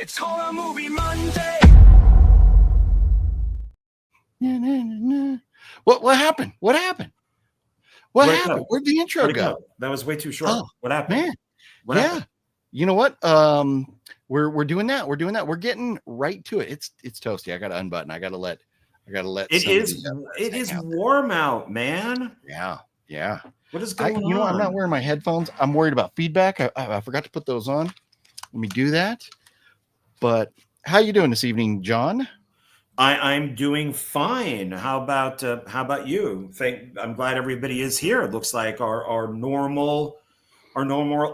It's Horror Movie Monday. What happened? What happened? What Where'd it happened? go? Where'd the intro Where'd it go? That was way too short. Oh, What happened? Man. What happened? You know what? We're doing that. We're doing that. We're getting right to it. It's toasty. I gotta unbutton. I gotta let It is warm out, man. Yeah. What is going on? You know, I'm not wearing my headphones. I'm worried about feedback. I forgot to put those on. Let me do that. But how you doing this evening, John? I'm doing fine. How about you? I'm glad everybody is here. It looks like our normal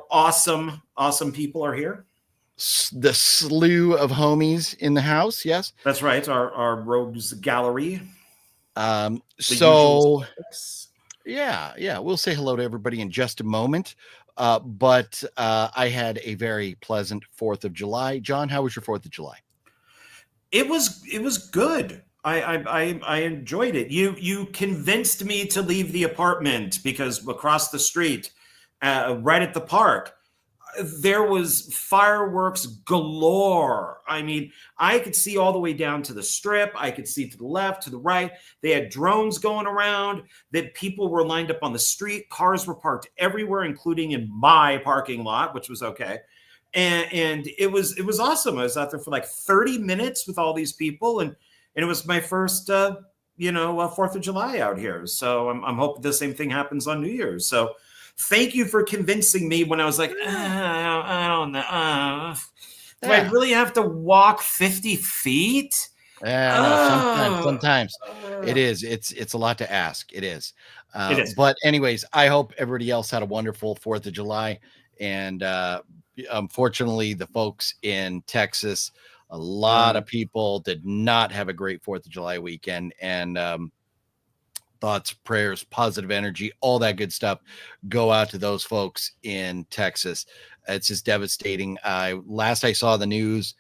awesome people are here. The slew of homies in the house. Yes, that's right. Our rogues gallery. So yeah, we'll say hello to everybody in just a moment. But I had a very pleasant 4th of July. John, how was your 4th of July? It was good. I enjoyed it. You convinced me to leave the apartment because across the street, right at the park, there was fireworks galore. I mean, I could see all the way down to the strip. I could see to the left, to the right. They had drones going around. That people were lined up on the street. Cars were parked everywhere, including in my parking lot, which was okay. And it was awesome. I was out there for like 30 minutes with all these people, and it was my first 4th of July out here. So I'm hoping the same thing happens on New Year's. So thank you for convincing me when I was like, I don't know. Do I really have to walk 50 feet? Sometimes it is. It's a lot to ask. It is. It is. But anyways, I hope everybody else had a wonderful 4th of July. And unfortunately, the folks in Texas, a lot of people did not have a great 4th of July weekend. And thoughts, prayers, positive energy, all that good stuff go out to those folks in Texas. It's just devastating. Last I saw the news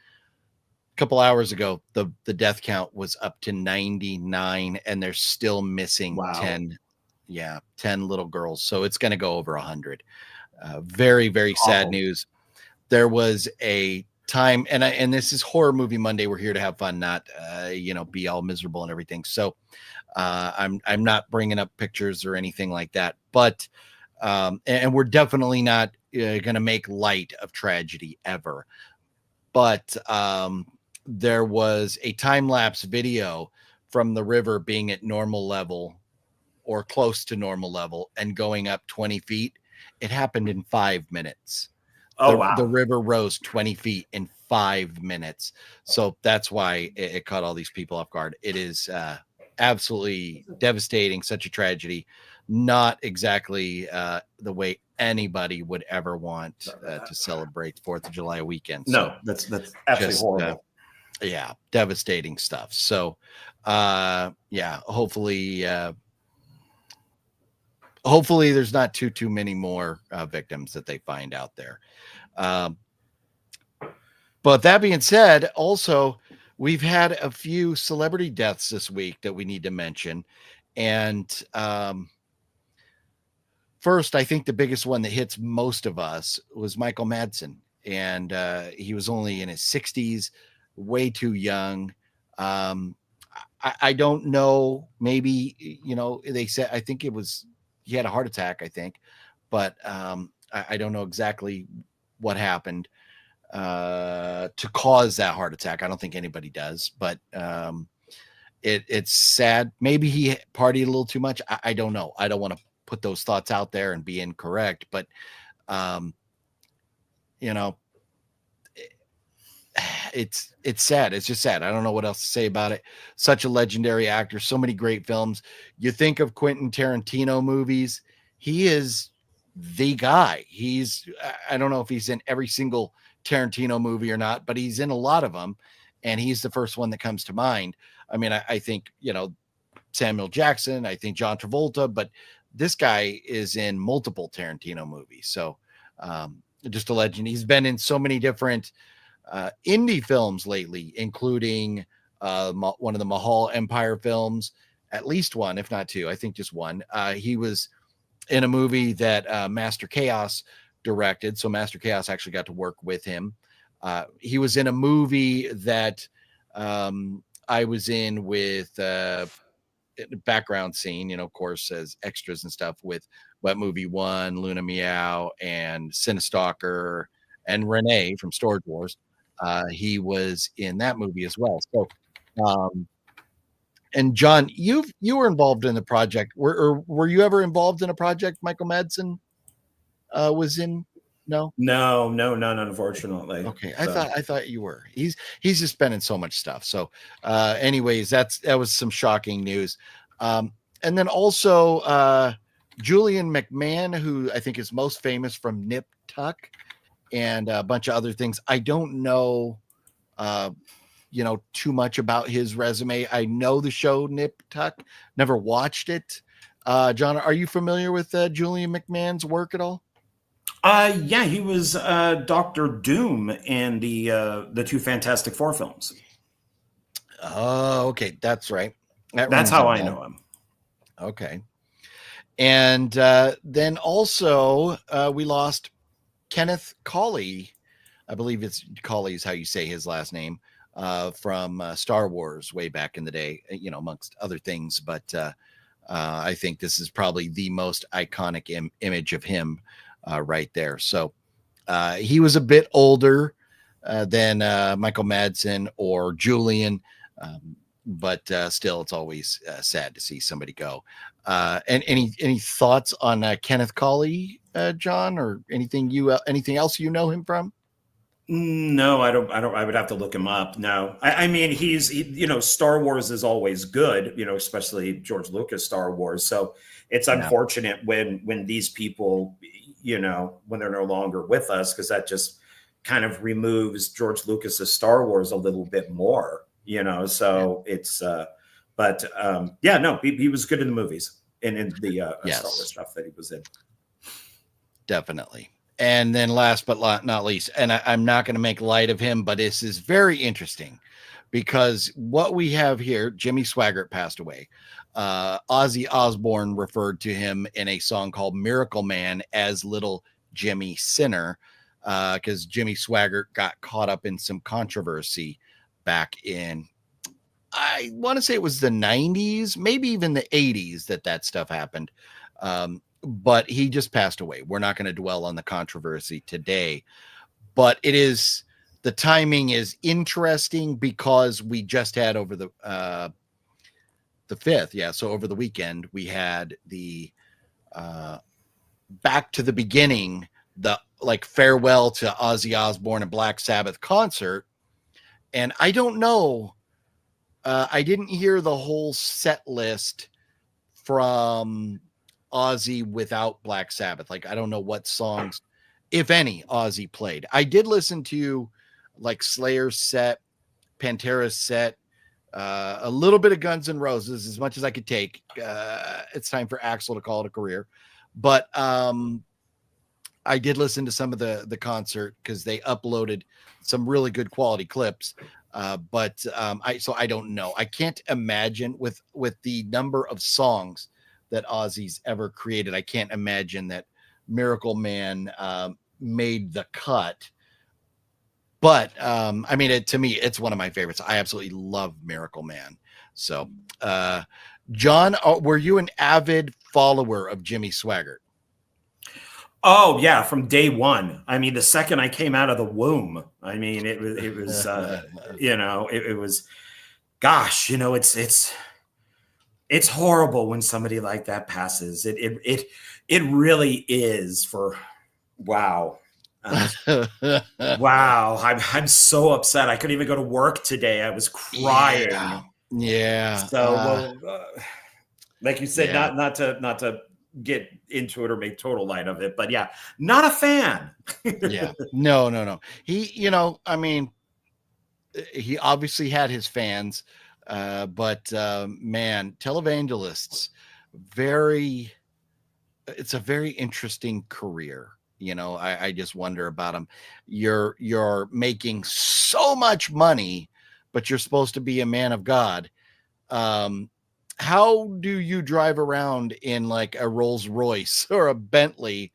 a couple hours ago, the death count was up to 99, and they're still missing 10 little girls. So it's going to go over 100. Very, very sad news. There was a time, and this is Horror Movie Monday. We're here to have fun, not be all miserable and everything. So I'm not bringing up pictures or anything like that, but and we're definitely not going to make light of tragedy ever. But there was a time-lapse video from the river being at normal level or close to normal level and going up 20 feet. It happened in 5 minutes. Wow. The river rose 20 feet in 5 minutes. So that's why it caught all these people off guard. It is absolutely devastating, such a tragedy. Not exactly the way anybody would ever want to celebrate 4th of July weekend. So that's absolutely horrible. Devastating stuff. So hopefully there's not too many more victims that they find out there. But that being said, also we've had a few celebrity deaths this week that we need to mention. And first, I think the biggest one that hits most of us was Michael Madsen. And he was only in his 60s, way too young. I don't know. Maybe, they said, I think he had a heart attack, I think. But I don't know exactly what happened to cause that heart attack. I don't think anybody does, but it's sad. Maybe he partied a little too much. I don't know. I don't want to put those thoughts out there and be incorrect, but it's sad. It's just sad. I don't know what else to say about it. Such a legendary actor, so many great films. You think of Quentin Tarantino movies, he is the guy. I don't know if he's in every single Tarantino movie or not, but he's in a lot of them, and he's the first one that comes to mind. I mean, I think Samuel Jackson, I think John Travolta, but this guy is in multiple Tarantino movies. So just a legend. He's been in so many different indie films lately, including one of the Mahal Empire films, at least one, if not two. I think just one. He was in a movie that Master Chaos directed. So Master Chaos actually got to work with him. He was in a movie that I was in with background scene, of course, as extras and stuff with Wet Movie One, Luna Meow, and Cinestalker, and Renee from Storage Wars. He was in that movie as well. So, um, and John, you were involved in the project. Were you ever involved in a project Michael Madsen was in? No, none, unfortunately. Okay, I thought you were. He's just been in so much stuff. So, anyways, that was some shocking news. And then also Julian McMahon, who I think is most famous from Nip Tuck and a bunch of other things. I don't know, too much about his resume. I know the show Nip Tuck, never watched it. John, are you familiar with Julian McMahon's work at all? Yeah, he was Doctor Doom in the two Fantastic Four films. Oh, okay, that's right. That's how I know him. Okay. And then also we lost Kenneth Cawley. I believe it's Cawley is how you say his last name, from Star Wars way back in the day, amongst other things. But I think this is probably the most iconic image of him right there. So he was a bit older than Michael Madsen or Julian. But still, it's always sad to see somebody go. And any thoughts on Kenneth Cawley, John, or anything else you know him from? No, I don't. I would have to look him up. No, I mean, Star Wars is always good, especially George Lucas Star Wars. So it's unfortunate when these people, when they're no longer with us, because that just kind of removes George Lucas's Star Wars a little bit more. So it's, but no, he was good in the movies and in the Star Wars stuff that he was in. Definitely. And then last but not least, and I'm not going to make light of him, but this is very interesting because what we have here, Jimmy Swaggart passed away. Ozzy Osbourne referred to him in a song called Miracle Man as Little Jimmy Sinner, because Jimmy Swaggart got caught up in some controversy back in, I want to say it was the 90s, maybe even the 80s that stuff happened. But he just passed away. We're not going to dwell on the controversy today, but the timing is interesting because we just had over the 5th. Yeah. So over the weekend we had the Back to the Beginning, the farewell to Ozzy Osbourne and Black Sabbath concert. And I don't know, I didn't hear the whole set list from Ozzy without Black Sabbath. I don't know what songs, if any, Ozzy played. I did listen to Slayer's set, Pantera's set, a little bit of Guns N' Roses, as much as I could take. It's time for Axl to call it a career. But I did listen to some of the concert because they uploaded some really good quality clips. But I don't know. I can't imagine with the number of songs that Ozzy's ever created. I can't imagine that Miracle Man made the cut. But I mean, to me, it's one of my favorites. I absolutely love Miracle Man. So, John, were you an avid follower of Jimmy Swaggart? Oh yeah, from day one. I mean, the second I came out of the womb, I mean, it was, it was, gosh, it's horrible when somebody like that passes. It really is wow. Wow. I'm so upset. I couldn't even go to work today. I was crying. Yeah. So, like you said, not to get into it or make total light of it, but yeah, not a fan. Yeah. No. He, I mean, he obviously had his fans, but man, televangelists, it's a very interesting career. I just wonder about them. You're making so much money, but you're supposed to be a man of God. How do you drive around in a Rolls Royce or a Bentley,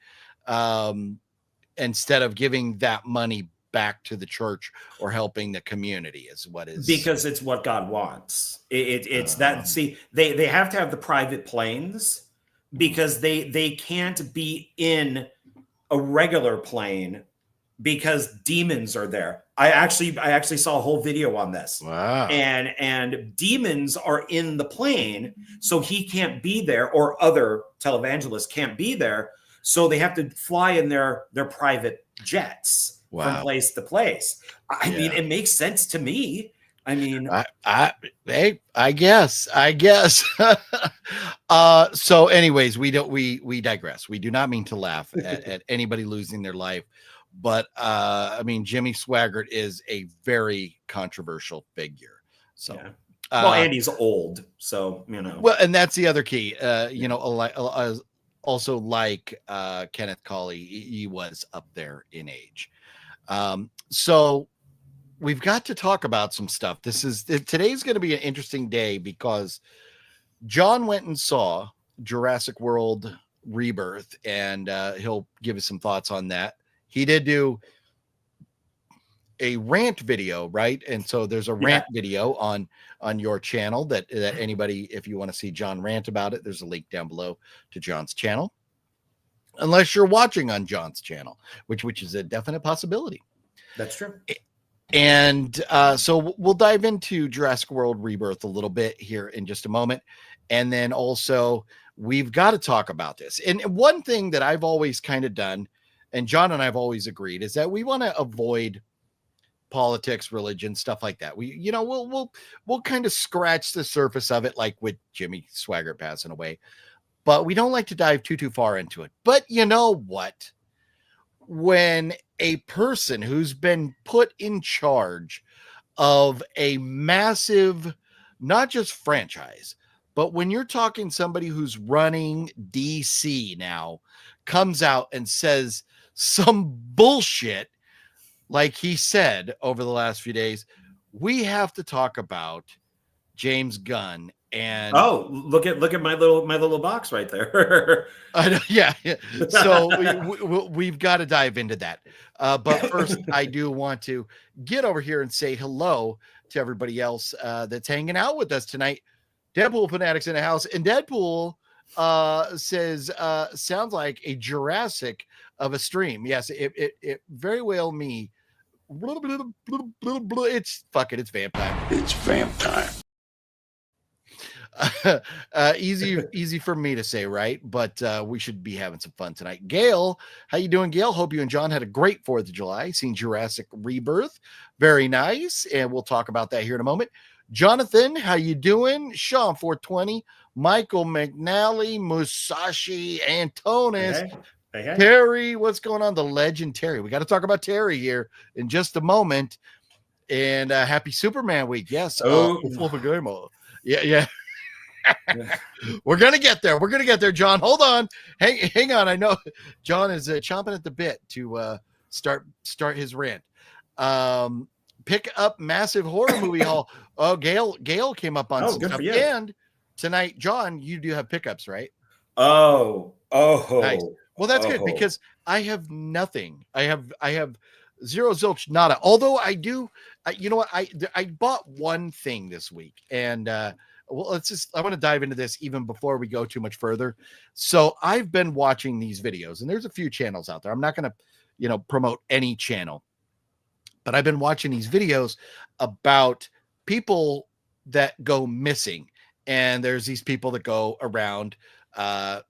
instead of giving that money back to the church or helping the community is what is, because it's what God wants. It's that, see, they have to have the private planes because they can't be in a regular plane because demons are there. I actually saw a whole video on this. wow. And demons are in the plane, so he can't be there, or other televangelists can't be there. So they have to fly in their private jets from place to place. I mean, it makes sense to me. I mean, I guess. So anyways, we digress. We do not mean to laugh at anybody losing their life, but I mean, Jimmy Swaggart is a very controversial figure. So, well, Andy's old, so, you know. Well, and that's the other key. You know, also like Kenneth Colley, he was up there in age. So we've got to talk about some stuff. Today's going to be an interesting day because John went and saw Jurassic World Rebirth, and he'll give us some thoughts on that. He did do a rant video, right? And so there's a rant video on your channel that anybody, if you want to see John rant about it, there's a link down below to John's channel. Unless you're watching on John's channel, which is a definite possibility. That's true. And so we'll dive into Jurassic World Rebirth a little bit here in just a moment. And then also we've got to talk about this. And one thing that I've always kind of done, and John and I have always agreed, is that we want to avoid politics, religion, stuff like that. We'll kind of scratch the surface of it, like with Jimmy Swaggart passing away, but we don't like to dive too far into it. But you know what? When a person who's been put in charge of a massive, not just franchise, but when you're talking somebody who's running DC now, comes out and says some bullshit, like he said over the last few days, we have to talk about James Gunn. And look at my little box right there. Yeah. So we've got to dive into that. But first, I do want to get over here and say hello to everybody else that's hanging out with us tonight. Deadpool fanatics in the house, and Deadpool says sounds like a Jurassic of a stream. Yes, it very well me. It's vamp time. It's vamp time. Easy for me to say, right? But we should be having some fun tonight. Gail, how you doing, Gail? Hope you and John had a great 4th of July. Seen Jurassic Rebirth. Very nice. And we'll talk about that here in a moment. Jonathan, how you doing? Sean 420, Michael McNally, Musashi, Antonis, hey. Terry, what's going on? The legend Terry. We got to talk about Terry here in just a moment. And happy Superman week. Yes. Yeah. We're gonna get there, John. Hold on, hang on. I know John is chomping at the bit to start his rant. Pick up massive horror movie haul. Oh, Gail came up on some good stuff. for you. And tonight, John, you do have pickups, right? Oh, nice. Well, that's good because I have nothing. I have zero zilch nada. Although I do, you know what? I bought one thing this week, and well, I want to dive into this even before we go too much further. So I've been watching these videos, and there's a few channels out there. I'm not going to, promote any channel, but I've been watching these videos about people that go missing. And there's these people that go around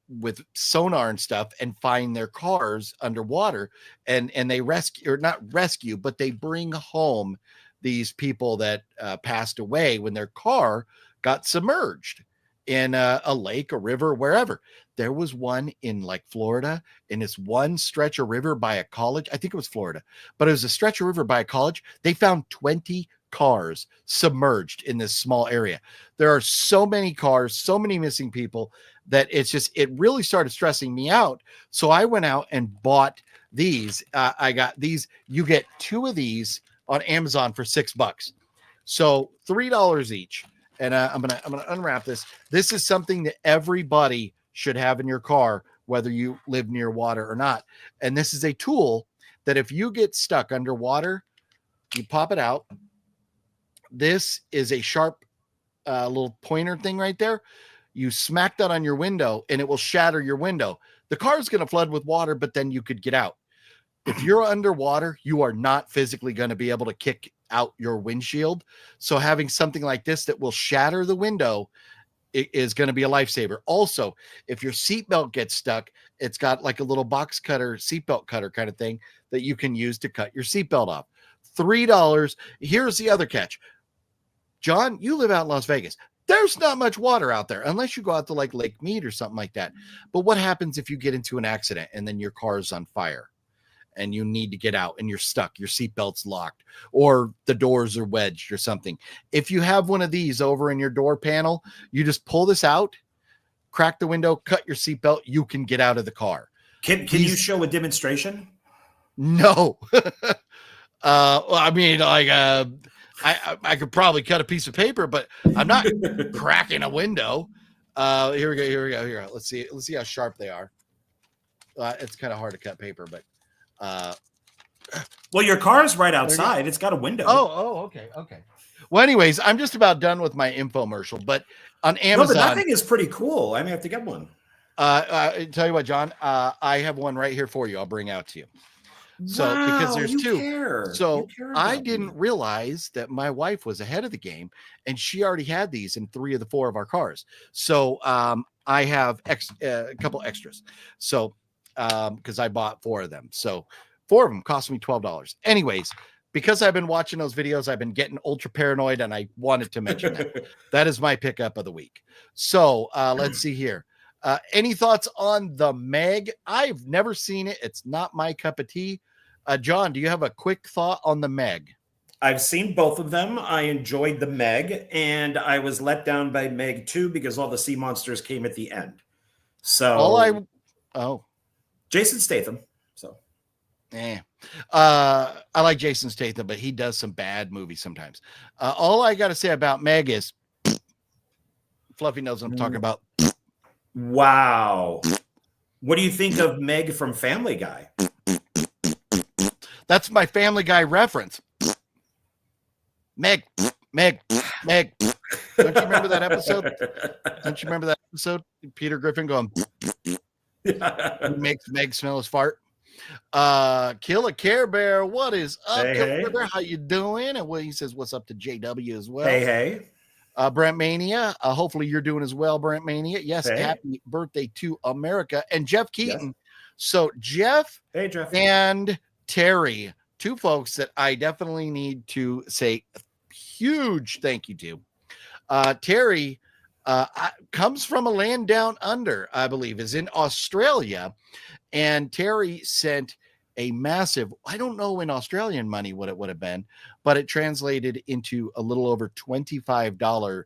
with sonar and stuff and find their cars underwater, and they rescue, but they bring home these people that passed away when their car got submerged in a lake, a river, wherever. There was one in like Florida, in this one stretch of river by a college. I think it was Florida, but it was a stretch of river by a college. They found 20 cars submerged in this small area. There are so many cars, so many missing people that it really started stressing me out. So I went out and bought these. I got these. You get 2 of these on Amazon for $6. So $3 each. And I'm gonna unwrap this. This is something that everybody should have in your car, whether you live near water or not. And this is a tool that if you get stuck underwater, you pop it out. This is a sharp little pointer thing right there. You smack that on your window and it will shatter your window. The car is going to flood with water, but then you could get out. If you're underwater, you are not physically going to be able to kick out your windshield. So having something like this that will shatter the window is going to be a lifesaver. Also, if your seatbelt gets stuck, it's got like a little box cutter, seatbelt cutter kind of thing that you can use to cut your seatbelt off. $3. Here's the other catch. John, you live out in Las Vegas. There's not much water out there unless you go out to like Lake Mead or something like that. But what happens if you get into an accident and then your car is on fire and you need to get out and you're stuck, your seatbelt's locked, or the doors are wedged or something? If you have one of these over in your door panel, you just pull this out, crack the window, cut your seatbelt, you can get out of the car. Can you show a demonstration? No. I mean, like, I could probably cut a piece of paper, but I'm not cracking a window. Here we go. Let's see how sharp they are. It's kind of hard to cut paper, but well, your car is right outside. It's got a window. Okay. Well, anyways, I'm just about done with my infomercial, but on Amazon, that thing is pretty cool. I may have to get one. Tell you what, John, I have one right here for you. I'll bring out to you. So because there's two. So I didn't realize that my wife was ahead of the game and she already had these in 3 of the 4 of our cars. So I have a couple extras. So because I bought 4 of them. So 4 of them cost me $12. Anyways, because I've been watching those videos, I've been getting ultra paranoid and I wanted to mention that. That is my pickup of the week. So let's see here. Any thoughts on the Meg? I've never seen it. It's not my cup of tea. John, do you have a quick thought on the Meg? I've seen both of them. I enjoyed the Meg, and I was let down by Meg 2 because all the sea monsters came at the end. So Jason Statham. So I like Jason Statham, but he does some bad movies sometimes. All I got to say about Meg is Fluffy knows what I'm talking about. Wow. What do you think of Meg from Family Guy? That's my Family Guy reference. Meg. Don't you remember that episode? Peter Griffin going, makes Meg smell his fart. Kill a Care Bear. What is up, Care Bear? How you doing? And he says, what's up to JW as well? Hey. Brent Mania. Hopefully you're doing as well, Brent Mania. Yes, happy birthday to America. And Jeff Keaton. Yes. So Jeff and Terry, 2 folks that I definitely need to say a huge thank you to. Terry comes from a land down under, I believe, is in Australia. And Terry sent a massive, I don't know in Australian money what it would have been, but it translated into a little over $25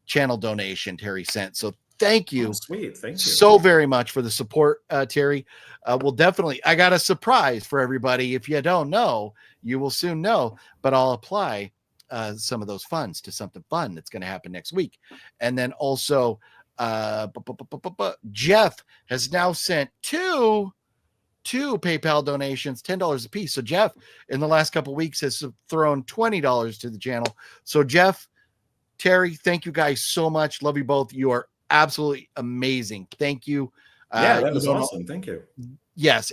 channel donation Terry sent. So thank you. Sweet. Thank you so very much for the support, Terry. We'll definitely, I got a surprise for everybody. If you don't know, you will soon know, but I'll apply some of those funds to something fun that's going to happen next week. And then also Jeff has now sent two PayPal donations, $10 a piece. So Jeff in the last couple of weeks has thrown $20 to the channel. So Jeff, Terry, thank you guys so much. Love you both. You are absolutely amazing. Thank you. That was awesome. Thank you. Yes.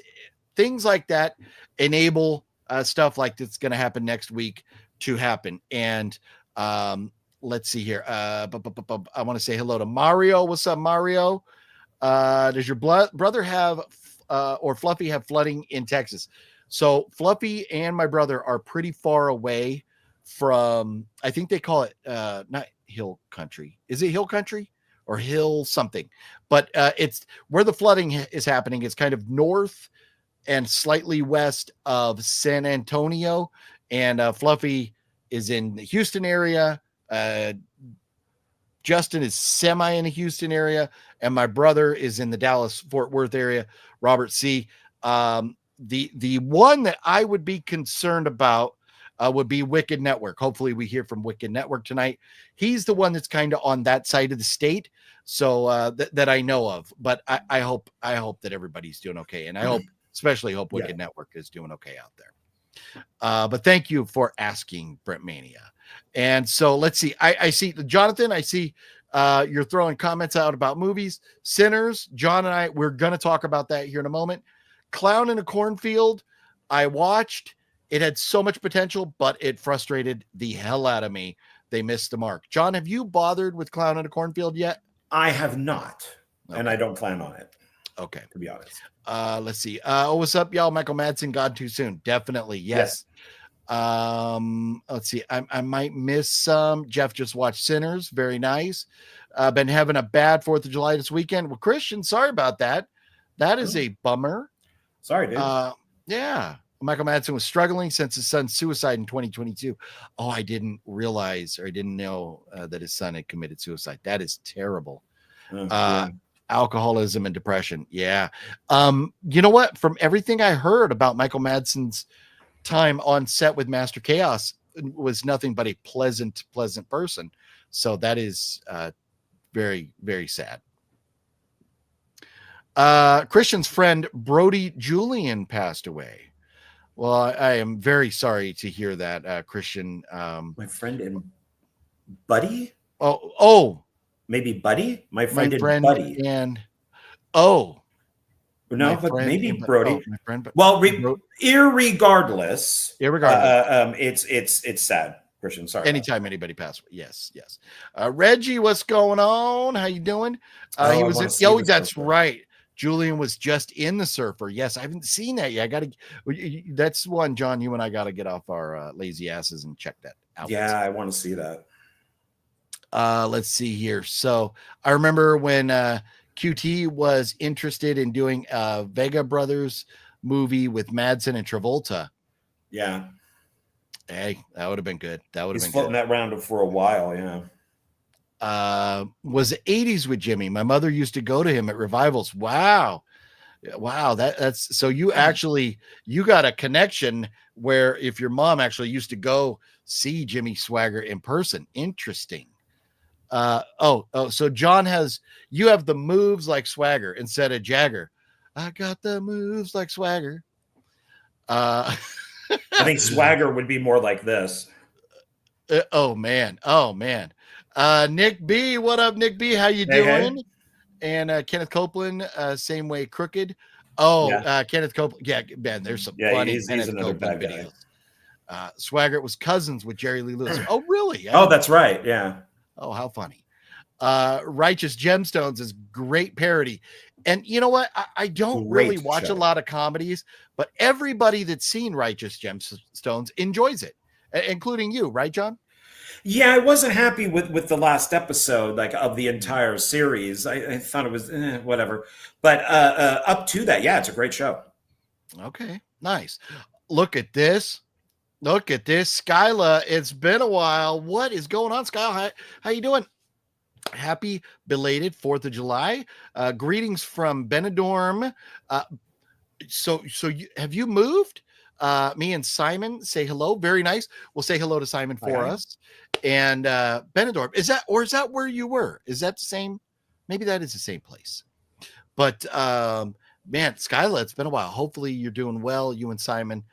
Things like that enable stuff like that's going to happen next week to happen. And let's see here. I want to say hello to Mario. What's up, Mario? Does your brother have or Fluffy have flooding in Texas? So Fluffy and my brother are pretty far away from, I think they call it not hill country. Is it hill country or hill something? But it's where the flooding is happening. It's kind of north and slightly west of San Antonio. And Fluffy is in the Houston area. Justin is semi in the Houston area, and my brother is in the Dallas-Fort Worth area. Robert C. The one that I would be concerned about would be Wicked Network. Hopefully we hear from Wicked Network tonight. He's the one that's kind of on that side of the state, so that I know of. But I hope that everybody's doing okay, and I hope especially hope Wicked Network is doing okay out there. But thank you for asking, Brent Mania. And so let's see. I see Jonathan. I see you're throwing comments out about movies. Sinners. John and I, we're going to talk about that here in a moment. Clown in a Cornfield. I watched. It had so much potential, but it frustrated the hell out of me. They missed the mark. John, have you bothered with Clown in a Cornfield yet? I have not, and I don't plan on it. Okay, to be honest. Let's see. What's up, y'all? Michael Madsen, Gone Too Soon. Definitely, yes. Let's see. I might miss some. Jeff just watched Sinners. Very nice. Been having a bad 4th of July this weekend. Well, Christian, sorry about that. That is a bummer. Sorry, dude. Yeah. Michael Madsen was struggling since his son's suicide in 2022. Oh, I didn't realize, or I didn't know that his son had committed suicide. That is terrible. Alcoholism and depression. Yeah. You know what? From everything I heard about Michael Madsen's time on set with Master Chaos, was nothing but a pleasant person. So that is very, very sad. Christian's friend Brody Julian passed away. Well, I am very sorry to hear that, Christian. My friend and buddy? Oh. Maybe Buddy? My friend and Buddy. And no, but maybe Brody. My friend, well, irregardless, it's sad. Christian, sorry. Anytime anybody passes, yes. Reggie, what's going on? How you doing? He was in. That's right. Julian was just in The Surfer. Yes, I haven't seen that yet. That's one, John. You and I got to get off our lazy asses and check that out. Yeah, I want to see that. Let's see here. So I remember when QT was interested in doing a Vega Brothers movie with Madsen and Travolta. Yeah. Hey, that would have been good. He's floating that round for a while. Yeah. Was the 80s with Jimmy. My mother used to go to him at revivals. Wow. That's so you got a connection where if your mom actually used to go see Jimmy Swagger in person. Interesting. So John you have the moves like Swagger instead of Jagger. I got the moves like Swagger. I think Swagger would be more like this. Oh man. Nick B, what up, Nick B? How you doing? Hey. And Kenneth Copeland, same way, Crooked. Kenneth Copeland. Yeah, man, there's some funny he's another bad videos. Swagger was cousins with Jerry Lee Lewis. Oh, really? Oh, that's right. Yeah. Oh, how funny. Righteous Gemstones is great parody. And you know what? I don't really watch a lot of comedies, but everybody that's seen Righteous Gemstones enjoys it, including you, right, John? Yeah, I wasn't happy with the last episode, like of the entire series. I thought it was whatever. But up to that, yeah, it's a great show. Okay, nice. Look at this. Skyla, it's been a while. What is going on, Skyla? How you doing? Happy belated 4th of July. Greetings from Benidorm. So have you moved? Me and Simon say hello. Very nice. We'll say hello to Simon for us. And Benidorm, is that where you were? Is that the same? Maybe that is the same place. But man, Skyla, it's been a while. Hopefully you're doing well. You and Simon,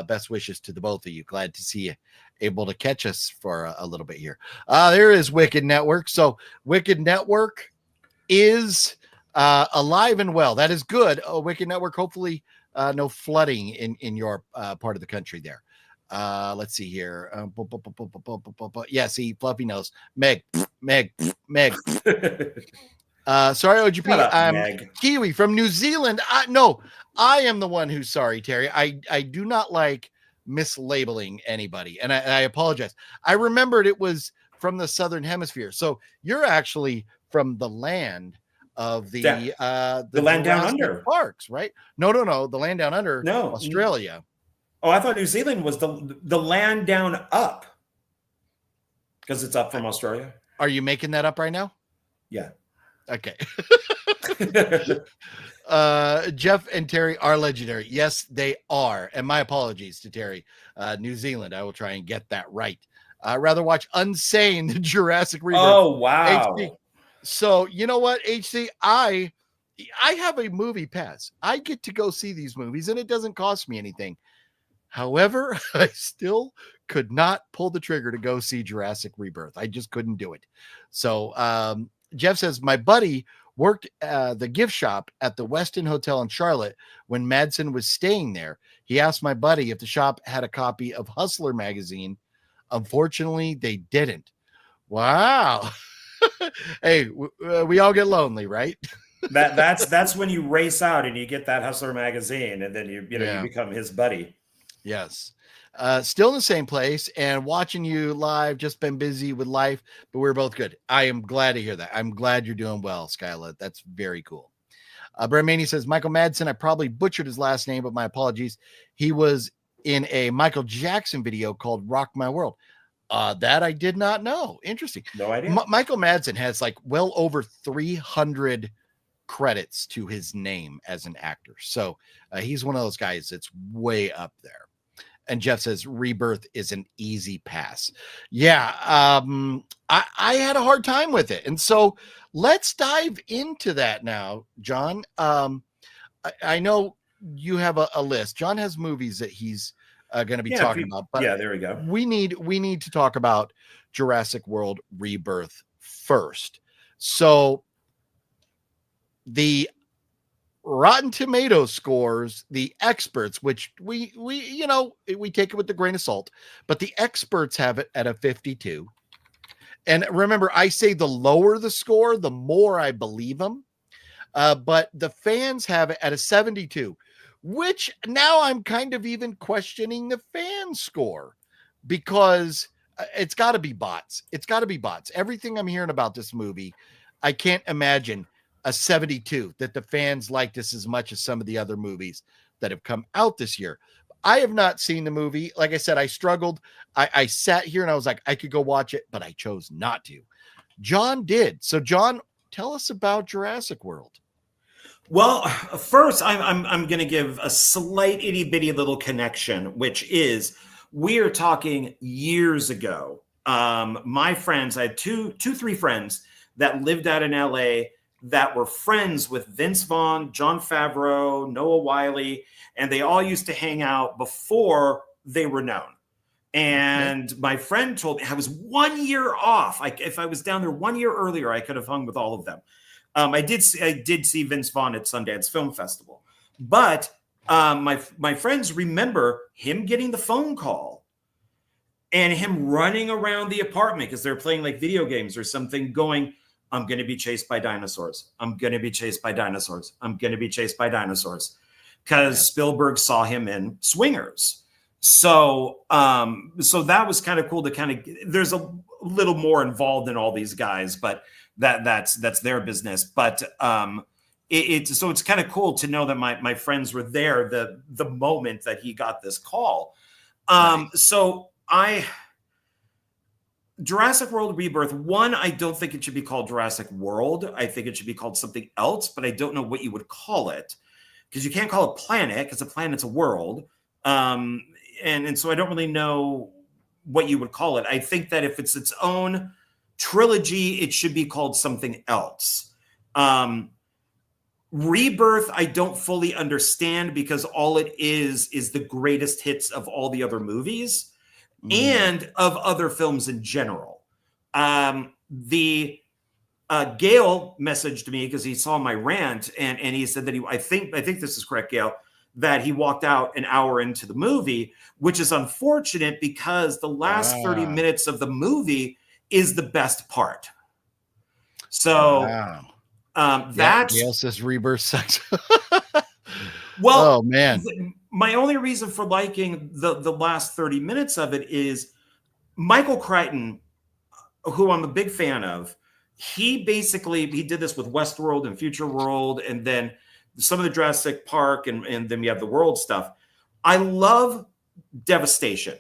best wishes to the both of you. Glad to see you able to catch us for a little bit here. There is Wicked Network. So Wicked Network is alive and well. That is good. Wicked Network, hopefully no flooding in your part of the country there. Let's see here. Yeah, see, Fluffy knows. Meg. Sorry, OGP. I'm Kiwi from New Zealand. I am the one who's sorry, Terry. I do not like mislabeling anybody, and I apologize. I remembered it was from the Southern Hemisphere. So you're actually from the land of the land down under parks, right? No. The land down under. No, Australia. Oh, I thought New Zealand was the land down up because it's up from Australia. Are you making that up right now? Yeah. Okay. Jeff and Terry are legendary. Yes, they are. And my apologies to Terry. New Zealand, I will try and get that right. I'd rather watch Unsane than Jurassic Rebirth. Oh, wow. HC. So, you know what, HC? I I have a movie pass. I get to go see these movies, and it doesn't cost me anything. However, I still could not pull the trigger to go see Jurassic Rebirth. I just couldn't do it. So Jeff says, my buddy worked the gift shop at the Westin Hotel in Charlotte when Madsen was staying there. He asked my buddy if the shop had a copy of Hustler magazine. Unfortunately, they didn't. Wow. Hey, we all get lonely, right? That's when you race out and you get that Hustler magazine, and then you become his buddy. Yes. Still in the same place and watching you live. Just been busy with life, but we're both good. I am glad to hear that. I'm glad you're doing well, Skyla. That's very cool. Brett Maney says, Michael Madsen, I probably butchered his last name, but my apologies. He was in a Michael Jackson video called Rock My World. That I did not know. Interesting. No idea. Michael Madsen has like well over 300 credits to his name as an actor. So he's one of those guys that's way up there. And Jeff says Rebirth is an easy pass. Yeah. I had a hard time with it. And so let's dive into that now, John. I know you have a list. John has movies that he's going to be talking about, but there we go. We need to talk about Jurassic World Rebirth first. So the Rotten Tomatoes scores, the experts, which we take it with a grain of salt, but the experts have it at a 52. And remember, I say the lower the score, the more I believe them. But the fans have it at a 72, which now I'm kind of even questioning the fan score, because it's got to be bots. It's got to be bots. Everything I'm hearing about this movie, I can't imagine a 72 that the fans like this as much as some of the other movies that have come out this year. I have not seen the movie. Like I said, I struggled. I sat here and I was like, I could go watch it, but I chose not to. John did. So John, tell us about Jurassic World. Well, first, I'm going to give a slight itty bitty little connection, which is we are talking years ago. My friends, I had three friends that lived out in LA that were friends with Vince Vaughn, Jon Favreau, Noah Wyle, and they all used to hang out before they were known. And my friend told me I was 1 year off. If I was down there 1 year earlier, I could have hung with all of them. I did see Vince Vaughn at Sundance Film Festival, but my friends remember him getting the phone call and him running around the apartment because they're playing like video games or something, going, I'm going to be chased by dinosaurs. I'm going to be chased by dinosaurs. I'm going to be chased by dinosaurs. Because Spielberg saw him in Swingers. So that was kind of cool to kind of, there's a little more involved in all these guys, but that's their business. But it's kind of cool to know that my friends were there the moment that he got this call. So Jurassic World Rebirth, one, I don't think it should be called Jurassic World. I think it should be called something else, but I don't know what you would call it, because you can't call it planet, because a planet's a world. And so I don't really know what you would call it. I think that if it's its own trilogy, it should be called something else. Rebirth, I don't fully understand, because all it is the greatest hits of all the other movies and of other films in general. Gale messaged me because he saw my rant, and he said that I think this is correct, Gale, that he walked out an hour into the movie, which is unfortunate because the last 30 minutes of the movie is the best part. So that's Gale says Rebirth sucks. Well, oh man. My only reason for liking the last 30 minutes of it is Michael Crichton, who I'm a big fan of. He did this with Westworld and Future World, and then some of the Jurassic Park, and then we have the world stuff. I love Devastation.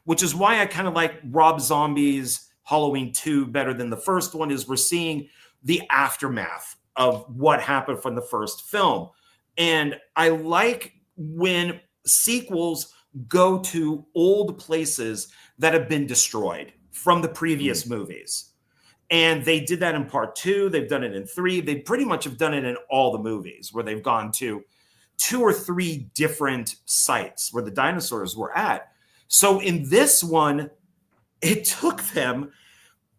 Which is why I kind of like Rob Zombie's Halloween 2 better than the first one, is we're seeing the aftermath of what happened from the first film. And I like when sequels go to old places that have been destroyed from the previous movies. And they did that in part 2. They've done it in 3. They pretty much have done it in all the movies where they've gone to 2 or 3 different sites where the dinosaurs were at. So in this one, it took them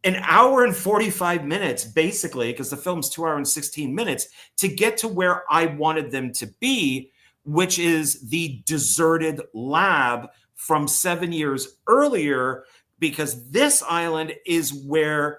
an hour and 45 minutes, basically, because the film's 2 hours and 16 minutes, to get to where I wanted them to be, which is the deserted lab from 7 years earlier, because this island is where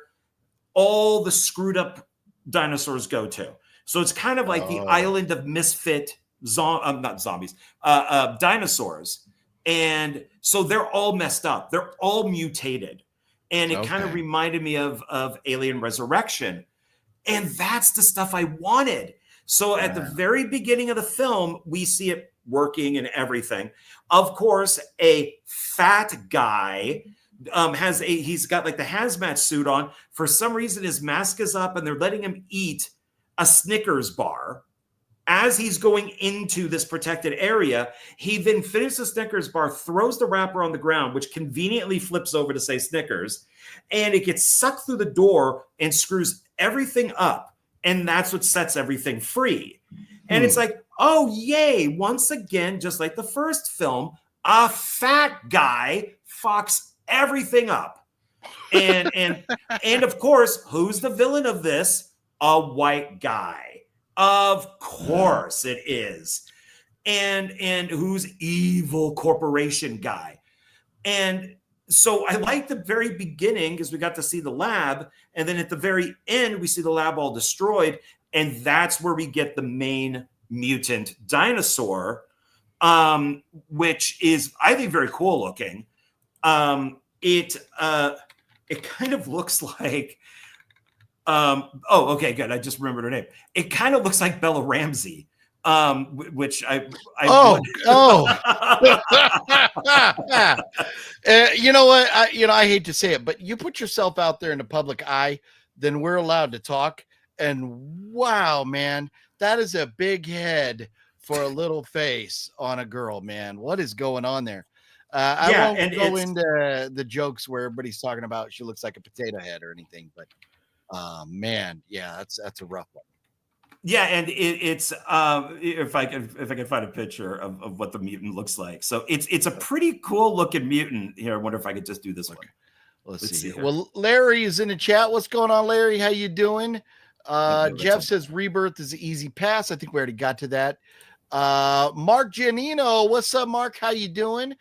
all the screwed up dinosaurs go to. So it's kind of like the island of misfit not zombies, dinosaurs. And so they're all messed up. They're all mutated. And it kind of reminded me of Alien Resurrection. And that's the stuff I wanted. So at the very beginning of the film, we see it working and everything. Of course, a fat guy he's got like the hazmat suit on. For some reason, his mask is up and they're letting him eat a Snickers bar. As he's going into this protected area, he then finishes the Snickers bar, throws the wrapper on the ground, which conveniently flips over to say Snickers, and it gets sucked through the door and screws everything up. And that's what sets everything free. And it's like, oh, yay. Once again, just like the first film, a fat guy fucks everything up. And of course, who's the villain of this? A white guy. Of course it is. And who's evil corporation guy. And so I like the very beginning because we got to see the lab. And then at the very end, we see the lab all destroyed. And that's where we get the main mutant dinosaur, which is, I think, very cool looking. It kind of looks like, okay, good. I just remembered her name. It kind of looks like Bella Ramsey, which I you know what? I hate to say it, but you put yourself out there in the public eye, then we're allowed to talk. And wow, man, that is a big head for a little face on a girl, man. What is going on there? I won't go into the jokes where everybody's talking about she looks like a potato head or anything, but man, yeah, that's a rough one. Yeah, and it's if I can find a picture of what the mutant looks like. So it's a pretty cool looking mutant. Here, I wonder if I could just do this one. Let's see. Well, Larry is in the chat. What's going on, Larry? How you doing? Jeff says Rebirth is an easy pass. I think we already got to that. Mark Giannino, what's up, Mark? How you doing?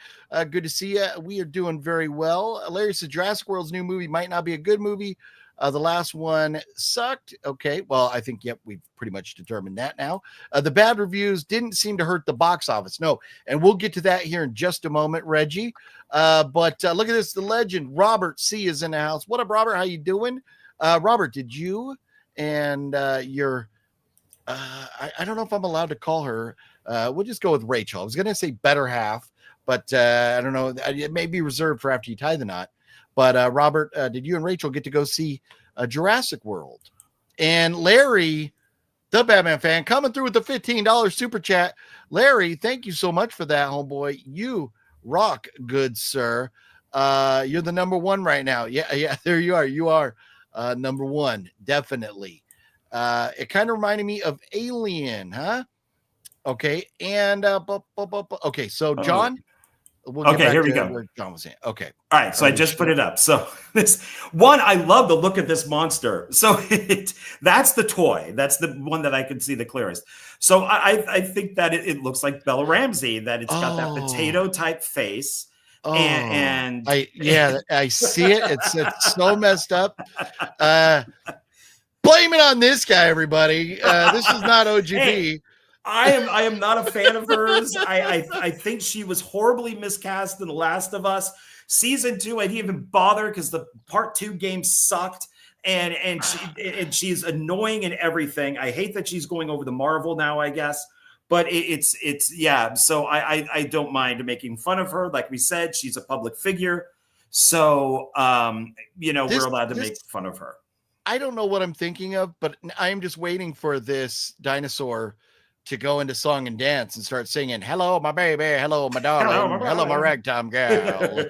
Good to see you. We are doing very well. Larry says Jurassic World's new movie might not be a good movie. The last one sucked. Okay, well, I think, yep, we've pretty much determined that now. The bad reviews didn't seem to hurt the box office. No, and we'll get to that here in just a moment, Reggie. But look at this. The legend, Robert C. is in the house. What up, Robert? How you doing? Robert, did you and your I don't know if I'm allowed to call her. We'll just go with Rachel. I was going to say better half, but I don't know. It may be reserved for after you tie the knot. But Robert, did you and Rachel get to go see Jurassic World? And Larry, the Batman fan, coming through with the $15 super chat. Larry, thank you so much for that, homeboy. You rock, good sir. You're the number one right now. Yeah, there you are. You are number one, definitely. It kind of reminded me of Alien, huh? Okay, and okay, so John. Okay, here we go. Where John was saying. Okay. All right, so I just put it up. So this one, I love the look of this monster. So that's the toy. That's the one that I can see the clearest. So I think that it looks like Bella Ramsey, that it's got that potato type face. And I see it. It's so messed up. Blame it on this guy, everybody. This is not OGB. Hey, I am not a fan of hers. I think she was horribly miscast in The Last of Us. Season 2, I didn't even bother because the part 2 game sucked. And she's annoying and everything. I hate that she's going over to Marvel now, I guess. But it's yeah. So I don't mind making fun of her. Like we said, she's a public figure. So we're allowed to make fun of her. I don't know what I'm thinking of, but I am just waiting for this dinosaur to go into song and dance and start singing, "Hello, my baby. Hello, my darling. Hello, my darling." ragtime girl."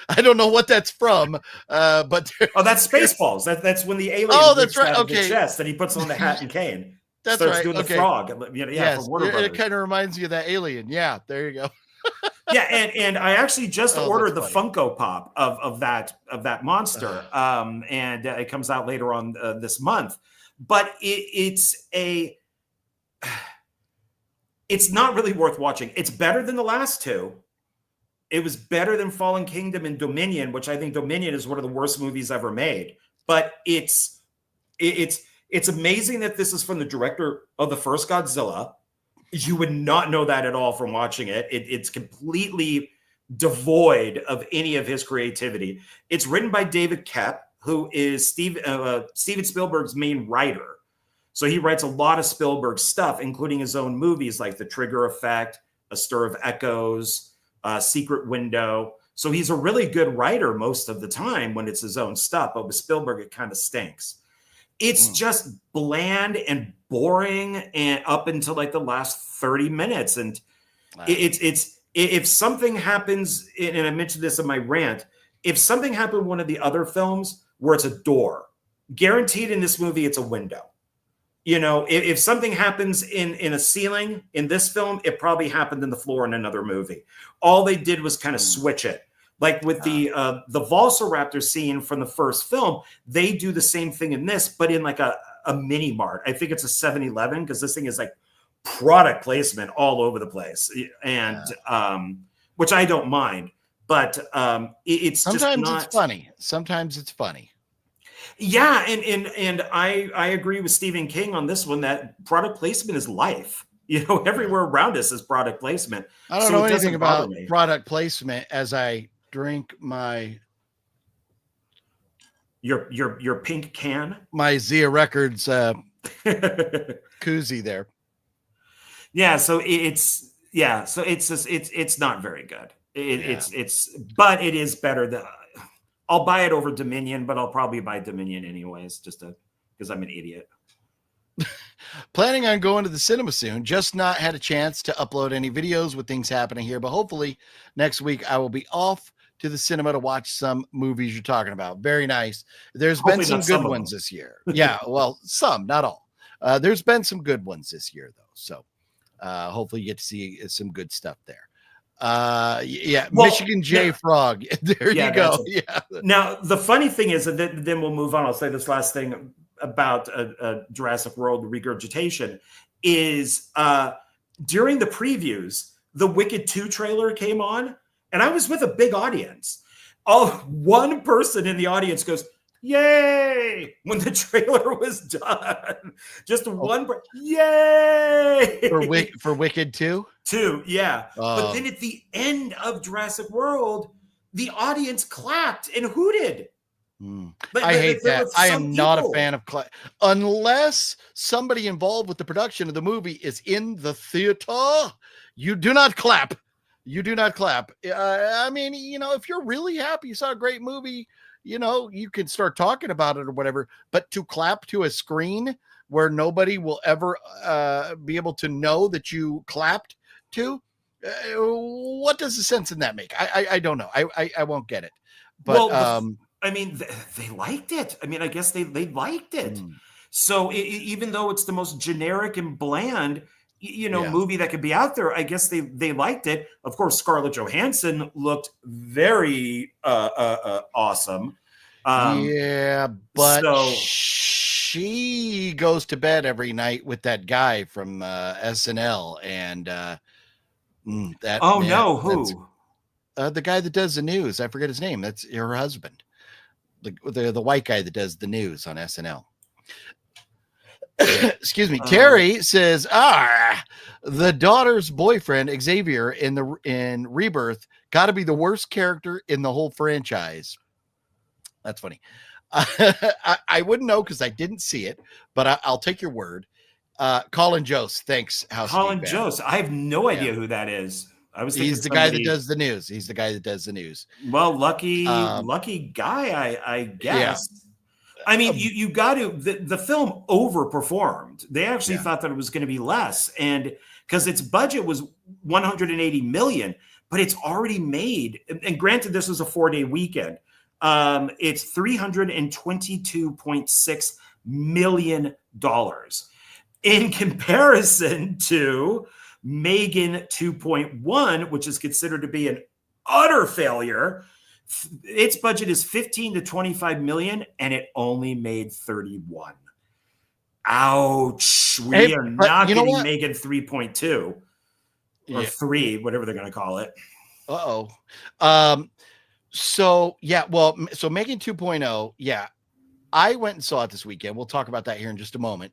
I don't know what that's from, but that's Spaceballs. That's when the alien that's right. out of the Okay, chest and he puts on the hat and cane. That's starts right. doing the frog. Yes, from Warner Brothers. It kind of reminds you of that alien. Yeah, there you go. Yeah, and I actually just ordered the funny. Funko Pop of that monster, and it comes out later on this month. But it's not really worth watching. It's better than the last two. It was better than Fallen Kingdom and Dominion, which I think Dominion is one of the worst movies ever made. But it's amazing that this is from the director of the first Godzilla. You would not know that at all from watching it. It's completely devoid of any of his creativity. It's written by David Koepp, who is Steven Spielberg's main writer. So he writes a lot of Spielberg stuff, including his own movies like The Trigger Effect, A Stir of Echoes, Secret Window. So he's a really good writer most of the time when it's his own stuff. But with Spielberg, it kind of stinks. It's just bland and boring, and up until like the last 30 minutes. And it's if something happens, and I mentioned this in my rant, if something happened in one of the other films where it's a door, guaranteed in this movie, it's a window. If something happens in a ceiling in this film, it probably happened in the floor in another movie. All they did was kind of switch it. Like with the Velociraptor scene from the first film, they do the same thing in this, but in like a mini mart. I think it's a 7-Eleven, because this thing is like product placement all over the place, and which I don't mind. But it's sometimes it's funny. Sometimes it's funny. Yeah, and I agree with Stephen King on this one, that product placement is life. Everywhere around us is product placement. I don't know anything about product placement as I drink my your pink can, my Zia Records koozie there. Yeah, so it's not very good. But it is better than. I'll buy it over Dominion, but I'll probably buy Dominion anyways, just because I'm an idiot. Planning on going to the cinema soon. Just not had a chance to upload any videos with things happening here, but hopefully next week I will be off to the cinema to watch some movies you're talking about. Very nice. There's been some good ones this year. Yeah, well, some, not all. There's been some good ones this year, though. So hopefully you get to see some good stuff there. Michigan J Frog. There you go. Yeah. Now, the funny thing is, and then we'll move on. I'll say this last thing about Jurassic World Regurgitation is during the previews, the Wicked 2 trailer came on, and I was with a big audience. One person in the audience goes, "Yay!" when the trailer was done. Just one, yay! For Wicked 2? 2, yeah. But then at the end of Jurassic World, the audience clapped and hooted. I hate that. I am not a fan of unless somebody involved with the production of the movie is in the theater. You do not clap. You do not clap. I mean, if you're really happy you saw a great movie, you can start talking about it or whatever. But to clap to a screen where nobody will ever be able to know that you clapped to, what does the sense in that make? I don't know. I won't get it. But I mean, they liked it. I mean, I guess they liked it. So even though it's the most generic and bland, movie that could be out there, I guess they liked it. Of course, Scarlett Johansson looked very awesome. But she goes to bed every night with that guy from SNL, and that. Oh no, who? The guy that does the news. I forget his name. That's her husband. The white guy that does the news on SNL. Excuse me. Terry says, the daughter's boyfriend, Xavier, in Rebirth, got to be the worst character in the whole franchise. That's funny. I wouldn't know because I didn't see it, but I'll take your word. Colin Jost, thanks. Colin Jost. I have no idea who that is. He's the guy that does the news. He's the guy that does the news. Well, lucky guy, I guess. I mean, you got to, the film overperformed. They actually thought that it was going to be less. And because its budget was 180 million, but it's already made. And granted, this was a 4-day weekend. It's $322.6 million in comparison to Megan 2.1, which is considered to be an utter failure. Its budget is 15 to 25 million, and it only made 31. Ouch. We are not getting Megan 3.2 or 3, whatever they're going to call it. So Megan 2.0, I went and saw it this weekend. We'll talk about that here in just a moment,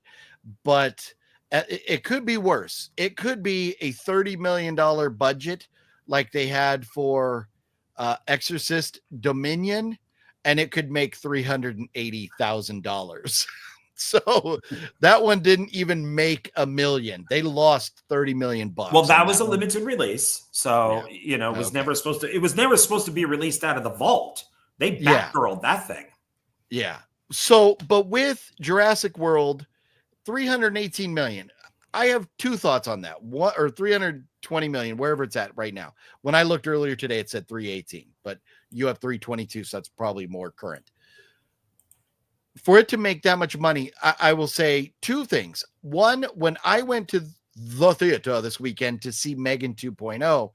but it could be worse. It could be a $30 million budget like they had for Exorcist Dominion, and it could make $380,000. So that one didn't even make $1 million. They lost $30 million bucks. Well, that was a limited release. So, it was never supposed to be released out of the vault. They backgirled that thing. Yeah. So, but with Jurassic World, 318 million. I have two thoughts on that. One, or 320 million, wherever it's at right now. When I looked earlier today, it said 318, but you have 322, so that's probably more current. For it to make that much money, I will say two things. One, when I went to the theater this weekend to see Megan 2.0,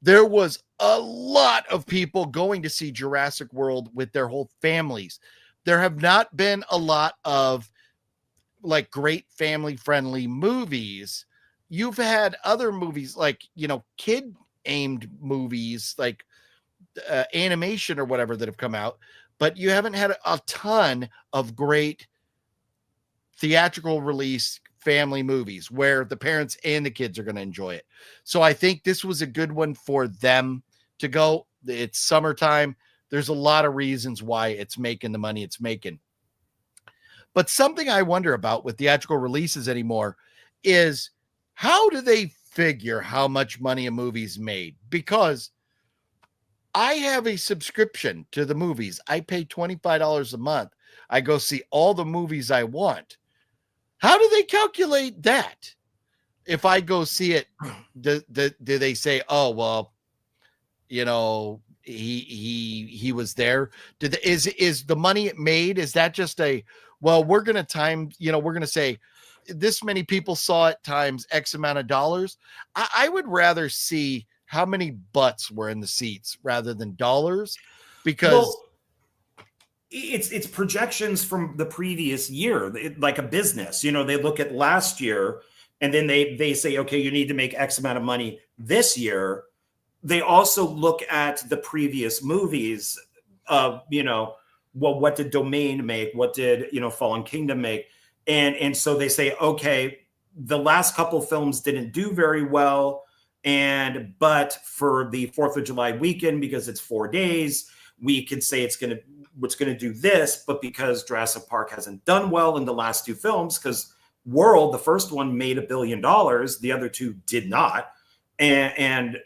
there was a lot of people going to see Jurassic World with their whole families. There have not been a lot of like great family friendly movies. You've had other movies like, kid aimed movies like animation or whatever that have come out, but you haven't had a ton of great theatrical release family movies where the parents and the kids are going to enjoy it. So I think this was a good one for them to go. It's summertime. There's a lot of reasons why it's making the money it's making. But something I wonder about with theatrical releases anymore is how do they figure how much money a movie's made? Because I have a subscription to the movies. I pay $25 a month. I go see all the movies I want. How do they calculate that? If I go see it, do they say, oh, well, he was there? Is the money it made? Is that just we're going to say this many people saw it times X amount of dollars. I would rather see how many butts were in the seats rather than dollars, because it's projections from the previous year, like a business. They look at last year and then they say, okay, you need to make X amount of money this year. They also look at the previous movies of, what did Domain make? What did, Fallen Kingdom make? And so they say, okay, the last couple films didn't do very well. But for the 4th of July weekend, because it's 4 days, we could say it's going to do this. But because Jurassic Park hasn't done well in the last two films, because World, the first one made $1 billion, the other two did not. And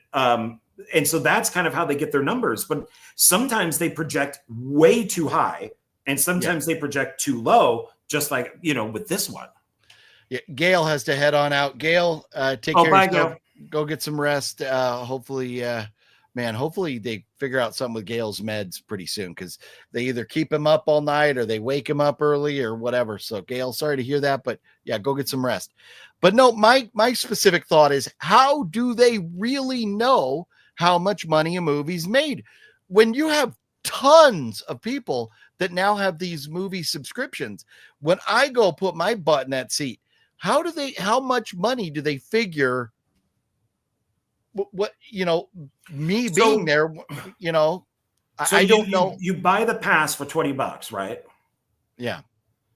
so that's kind of how they get their numbers. But sometimes they project way too high, and sometimes they project too low, just like, with this one. Yeah, Gail has to head on out. Gail, take care of yourself. Go get some rest. Hopefully they figure out something with Gail's meds pretty soon, because they either keep him up all night or they wake him up early or whatever. So Gail, sorry to hear that, but yeah, go get some rest. But no, my specific thought is, how do they really know how much money a movie's made when you have tons of people that now have these movie subscriptions? When I go put my butt in that seat, how much money do they figure? What me being there, so I don't know. You buy the pass for $20, right? Yeah.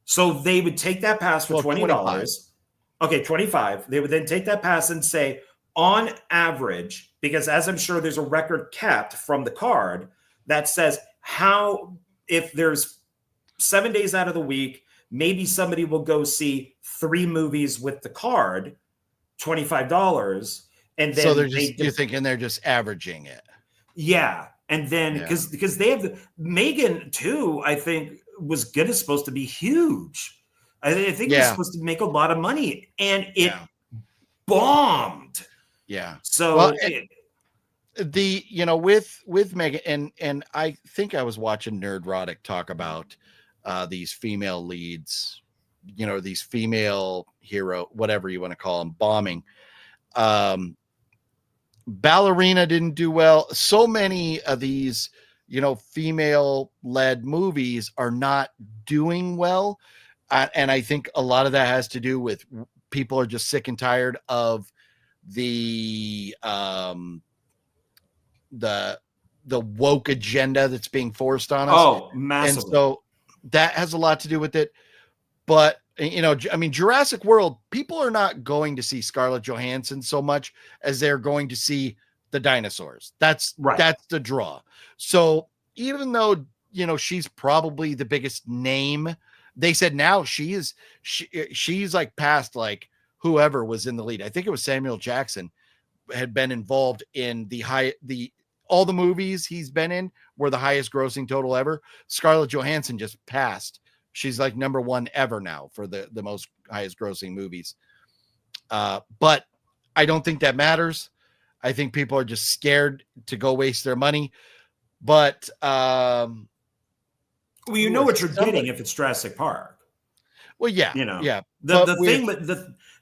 So they would take that pass for $20. Okay, 25. They would then take that pass and say, on average, because as I'm sure there's a record kept from the card that says if there's 7 days out of the week, maybe somebody will go see 3 movies with the card, $25. And then so you're thinking they're just averaging it. Yeah. And then because they have Megan too, I think was good. It's supposed to be huge. I think it was supposed to make a lot of money, and it bombed. Yeah. So well, with Megan, and I think I was watching Nerdrotic talk about these female leads, these female hero, whatever you want to call them, bombing. Ballerina didn't do well. So many of these, female led movies are not doing well. And I think a lot of that has to do with people are just sick and tired of the woke agenda that's being forced on us. Oh, massively. And so that has a lot to do with it. But, Jurassic World, people are not going to see Scarlett Johansson so much as they're going to see the dinosaurs. That's the draw. So even though, she's probably the biggest name, they said now she's like past like whoever was in the lead. I think it was Samuel Jackson had been involved in all the movies he's been in were the highest grossing total ever. Scarlett Johansson just passed. She's like number one ever now for the most highest grossing movies. But I don't think that matters. I think people are just scared to go waste their money. But well, you know what you're getting if it's Jurassic Park. Well, yeah, yeah. The thing, but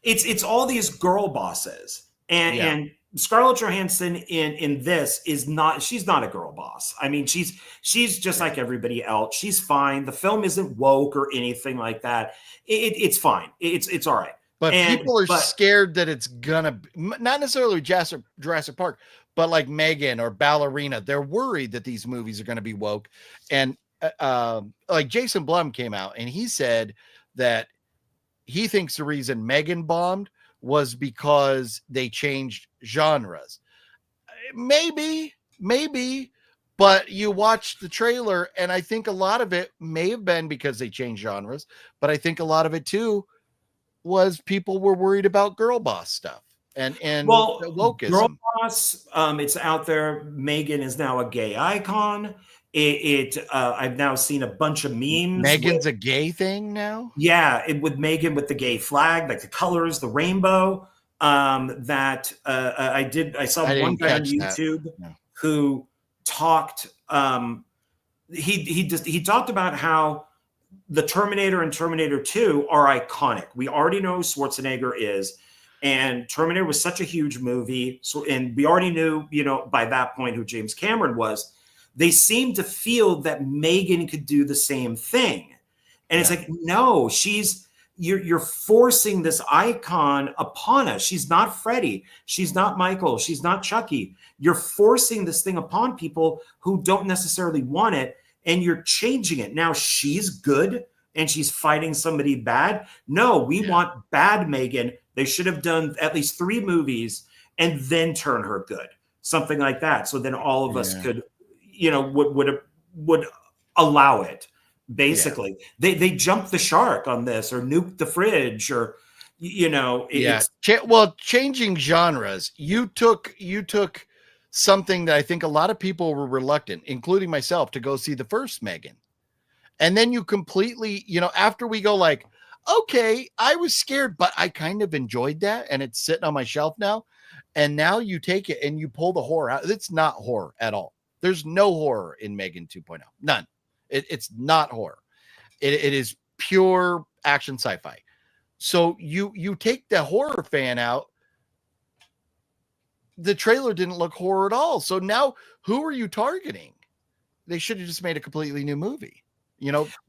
it's all these girl bosses, and Scarlett Johansson in this she's not a girl boss. I mean, she's just like everybody else. She's fine. The film isn't woke or anything like that. It's fine. It's all right. But people are scared that it's gonna be, not necessarily Jurassic Park, but like Megan or Ballerina. They're worried that these movies are going to be woke. And like Jason Blum came out and he said that he thinks the reason Megan bombed was because they changed genres. Maybe, but you watch the trailer and I think a lot of it may have been because they changed genres, but I think a lot of it too was people were worried about girl boss stuff and wokeism. Girl boss, it's out there. Megan is now a gay icon. I've now seen a bunch of memes. Megan's a gay thing now? Yeah, with Megan with the gay flag, like the colors, the rainbow. I saw one guy on YouTube who talked. He talked about how the Terminator and Terminator 2 are iconic. We already know who Schwarzenegger is, and Terminator was such a huge movie. So, and we already knew, by that point who James Cameron was. They seem to feel that Megan could do the same thing. And it's like, no, you're forcing this icon upon us. She's not Freddy. She's not Michael. She's not Chucky. You're forcing this thing upon people who don't necessarily want it. And you're changing it. Now she's good and she's fighting somebody bad. No, we want bad Megan. They should have done at least 3 movies and then turn her good. Something like that. So then all of us could, would allow it. Basically, they jumped the shark on this, or nuked the fridge, or changing genres. You took something that I think a lot of people were reluctant, including myself, to go see the first Megan, and then you completely, after we go like, okay, I was scared, but I kind of enjoyed that, and it's sitting on my shelf now, and now you take it and you pull the horror out. It's not horror at all. There's no horror in Megan 2.0. None. It's not horror. It is pure action sci-fi. So you take the horror fan out. The trailer didn't look horror at all. So now who are you targeting? They should have just made a completely new movie.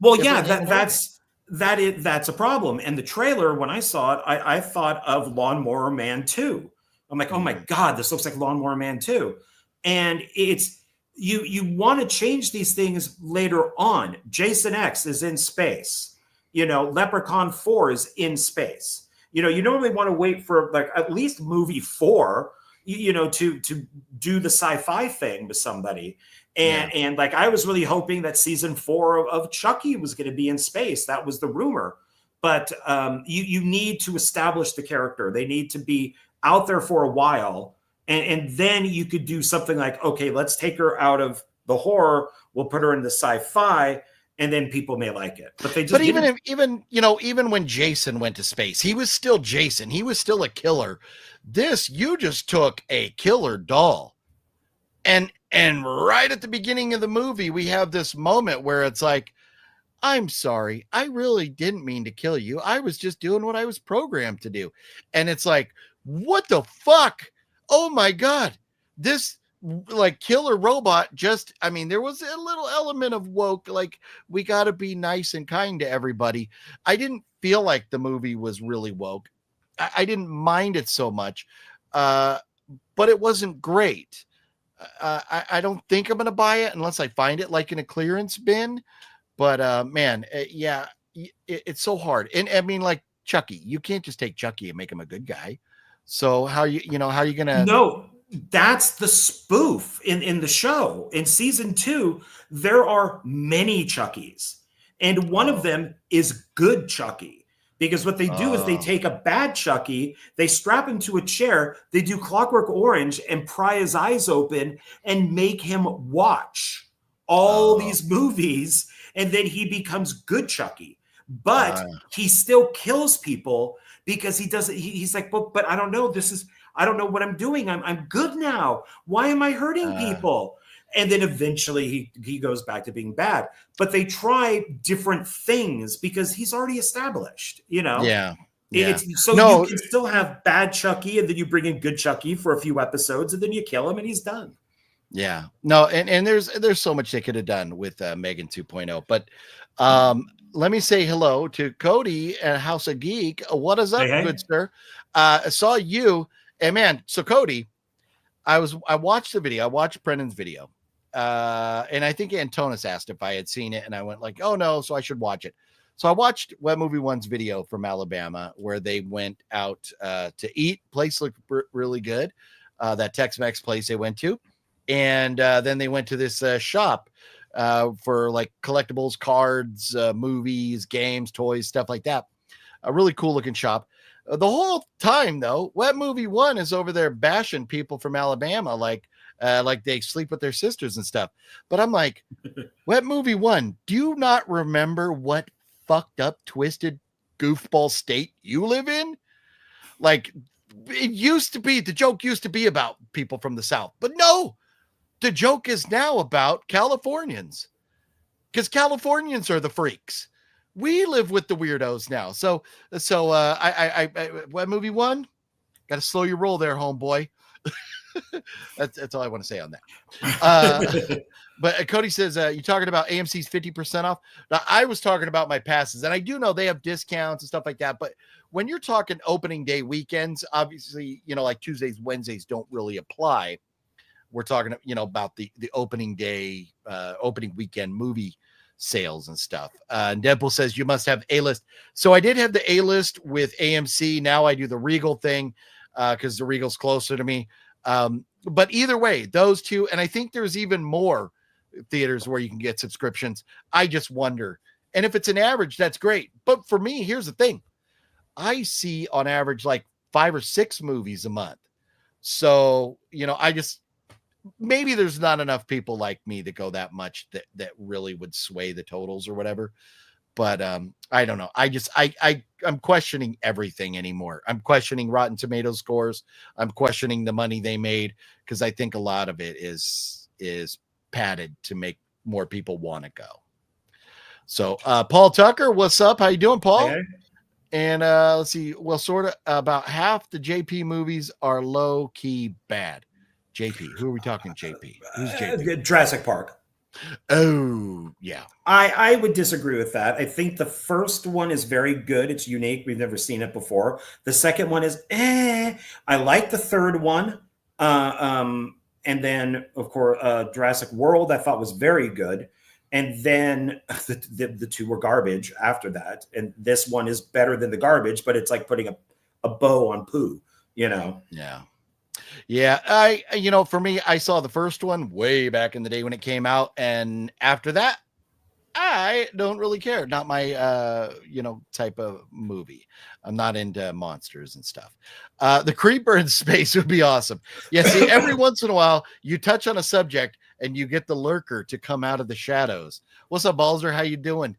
Well, yeah, that's a problem. And the trailer, when I saw it, I thought of Lawnmower Man 2. I'm like, oh my God, this looks like Lawnmower Man 2. And it's you want to change these things later on. Jason X is in space. Leprechaun 4 is in space. You normally want to wait for like at least movie 4, to do the sci-fi thing with somebody. And like I was really hoping that season 4 of Chucky was going to be in space. That was the rumor. But you need to establish the character. They need to be out there for a while. And then you could do something like, okay, let's take her out of the horror. We'll put her in the sci-fi. and then people may like it. But they just But even when Jason went to space, he was still Jason. He was still a killer. This, you just took a killer doll, and right at the beginning of the movie, we have this moment where it's like, I'm sorry, I really didn't mean to kill you. I was just doing what I was programmed to do. And it's like, what the fuck? Oh my God. This like killer robot just, I mean, there was a little element of woke, like we got to be nice and kind to everybody. I didn't feel like the movie was really woke. I didn't mind it so much, but it wasn't great. I don't think I'm going to buy it unless I find it like in a clearance bin. But man, yeah, it's so hard. And I mean, like Chucky, you can't just take Chucky and make him a good guy. So how are you going to? No, that's the spoof in the show. In season 2, there are many Chuckies, and one of them is good Chucky. Because what they do is they take a bad Chucky, they strap him to a chair, they do Clockwork Orange and pry his eyes open and make him watch all these movies, and then he becomes good Chucky. But he still kills people because he doesn't. He's like, but I don't know. I don't know what I'm doing. I'm good now. Why am I hurting people? And then eventually he goes back to being bad. But they try different things because he's already established, you know? Yeah. You can still have bad Chucky, and then you bring in good Chucky for a few episodes, and then you kill him and he's done. Yeah. No, and there's so much they could have done with Megan 2.0. But let me say hello to Cody at House of Geek. What is up, good sir? I saw you, and man, so Cody, I watched the video. I watched Brendan's video. And I think Antonis asked if I had seen it, and I went like, oh no, so I should watch it. So I watched Web Movie One's video from Alabama where they went out to eat. Place looked really good. That Tex-Mex place they went to. And then they went to this shop for like collectibles, cards, movies, games, toys, stuff like that. A really cool looking shop. The whole time though, Web Movie One is over there bashing people from Alabama, like they sleep with their sisters and stuff. But I'm like, Web Movie One, do you not remember what fucked up, twisted goofball state you live in? Like, it used to be, the joke used to be about people from the South, but no, the joke is now about Californians, because Californians are the freaks. We live with the weirdos now. So Web Movie One, got to slow your roll there, homeboy. That's all I want to say on that. But Cody says, you're talking about AMC's 50% off. Now, I was talking about my passes, and I do know they have discounts and stuff like that. But when you're talking opening day weekends, obviously, like Tuesdays, Wednesdays don't really apply. We're talking, about the opening day, opening weekend movie sales and stuff. Deadpool says you must have A-list. So I did have the A-list with AMC. Now I do the Regal thing because the Regal's closer to me. But either way, those two, and I think there's even more theaters where you can get subscriptions. I just wonder. And if it's an average, that's great. But for me, here's the thing. I see on average like 5 or 6 movies a month. So, maybe there's not enough people like me that go that much that really would sway the totals or whatever. But I don't know. I'm questioning everything anymore. I'm questioning Rotten Tomatoes scores. I'm questioning the money they made, because I think a lot of it is padded to make more people want to go. So Paul Tucker, what's up? How you doing, Paul? Hey. And let's see. Well, sort of about half the JP movies are low key bad. JP, who are we talking? JP, who's JP? Jurassic Park. Oh, yeah. I would disagree with that. I think the first one is very good. It's unique. We've never seen it before. The second one is I like the third one. And then, of course, Jurassic World, I thought was very good. And then the two were garbage after that. And this one is better than the garbage, but it's like putting a bow on poo, Yeah. Yeah, for me, I saw the first one way back in the day when it came out, and after that, I don't really care. Not my type of movie. I'm not into monsters and stuff. The creeper in space would be awesome. Yeah, see, every once in a while you touch on a subject and you get the lurker to come out of the shadows. What's up, Balzer? How you doing?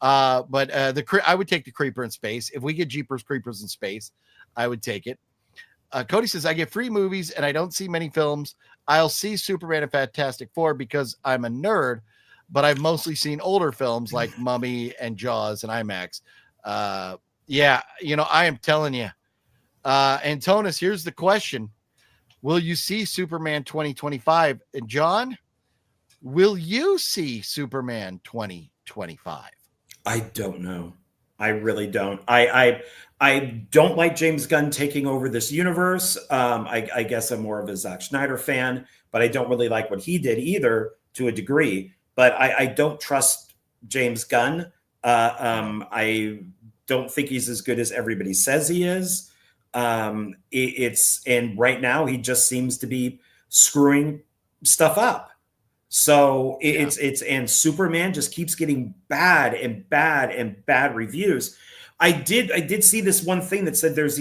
But I would take the creeper in space. If we get Jeepers Creepers in space, I would take it. Cody says, I get free movies and I don't see many films. I'll see Superman and Fantastic Four because I'm a nerd, but I've mostly seen older films like Mummy and Jaws and IMAX. Yeah, I am telling you. Antonis, here's the question. Will you see Superman 2025? And John, will you see Superman 2025? I don't know. I really don't. I don't like James Gunn taking over this universe. I guess I'm more of a Zack Snyder fan, but I don't really like what he did either to a degree. But I don't trust James Gunn. I don't think he's as good as everybody says he is. And right now he just seems to be screwing stuff up. So and Superman just keeps getting bad and bad and bad reviews. I did see this one thing that said there's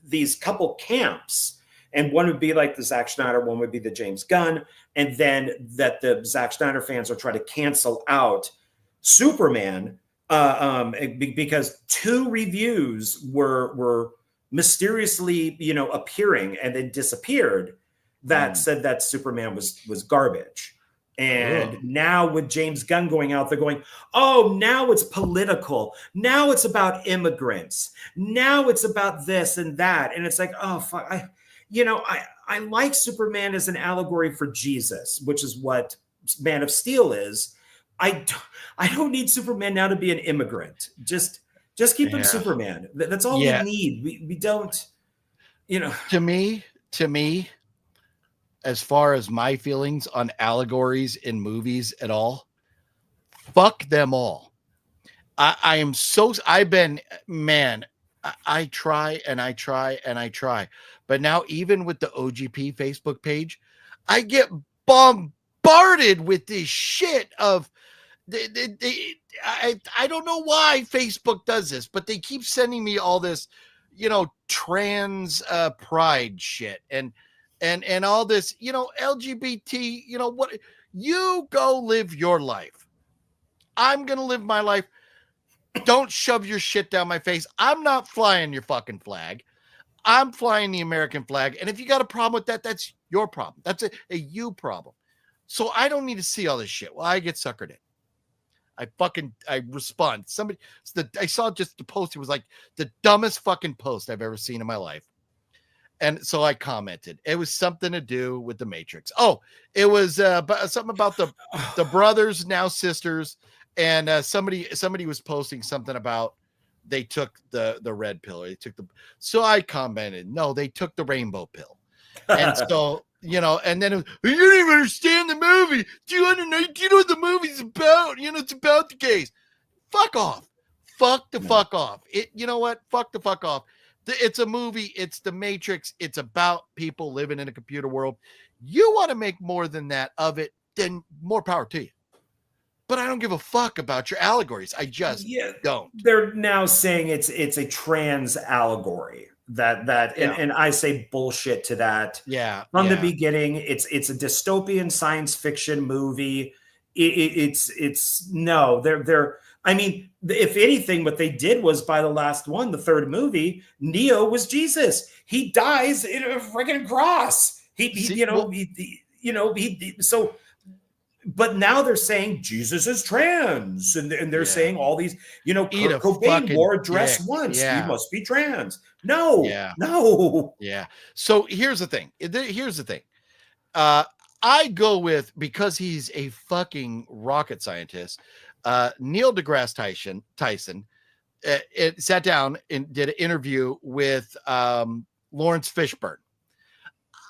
these couple camps, and one would be like the Zack Snyder, one would be the James Gunn, and then that the Zack Snyder fans are trying to cancel out Superman because 2 reviews were mysteriously appearing and then disappeared that said that Superman was garbage. And now with James Gunn going out, they're going, oh, now it's political. Now it's about immigrants. Now it's about this and that. And it's like, oh, fuck. I like Superman as an allegory for Jesus, which is what Man of Steel is. I don't need Superman now to be an immigrant. Just keep him Superman. That's all we need. We don't, To me, as far as my feelings on allegories in movies at all, fuck them all. I try and I try and I try. But now even with the OGP Facebook page, I get bombarded with this shit of I don't know why Facebook does this, but they keep sending me all this, trans pride shit and all this, LGBT, what, you go live your life. I'm going to live my life. Don't shove your shit down my face. I'm not flying your fucking flag. I'm flying the American flag. And if you got a problem with that, that's your problem. That's a you problem. So I don't need to see all this shit. Well, I get suckered in. I respond. I saw just the post. It was like the dumbest fucking post I've ever seen in my life. And so I commented. It was something to do with the Matrix. Oh, it was something about the brothers, now sisters. And somebody was posting something about they took the red pill. So I commented, no, they took the rainbow pill. And so, and then it was, you don't even understand the movie. Do you know what the movie's about? It's about the case. Fuck off. Fuck the fuck off. You know what? Fuck the fuck off. It's a movie. It's the Matrix. It's about people living in a computer world. You want to make more than that of it, then more power to you. But I don't give a fuck about your allegories. I just don't. They're now saying it's a trans allegory. And I say bullshit to that. Yeah. From the beginning, it's a dystopian science fiction movie. I mean, if anything, what they did was by the last one, the third movie, Neo was Jesus. He dies in a freaking cross. But now they're saying Jesus is trans, and they're saying all these, Kurt Cobain wore a dress once. He must be trans. No. Yeah. So here's the thing. I go with, because he's a fucking rocket scientist, Neil deGrasse Tyson sat down and did an interview with Lawrence Fishburne.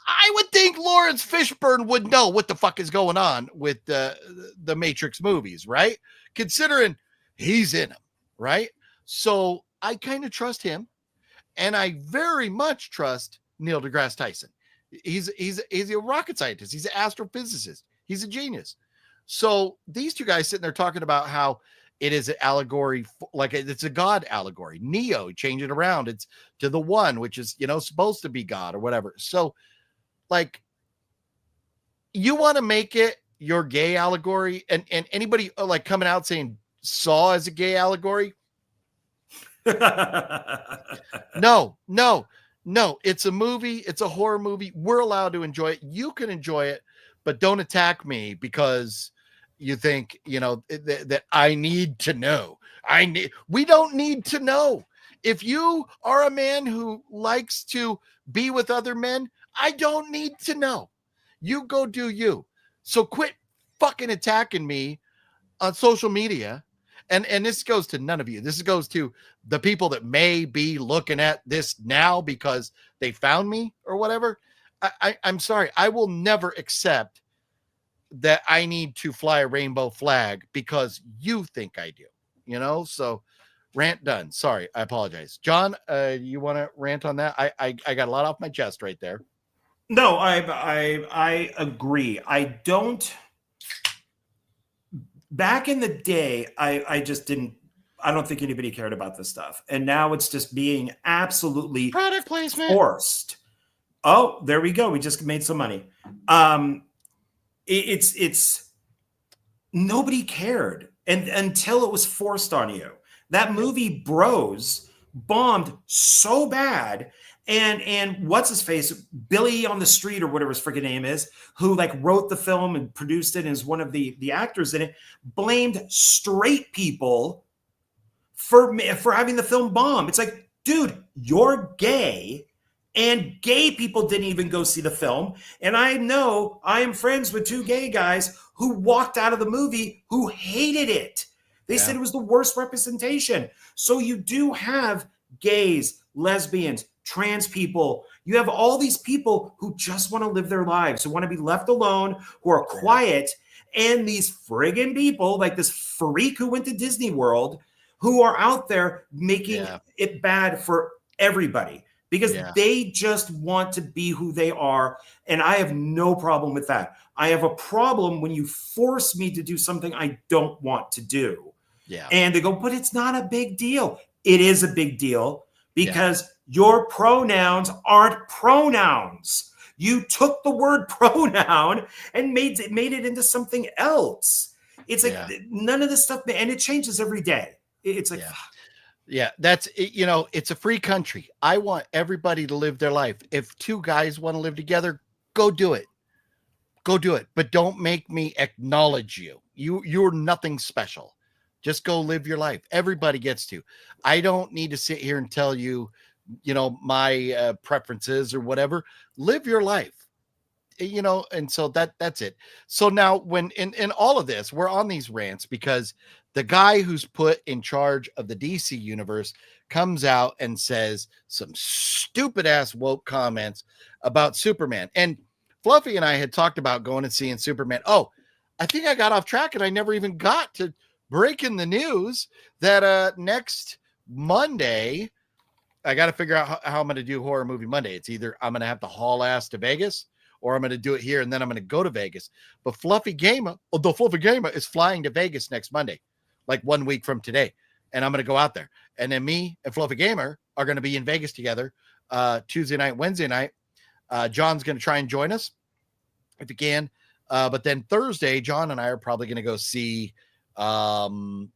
I would think Lawrence Fishburne would know what the fuck is going on with the Matrix movies, right? Considering he's in them, right? So I kind of trust him, and I very much trust Neil deGrasse Tyson. He's a rocket scientist. He's an astrophysicist. He's a genius. So these two guys sitting there talking about how it is an allegory, like it's a God allegory. Neo, change it around. It's to the one, which is, supposed to be God or whatever. So, like, you want to make it your gay allegory, and anybody like coming out saying Saw is a gay allegory? No. It's a movie. It's a horror movie. We're allowed to enjoy it. You can enjoy it, but don't attack me because you think, that I need to know. We don't need to know. If you are a man who likes to be with other men, I don't need to know. You go do you. So quit fucking attacking me on social media. And this goes to none of you. This goes to the people that may be looking at this now because they found me or whatever. I'm sorry. I will never accept that I need to fly a rainbow flag because you think I do, So rant done. Sorry. I apologize. John, you want to rant on that? I got a lot off my chest right there. No, I agree. I don't. Back in the day, I just didn't. I don't think anybody cared about this stuff, and now it's just being absolutely product placement forced. Oh, there we go. We just made some money. It's nobody cared, and until it was forced on you. That movie Bros bombed so bad. And what's his face, Billy on the Street or whatever his freaking name is, who like wrote the film and produced it and is one of the actors in it, blamed straight people for having the film bomb. It's like, dude, you're gay, and gay people didn't even go see the film. And I know I am friends with two gay guys who walked out of the movie who hated it. They said it was the worst representation. So you do have gays, lesbians, trans people. You have all these people who just want to live their lives, who want to be left alone, who are quiet, and these friggin' people like this freak who went to Disney World who are out there making it bad for everybody because they just want to be who they are. And I have no problem with that. I have a problem when you force me to do something I don't want to do. Yeah. And they go, but it's not a big deal. It is a big deal because your pronouns aren't pronouns. You took the word pronoun and made it into something else. It's like none of this stuff, and it changes every day. It's like, that's, it's a free country. I want everybody to live their life. If two guys want to live together, go do it. Go do it. But don't make me acknowledge you. You're nothing special. Just go live your life. Everybody gets to. I don't need to sit here and tell you, my preferences or whatever. Live your life, and so that's it. So now when in all of this, we're on these rants because the guy who's put in charge of the DC universe comes out and says some stupid ass woke comments about Superman. And Fluffy and I had talked about going and seeing Superman. Oh, I think I got off track and I never even got to breaking the news that next Monday, I got to figure out how I'm going to do Horror Movie Monday. It's either I'm going to have to haul ass to Vegas or I'm going to do it here and then I'm going to go to Vegas. But the Fluffy Gamer is flying to Vegas next Monday, like 1 week from today. And I'm going to go out there. And then me and Fluffy Gamer are going to be in Vegas together Tuesday night, Wednesday night. John's going to try and join us if he can. But then Thursday, John and I are probably going to go see the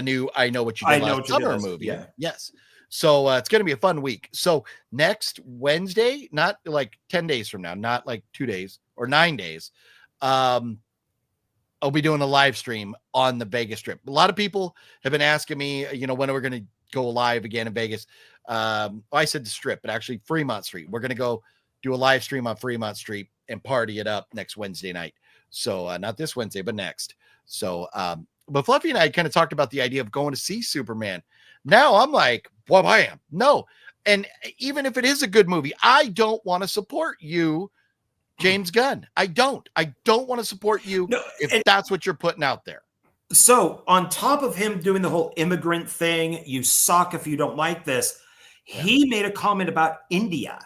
new I Know What You Did Last Summer movie. Yeah. Yes. So it's going to be a fun week. So next Wednesday, not like 10 days from now, not like 2 days or 9 days, I'll be doing a live stream on the Vegas Strip. A lot of people have been asking me, when we're going to go live again in Vegas. I said the Strip, but actually Fremont Street. We're going to go do a live stream on Fremont Street and party it up next Wednesday night. So not this Wednesday, but next. So, but Fluffy and I kind of talked about the idea of going to see Superman. Now I'm like, well, I am. No. And even if it is a good movie, I don't want to support you, James Gunn. I don't want to support you if that's what you're putting out there. So on top of him doing the whole immigrant thing, you suck if you don't like this, he made a comment about India.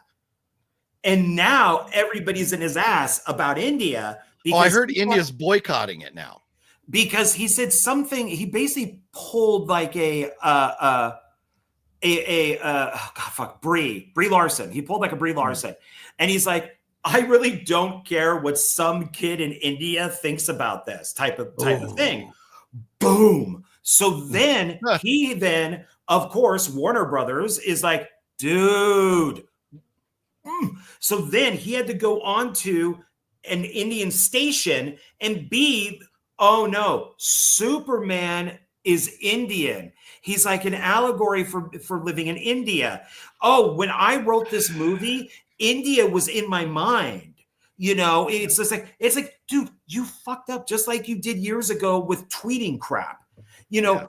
And now everybody's in his ass about India. Because I heard India's boycotting it now. Because he said something, he basically pulled like Brie Larson. He pulled like a Brie Larson. And he's like, I really don't care what some kid in India thinks about this type of thing. Boom. So then of course, Warner Brothers is like, dude. So then he had to go on to an Indian station and be, oh no, Superman is Indian. He's like an allegory for living in India. Oh, when I wrote this movie, India was in my mind. It's just like, dude, you fucked up just like you did years ago with tweeting crap.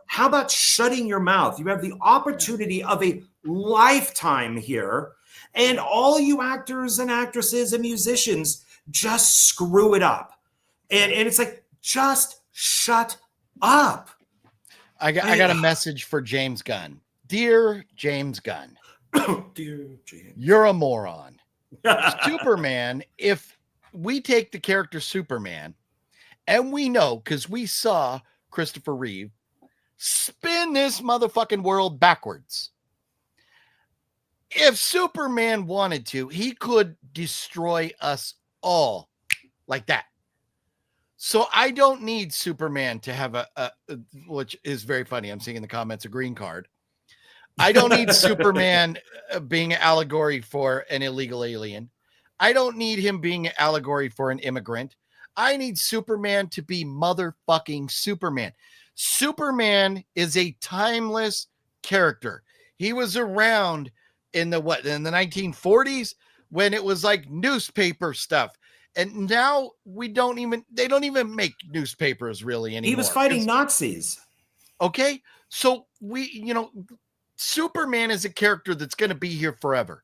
How about shutting your mouth? You have the opportunity of a lifetime here, and all you actors and actresses and musicians just screw it up. And it's like, just shut up. I got a message for James Gunn. Dear James Gunn. Dear James. You're a moron. Superman, if we take the character Superman, and we know, because we saw Christopher Reeve spin this motherfucking world backwards. If Superman wanted to, he could destroy us all like that. So I don't need Superman to have a which is very funny. I'm seeing in the comments a green card. I don't need Superman being an allegory for an illegal alien. I don't need him being an allegory for an immigrant. I need Superman to be motherfucking Superman. Superman is a timeless character. He was around in the 1940s when it was like newspaper stuff. And now they don't even make newspapers really anymore. He was fighting Nazis. Okay. So Superman is a character that's going to be here forever.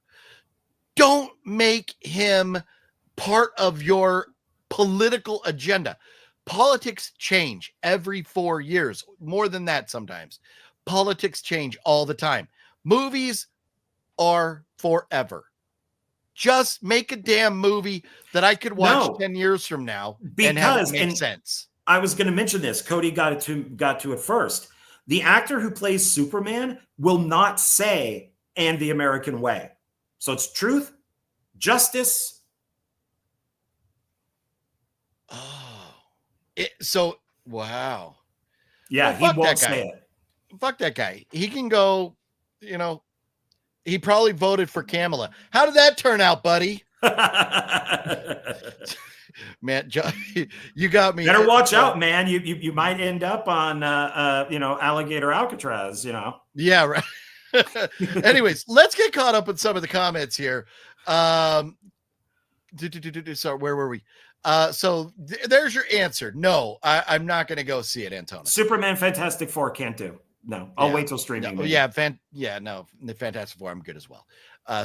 Don't make him part of your political agenda. Politics change every 4 years, more than that sometimes. Politics change all the time. Movies are forever. Just make a damn movie that I could watch 10 years from now and have it make sense. I was going to mention this. Cody got to it first. The actor who plays Superman will not say "and the American way." So it's truth, justice. Wow. Yeah, he won't say it. Fuck that guy. He can go, he probably voted for Kamala. How did that turn out, buddy? Man, you got me. Better watch out, man. You might end up on Alligator Alcatraz, Yeah, right. Anyways, let's get caught up in some of the comments here. Sorry, where were we? So there's your answer. No, I'm not going to go see it, Antonio. Superman Fantastic Four can't do. No, I'll wait till streaming. No, the Fantastic Four, I'm good as well.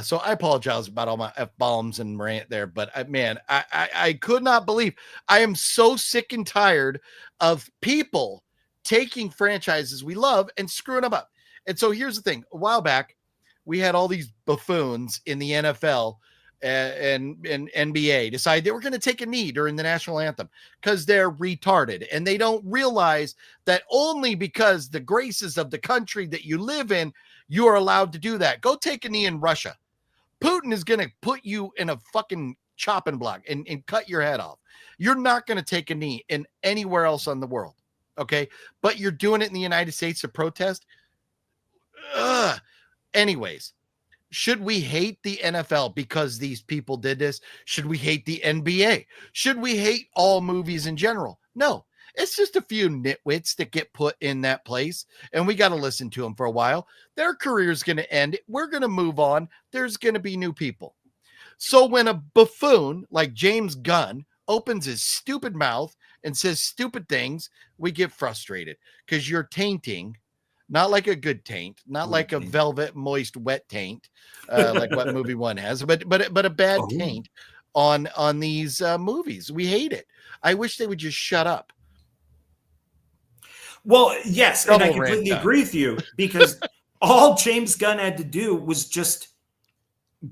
So I apologize about all my F-bombs and rant there, but I could not believe. I am so sick and tired of people taking franchises we love and screwing them up. And so here's the thing. A while back, we had all these buffoons in the NFL and NBA decide they were going to take a knee during the national anthem because they're retarded and they don't realize that only because the graces of the country that you live in, you are allowed to do that. Go take a knee in Russia. Putin is going to put you in a fucking chopping block and cut your head off. You're not going to take a knee in anywhere else on the world. Okay. But you're doing it in the United States to protest. Anyways. Should we hate the NFL because these people did this? Should we hate the NBA? Should we hate all movies in general? No, it's just a few nitwits that get put in that place, and we got to listen to them for a while. Their career's going to end. We're going to move on. There's going to be new people. So when a buffoon like James Gunn opens his stupid mouth and says stupid things, we get frustrated because you're tainting. Not like a good taint, not like a velvet, moist, wet taint, like what movie one has, but a bad taint on these movies. We hate it. I wish they would just shut up. Well, yes, and I completely agree with you because all James Gunn had to do was just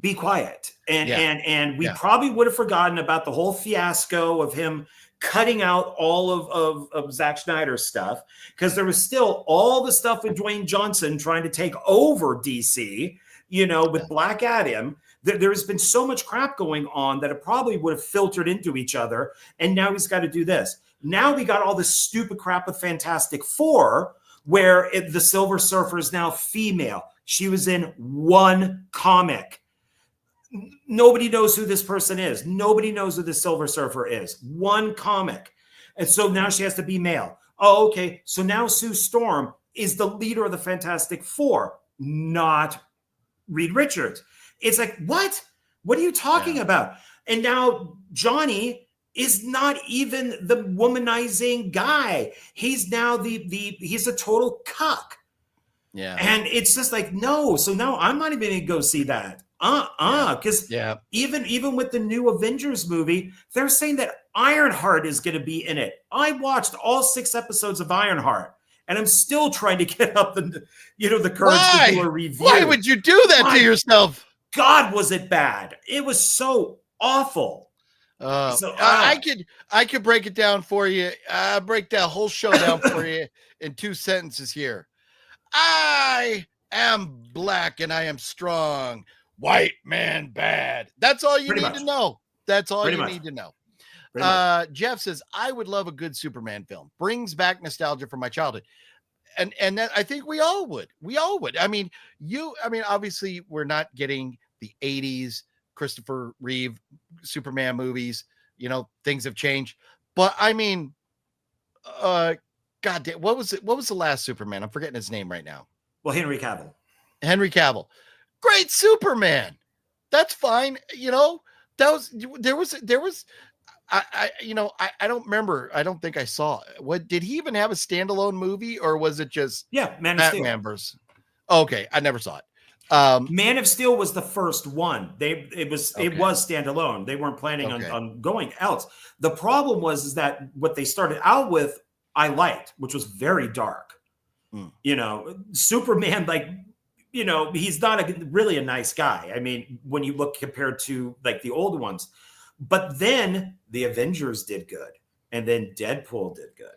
be quiet. And we probably would have forgotten about the whole fiasco of him cutting out all of Zack Snyder's stuff, because there was still all the stuff with Dwayne Johnson trying to take over DC, with Black Adam. There's been so much crap going on that it probably would have filtered into each other. And now he's got to do this. Now we got all this stupid crap with Fantastic Four, where the Silver Surfer is now female. She was in one comic. Nobody knows who this person is. Nobody knows who the Silver Surfer is. One comic. And so now she has to be male. Oh, okay. So now Sue Storm is the leader of the Fantastic Four, not Reed Richards. It's like, what? What are you talking about? And now Johnny is not even the womanizing guy. He's now he's a total cuck. Yeah. And it's just like, no. So now I'm not even going to go see that. Because even with the new Avengers movie, they're saying that Ironheart is going to be in it. I watched all 6 episodes of Ironheart, and I'm still trying to get up the courage to do a review. Why would you do that to yourself? God, was it bad? It was so awful. I could break it down for you. Break that whole show down for you in 2 sentences here. I am black and I am strong. White man bad. That's all you need to know. That's all you need to know. Jeff says, I would love a good Superman film. Brings back nostalgia from my childhood. And that I think we all would. I mean, obviously we're not getting the 80s Christopher Reeve Superman movies. Things have changed. But I mean, God damn, what was the last Superman? I'm forgetting his name right now. Well, Henry Cavill. Great Superman. That's fine. I don't remember. I don't think I saw it. What did he even have a standalone movie, or was it just Man of Steel? Batman versus? Okay, I never saw it. Man of Steel was the first one. It was standalone. They weren't planning on going else. The problem was that what they started out with, I liked, which was very dark. Superman, he's not really a nice guy. I mean, when you look compared to like the old ones, but then the Avengers did good, and then Deadpool did good.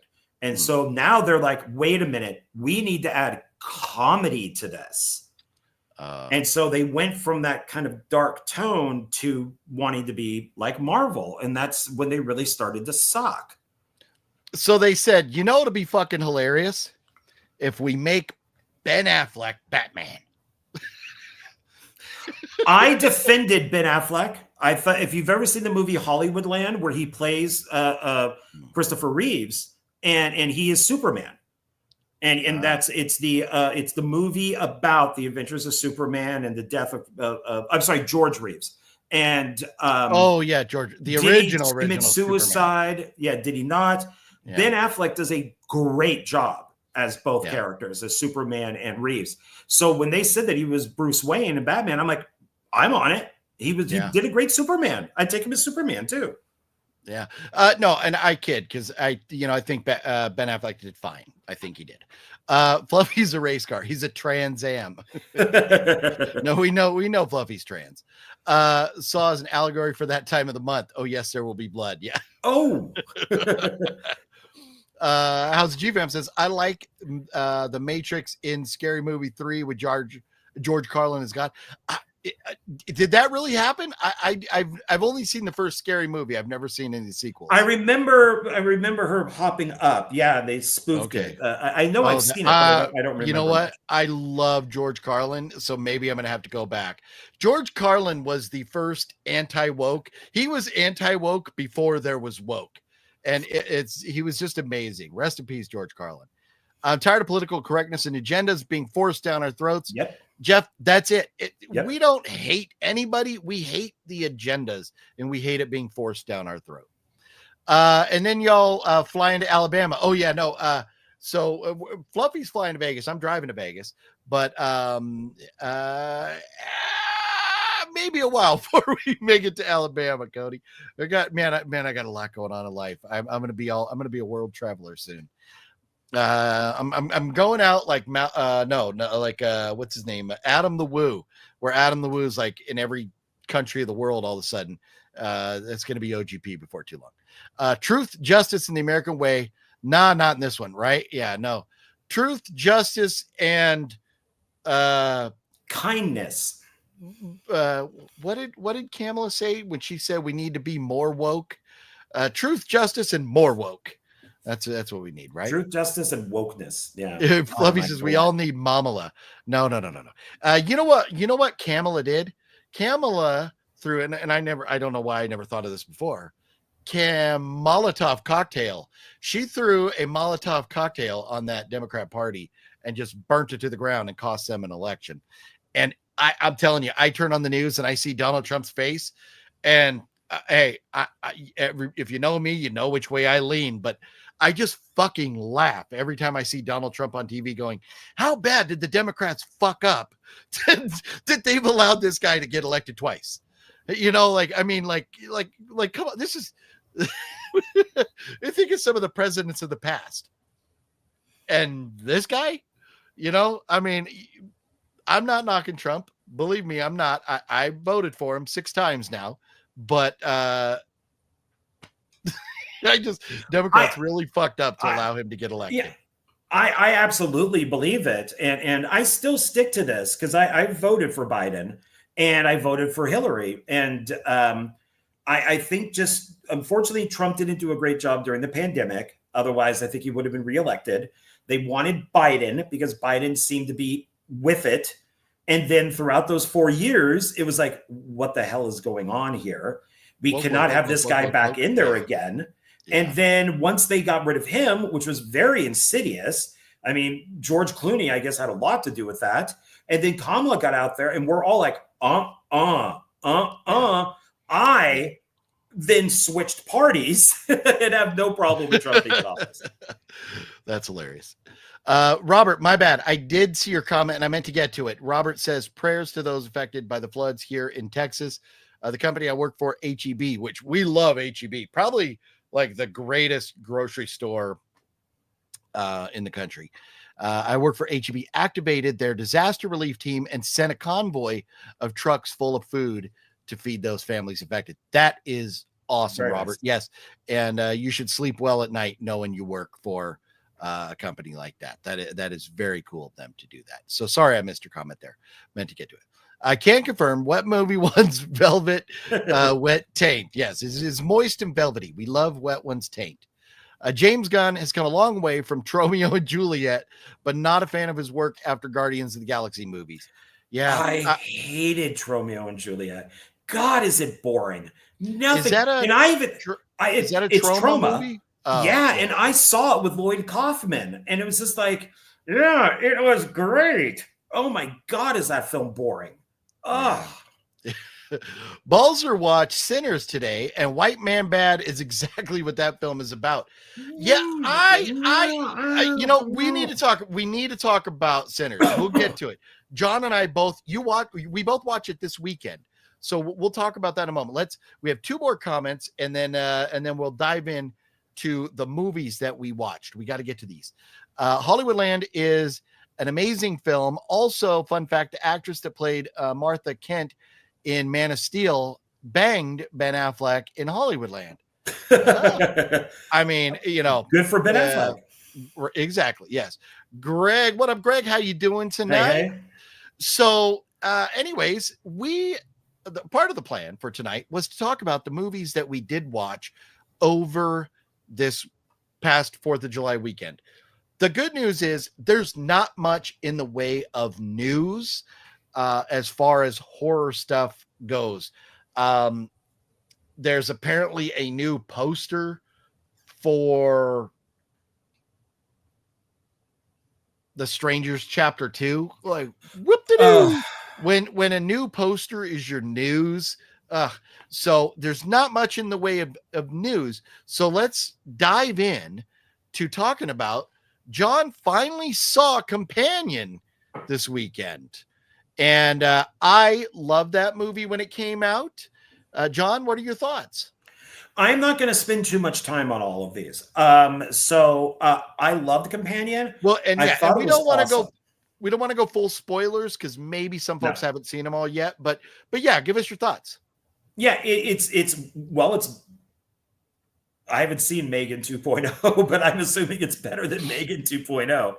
And so now they're like, wait a minute, we need to add comedy to this. And so they went from that kind of dark tone to wanting to be like Marvel. And that's when they really started to suck. So they said, it'll be fucking hilarious if we make Ben Affleck Batman. I defended Ben Affleck. I thought, if you've ever seen the movie Hollywoodland, where he plays Christopher Reeves, and he is Superman, and it's the movie about the adventures of Superman and the death of George Reeves, and George, the original commit suicide. Superman. Yeah, did he not? Yeah. Ben Affleck does a great job as both characters, as Superman and Reeves. So when they said that he was Bruce Wayne and Batman, I'm like, I'm on it. He did a great Superman. I'd take him as Superman too. Yeah. No, and I kid, because I think Ben Affleck did fine. I think he did. Fluffy's a race car. He's a Trans Am. No, we know Fluffy's trans. Saw as an allegory for that time of the month. Oh yes, there will be blood. Yeah. Oh. How's G-Fam says, I like the Matrix in Scary Movie 3 with George Carlin as God. Did that really happen? I've only seen the first Scary Movie. I've never seen any sequels. I remember her hopping up. Yeah, they spoofed it. I know I've seen it, but I don't remember. You know what? I love George Carlin, so maybe I'm gonna have to go back. George Carlin was the first anti-woke. He was anti-woke before there was woke, and he was just amazing. Rest in peace, George Carlin. I'm tired of political correctness and agendas being forced down our throats. Yep. Jeff, that's it. We don't hate anybody. We hate the agendas, and we hate it being forced down our throat. And then y'all fly into Alabama. Oh, yeah, no. So Fluffy's flying to Vegas. I'm driving to Vegas. But maybe a while before we make it to Alabama, Cody. I got a lot going on in life. I'm gonna be a world traveler soon. I'm going out like what's his name? Adam the Woo where Adam LeWoo's like in every country of the world all of a sudden. That's going to be OGP before too long. Truth, justice, and the American way. Nah, not in this one, right? Yeah, no. Truth, justice, and kindness. What did Kamala say when she said we need to be more woke? Truth, justice, and more woke. That's what we need, right? Truth, justice, and wokeness. Yeah. Fluffy says we all need Mamala. No. You know what Kamala did? Kamala threw, and I don't know why I never thought of this before. Molotov cocktail. She threw a Molotov cocktail on that Democrat Party and just burnt it to the ground and cost them an election. And I'm telling you, I turn on the news and I see Donald Trump's face, and hey, if you know me, you know which way I lean, but I just fucking laugh every time I see Donald Trump on TV going, how bad did the Democrats fuck up that they've allowed this guy to get elected twice? You know, like, I mean, like, come on, this is, I think of some of the presidents of the past. And this guy, you know, I mean, I'm not knocking Trump. Believe me, I'm not. I voted for him 6 times now, but Democrats really fucked up to allow him to get elected. Yeah, I absolutely believe it. And I still stick to this because I voted for Biden and I voted for Hillary. And I think just, unfortunately, Trump didn't do a great job during the pandemic. Otherwise, I think he would have been reelected. They wanted Biden because Biden seemed to be with it. And then throughout those 4 years, it was like, what the hell is going on here? We cannot have this guy back in there again. Yeah. And then once they got rid of him, which was very insidious, I mean, George Clooney, I guess, had a lot to do with that. And then Kamala got out there and we're all like, I then switched parties and have no problem with Trump being in office. That's hilarious. Robert, my bad. I did see your comment and I meant to get to it. Robert says prayers to those affected by the floods here in Texas. The company I work for, HEB, which we love HEB, probably like the greatest grocery store in the country. I work for HEB, activated their disaster relief team and sent a convoy of trucks full of food to feed those families affected. That is awesome, very Robert. Nice. Yes. And you should sleep well at night knowing you work for a company like that. That is very cool of them to do that. So sorry I missed your comment there. Meant to get to it. I can confirm Wet Movie One's velvet, wet taint. Yes, it's moist and velvety. We love Wet One's taint. James Gunn has come a long way from Romeo and Juliet, but not a fan of his work after Guardians of the Galaxy movies. Yeah, I hated Romeo and Juliet. God, is it boring? Nothing. Is that a? And I even is that a Troma movie? Yeah, and I saw it with Lloyd Kaufman, and it was just like, yeah, it was great. Oh my God, is that film boring? Oh. Balzer watched Sinners today, and White Man Bad is exactly what that film is about. Yeah, I you know, we need to talk about Sinners. We'll get to it. John and I both we both watch it this weekend. So we'll talk about that in a moment. We have 2 more comments and then we'll dive in to the movies that we watched. We got to get to these. Hollywoodland is an amazing film. Also, fun fact, the actress that played Martha Kent in Man of Steel banged Ben Affleck in Hollywoodland. I mean, you know, good for Ben Affleck. Exactly. Yes. Greg, what up, Greg? How you doing tonight? Hey. So, anyways, part of the plan for tonight was to talk about the movies that we did watch over this past 4th of July weekend. The good news is there's not much in the way of news as far as horror stuff goes. There's apparently a new poster for The Strangers Chapter 2. Like, whoop-de-doo. When a new poster is your news, so there's not much in the way of news. So let's dive in to talking about John finally saw Companion this weekend. And I loved that movie when it came out. John, what are your thoughts? I'm not going to spend too much time on all of these. So I loved Companion. Well, and we don't want to go. we don't want to go full spoilers because maybe some folks haven't seen them all yet. But yeah, give us your thoughts. Yeah, it's I haven't seen Megan 2.0, but I'm assuming it's better than Megan 2.0.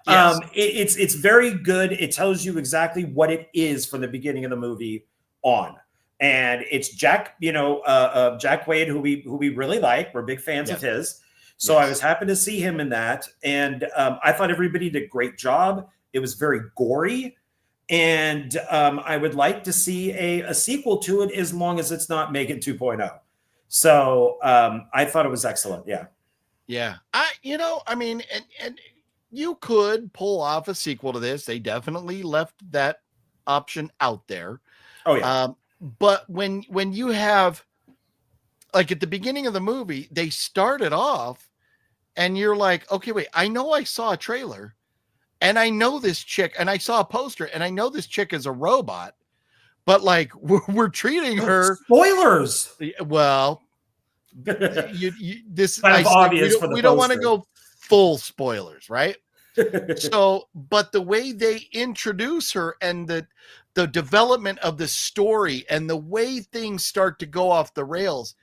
Yes. It's very good. It tells you exactly what it is from the beginning of the movie on. And it's Jack, Jack Quaid, who we really like. We're big fans of his. So I was happy to see him in that. And I thought everybody did a great job. It was very gory. And I would like to see a sequel to it as long as it's not Megan 2.0. So I thought it was excellent. Yeah. Yeah. And you could pull off a sequel to this. They definitely left that option out there. Oh, yeah. But when you have, like, at the beginning of the movie, they started off and you're like, okay, wait, I know I saw a trailer and I know this chick and I saw a poster and I know this chick is a robot, but like we're treating her spoilers. Well, this kind of obvious for the we don't want to go full spoilers, right? So, but the way they introduce her and the development of the story and the way things start to go off the rails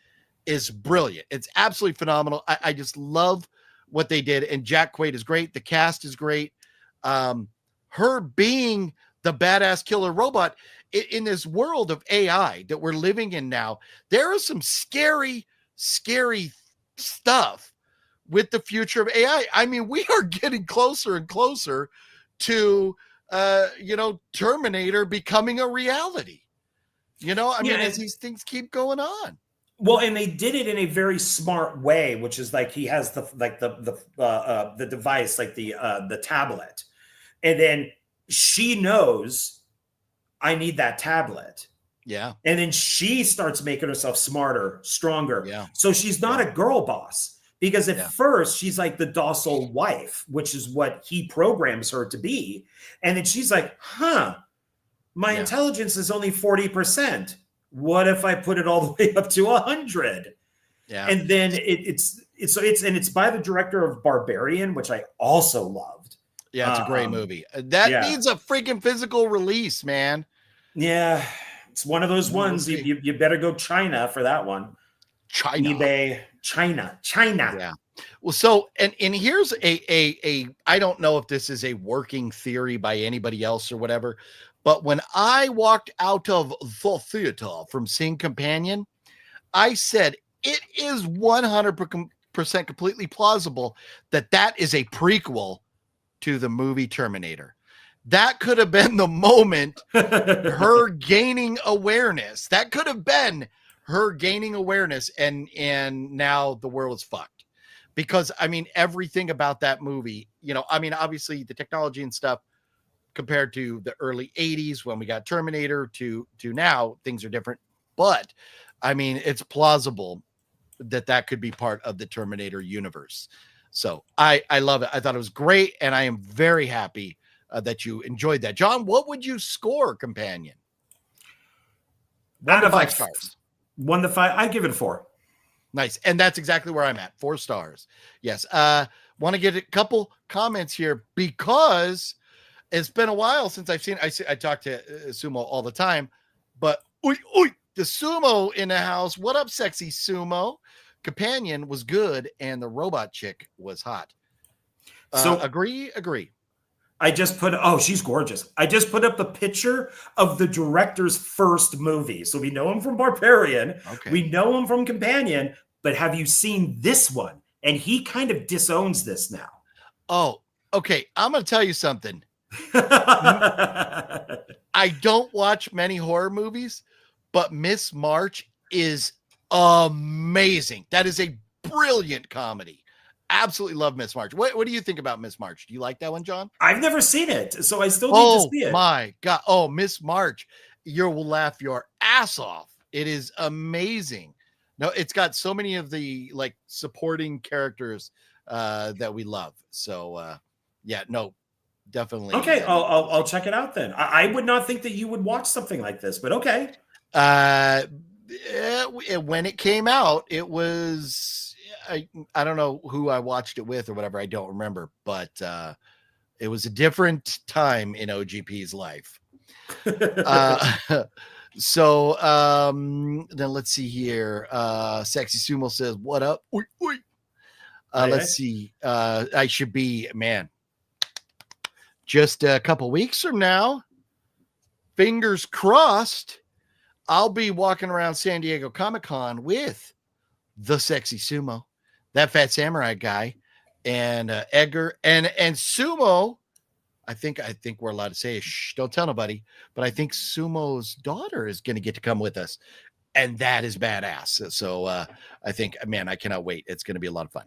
is brilliant. It's absolutely phenomenal. I just love what they did. And Jack Quaid is great. The cast is great. Her being the badass killer robot in this world of AI that we're living in now, there is some scary stuff with the future of AI. I mean, we are getting closer and closer to, Terminator becoming a reality, as these things keep going on. Well, and they did it in a very smart way, which is like he has the device, like the tablet, and then she knows I need that tablet. Yeah. And then she starts making herself smarter, stronger. Yeah. So she's not a girl boss, because at first she's like the docile wife, which is what he programs her to be. And then she's like, my intelligence is only 40%. What if I put it all the way up to 100? Yeah. And then it's by the director of Barbarian, which I also loved. Yeah, it's a great movie. That needs a freaking physical release, man. Yeah. It's one of those ones you better go China for that one. China. eBay, China. Yeah. Well, so and here's a I don't know if this is a working theory by anybody else or whatever, but when I walked out of the theater from seeing Companion, I said it is 100% completely plausible that is a prequel to the movie Terminator. That could have been the moment her gaining awareness. That could have been her gaining awareness, and now the world is fucked. Because, I mean, everything about that movie, obviously the technology and stuff compared to the early 80s when we got Terminator to now, things are different. But, I mean, it's plausible that could be part of the Terminator universe. So I love it. I thought it was great, and I am very happy that you enjoyed that. John, what would you score Companion? 1 to 5 stars. 1 to 5. I give it a 4. Nice. And that's exactly where I'm at. 4 stars. Yes. Want to get a couple comments here because it's been a while since I've seen, I talk to Sumo all the time, but the Sumo in the house. What up, sexy Sumo? Companion was good and the robot chick was hot. So agree. I just put, she's gorgeous. I just put up the picture of the director's first movie. So we know him from Barbarian. Okay. We know him from Companion, but have you seen this one? And he kind of disowns this now. Oh, okay. I'm going to tell you something. I don't watch many horror movies, but Miss March is amazing. That is a brilliant comedy. Absolutely love Miss March. What do you think about Miss March? Do you like that one, John? I've never seen it, so I still need to see it. Oh my God. Oh, Miss March. You will laugh your ass off. It is amazing. No, it's got so many of the like supporting characters that we love. So definitely. Okay, I'll check it out then. I would not think that you would watch something like this, but okay. When it came out, it was I don't know who I watched it with or whatever. I don't remember, but It was a different time in OGP's life. So then let's see here. Sexy Sumo says, "What up?" Oy, oy. Let's see. I should be, man, just a couple weeks from now, fingers crossed, I'll be walking around San Diego Comic-Con with the Sexy Sumo, that Fat Samurai guy, and Edgar and Sumo. I think we're allowed to say, shh, don't tell nobody, but I think Sumo's daughter is going to get to come with us, and that is badass. So I think, man, I cannot wait. It's going to be a lot of fun.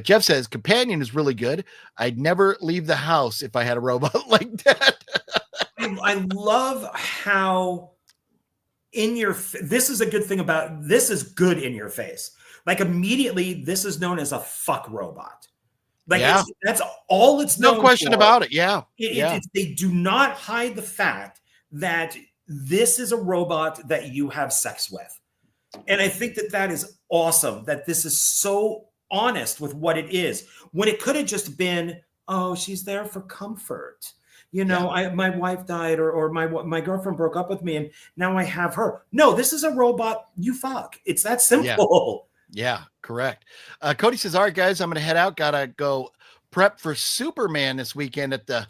Jeff says Companion is really good. I'd never leave the house if I had a robot like that. I love how this is a good thing about this is good in your face. Like immediately, this is known as a fuck robot. Like that's all it's known. No question about it. Yeah. They do not hide the fact that this is a robot that you have sex with. And I think that is awesome, that this is so honest with what it is, when it could have just been, oh, she's there for comfort. You know, my wife died or my girlfriend broke up with me and now I have her. No, this is a robot you fuck. It's that simple. Yeah, correct. Cody says, all right, guys, I'm going to head out. Got to go prep for Superman this weekend at the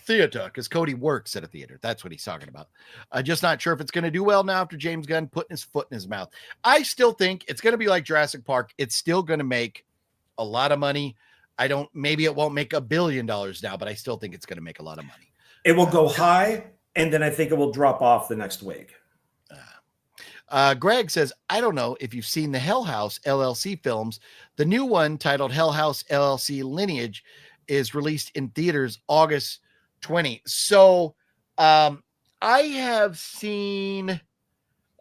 theater, because Cody works at a theater. That's what he's talking about. Just not sure if it's going to do well now after James Gunn putting his foot in his mouth. I still think it's going to be like Jurassic Park. It's still going to make a lot of money. Maybe it won't make $1 billion now, but I still think it's going to make a lot of money. It will go high, and then I think it will drop off the next week. Greg says, I don't know if you've seen the Hell House LLC films. The new one titled Hell House LLC Lineage is released in theaters August 20. So I have seen,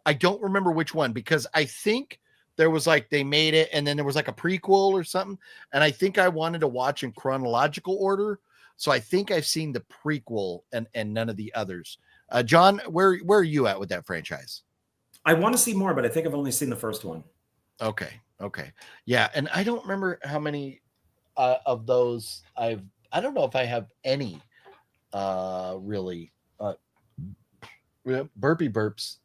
I don't remember which one, because I think there was like, they made it and then there was like a prequel or something. And I think I wanted to watch in chronological order. So I think I've seen the prequel and none of the others. John, where are you at with that franchise? I want to see more, but I think I've only seen the first one. Okay. Yeah. And I don't remember how many of those I don't know if I have any really burpee burps.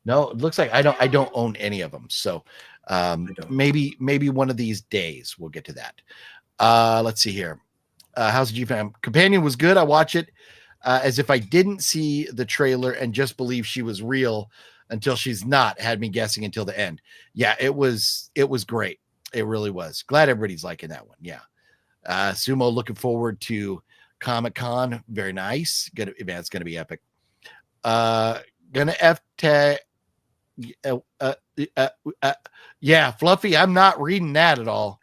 No, it looks like I don't own any of them. So maybe one of these days we'll get to that. Let's see here. How's the G-Fam? Companion was good. I watch it as if I didn't see the trailer and just believe she was real until she's not. Had me guessing until the end. Yeah, it was great. It really was. Glad everybody's liking that one. Yeah. Sumo, looking forward to Comic-Con. Very nice. It's gonna be epic. Yeah, Fluffy, I'm not reading that at all.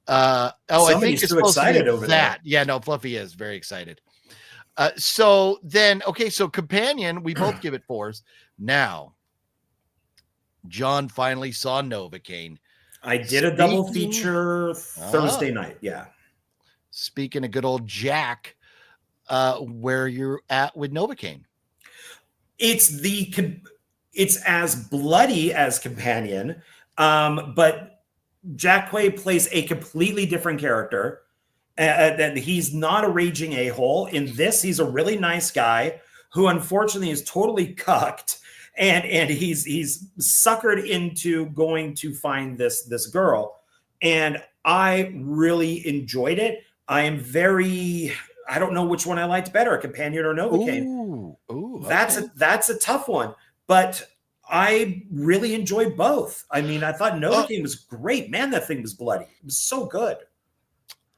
I think it's supposed to be that. Yeah, no, Fluffy is very excited. So Companion, we both give it 4s. Now, John finally saw Novocaine. I did a double feature Thursday night. Yeah. Speaking of good old Jack, where you're at with Novocaine? It's as bloody as Companion, but Jack Quaid plays a completely different character. That he's not a raging a-hole. In this, he's a really nice guy who unfortunately is totally cucked, and he's suckered into going to find this girl. And I really enjoyed it. I don't know which one I liked better, Companion or Novocaine. Ooh, okay. That's a tough one, but I really enjoyed both. I mean, I thought Novocaine was great. Man, that thing was bloody. It was so good.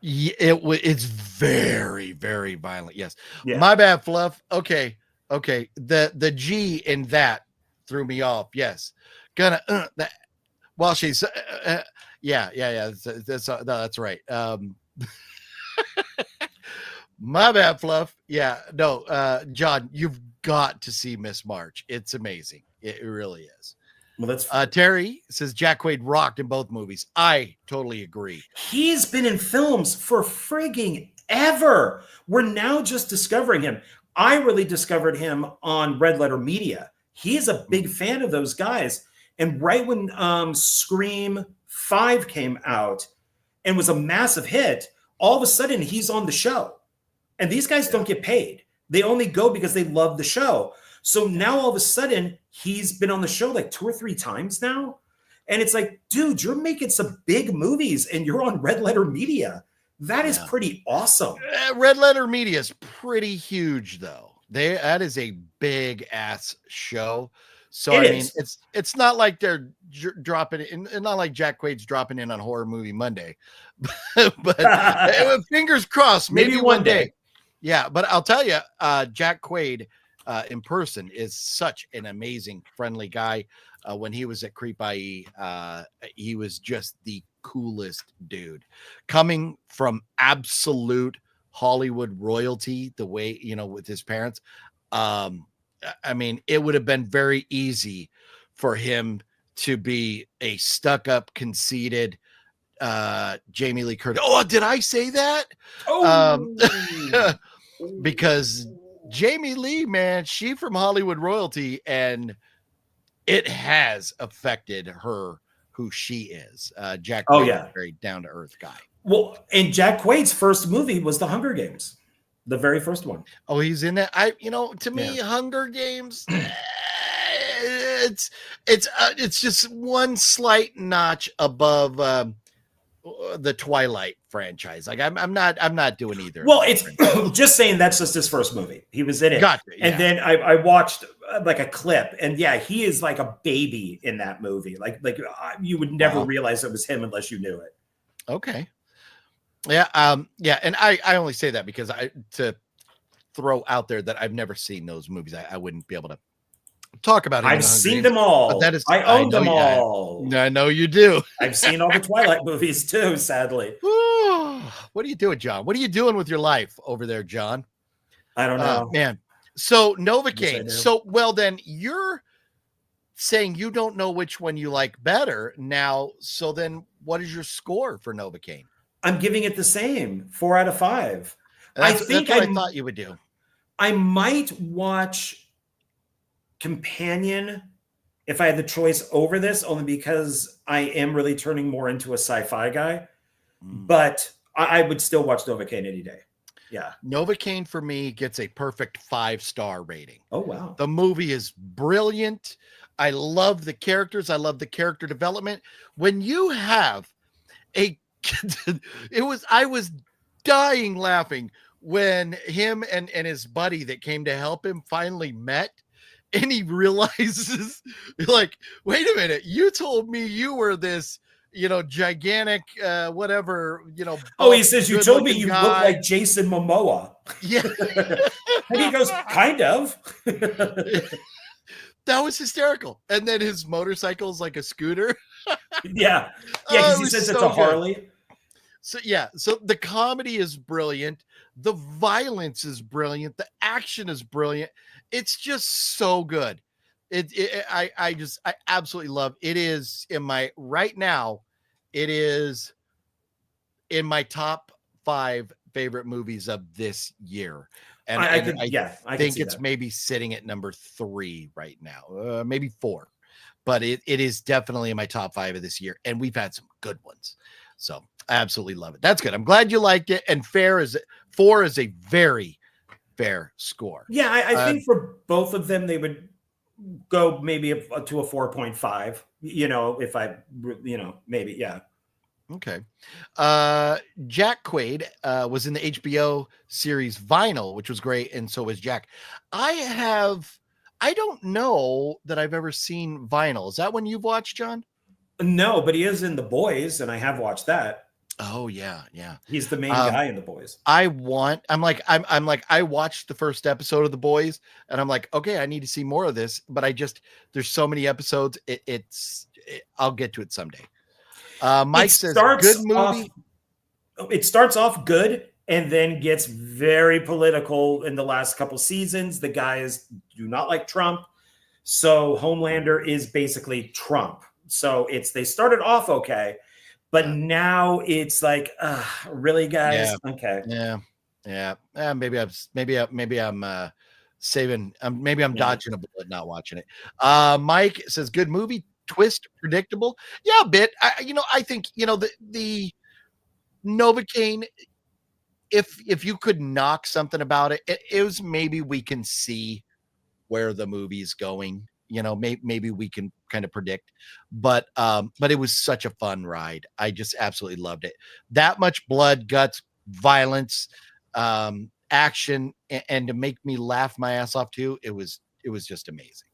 Yeah, it's very, very violent. Yes. Yeah. My bad, Fluff. Okay. The G in that threw me off. Yes. Gonna that while she's yeah. That's right. My bad, Fluff. Yeah. No, John, you've got to see Miss March. It's amazing. It really is. Well, that's Terry says Jack Quaid rocked in both movies. I totally agree. He's been in films for frigging ever. We're now just discovering him. I really discovered him on Red Letter Media. He's a big fan of those guys. And right when Scream 5 came out, and was a massive hit, all of a sudden he's on the show. And these guys don't get paid. They only go because they love the show. So now all of a sudden he's been on the show like 2 or 3 times now. And it's like, dude, you're making some big movies and you're on Red Letter Media. That is pretty awesome. Red Letter Media is pretty huge, though. That is a big ass show. So I mean, it's not like they're dropping it, and not like Jack Quaid's dropping in on Horror Movie Monday, but fingers crossed, maybe one day. Yeah, but I'll tell you, Jack Quaid in person is such an amazing, friendly guy. When he was at Creep IE, he was just the coolest dude, coming from absolute Hollywood royalty, the way, with his parents. I mean, it would have been very easy for him to be a stuck-up, conceited Jamie Lee Curtis. Oh, did I say that? Because Jamie Lee, man, she from Hollywood royalty, and it has affected her, who she is. Jack Quaid is a very down-to-earth guy. Well, and Jack Quaid's first movie was The Hunger Games. The very first one. Oh, he's in that. To me, Hunger Games, it's just one slight notch above the Twilight franchise. Like I'm not doing either. Well, it's just saying that's just his first movie. He was in it. Gotcha, yeah. And then I watched like a clip, and he is like a baby in that movie. Like you would never realize it was him unless you knew it. Okay. Yeah. And I only say that because to throw out there that I've never seen those movies. I wouldn't be able to talk about it. I've seen them all. That is, I own them all. I know you do. I've seen all the Twilight movies too, sadly. What are you doing, John? What are you doing with your life over there, John? I don't know. Man. So Novocaine. So, well, then you're saying you don't know which one you like better now. So then what is your score for Novocaine? I'm giving it the same, 4 out of 5. That's what I thought you would do. I might watch Companion if I had the choice over this, only because I am really turning more into a sci-fi guy. But I would still watch Novocaine any day. Yeah. Novocaine for me gets a perfect 5-star rating. Oh, wow. The movie is brilliant. I love the characters. I love the character development. When you have I was dying laughing when him and his buddy that came to help him finally met, and he realizes, like, wait a minute, you told me you were this, gigantic, whatever, he says, you told me you look like Jason Momoa. Yeah. And he goes, kind of. That was hysterical. And then his motorcycle is like a scooter. Yeah. Because he says it's a Harley. So so the comedy is brilliant. The violence is brilliant. The action is brilliant. It's just so good. I absolutely love it. Is right now, it is in my top 5 favorite movies of this year. And I think it's maybe sitting at number 3 right now, maybe 4, but it is definitely in my top 5 of this year. And we've had some good ones. So I absolutely love it. That's good. I'm glad you liked it. And 4 is a very fair score. Yeah. I think for both of them, they would go maybe to a 4.5, if I, maybe. Yeah. Okay. Jack Quaid was in the HBO series Vinyl, which was great. And so was Jack. I don't know that I've ever seen Vinyl. Is that one you've watched, John? No, but he is in The Boys, and I have watched that. Oh yeah. He's the main guy in The Boys. I watched the first episode of The Boys, and I'm like, okay, I need to see more of this. But there's so many episodes. I'll get to it someday. Mike says, good movie. It starts off good and then gets very political in the last couple seasons. The guys do not like Trump. So Homelander is basically Trump. So they started off okay, but now it's like, really, guys? Yeah. Okay. Yeah. Maybe I'm saving. Maybe I'm dodging a bullet, not watching it. Mike says, good movie. Twist, predictable. Yeah, a bit. I think, Novocaine, if you could knock something about it, it was maybe we can see where the movie's going. You know, maybe we can kind of predict, but it was such a fun ride. I just absolutely loved it. That much blood, guts, violence, action, and to make me laugh my ass off too. It was just amazing.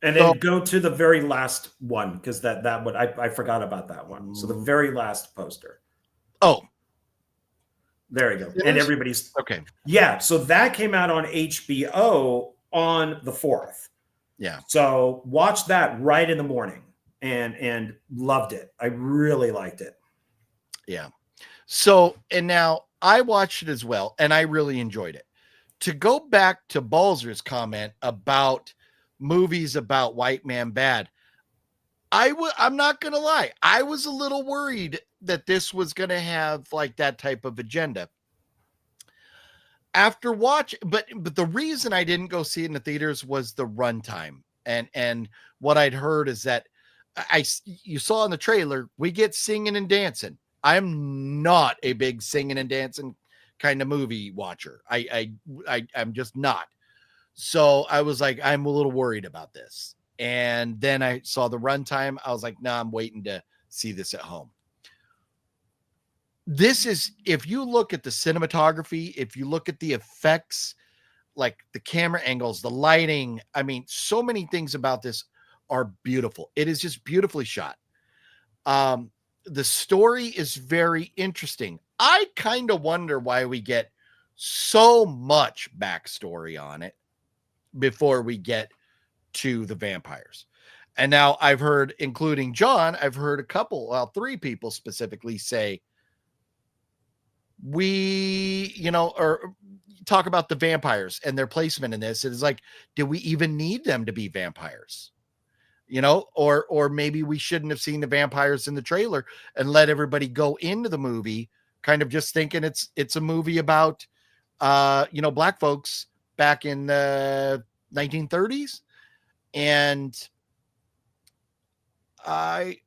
And So, then go to the very last one, because that one I forgot about that one. So the very last poster. oh, there you go. And everybody's okay. Yeah, so that came out on HBO on the 4th. Yeah. So watch that right in the morning and loved it. I really liked it. Yeah. So, and now I watched it as well, and I really enjoyed it. To go back to Balzer's comment about movies about white man bad, I'm not going to lie. I was a little worried that this was going to have like that type of agenda. After watch, but the reason I didn't go see it in the theaters was the runtime. And what I'd heard is that you saw in the trailer, we get singing and dancing. I'm not a big singing and dancing kind of movie watcher. I'm just not. So I was like, I'm a little worried about this. And then I saw the runtime. I was like, nah, I'm waiting to see this at home. This is, if you look at the cinematography, if you look at the effects, like the camera angles, the lighting, I mean, so many things about this are beautiful. It is just beautifully shot. The story is very interesting. I kind of wonder why we get so much backstory on it before we get to the vampires. And now I've heard, including John, I've heard three people specifically say, or talk about the vampires and their placement in this. It's like, do we even need them to be vampires? Or maybe we shouldn't have seen the vampires in the trailer and let everybody go into the movie kind of just thinking it's a movie about, black folks back in the 1930s. And I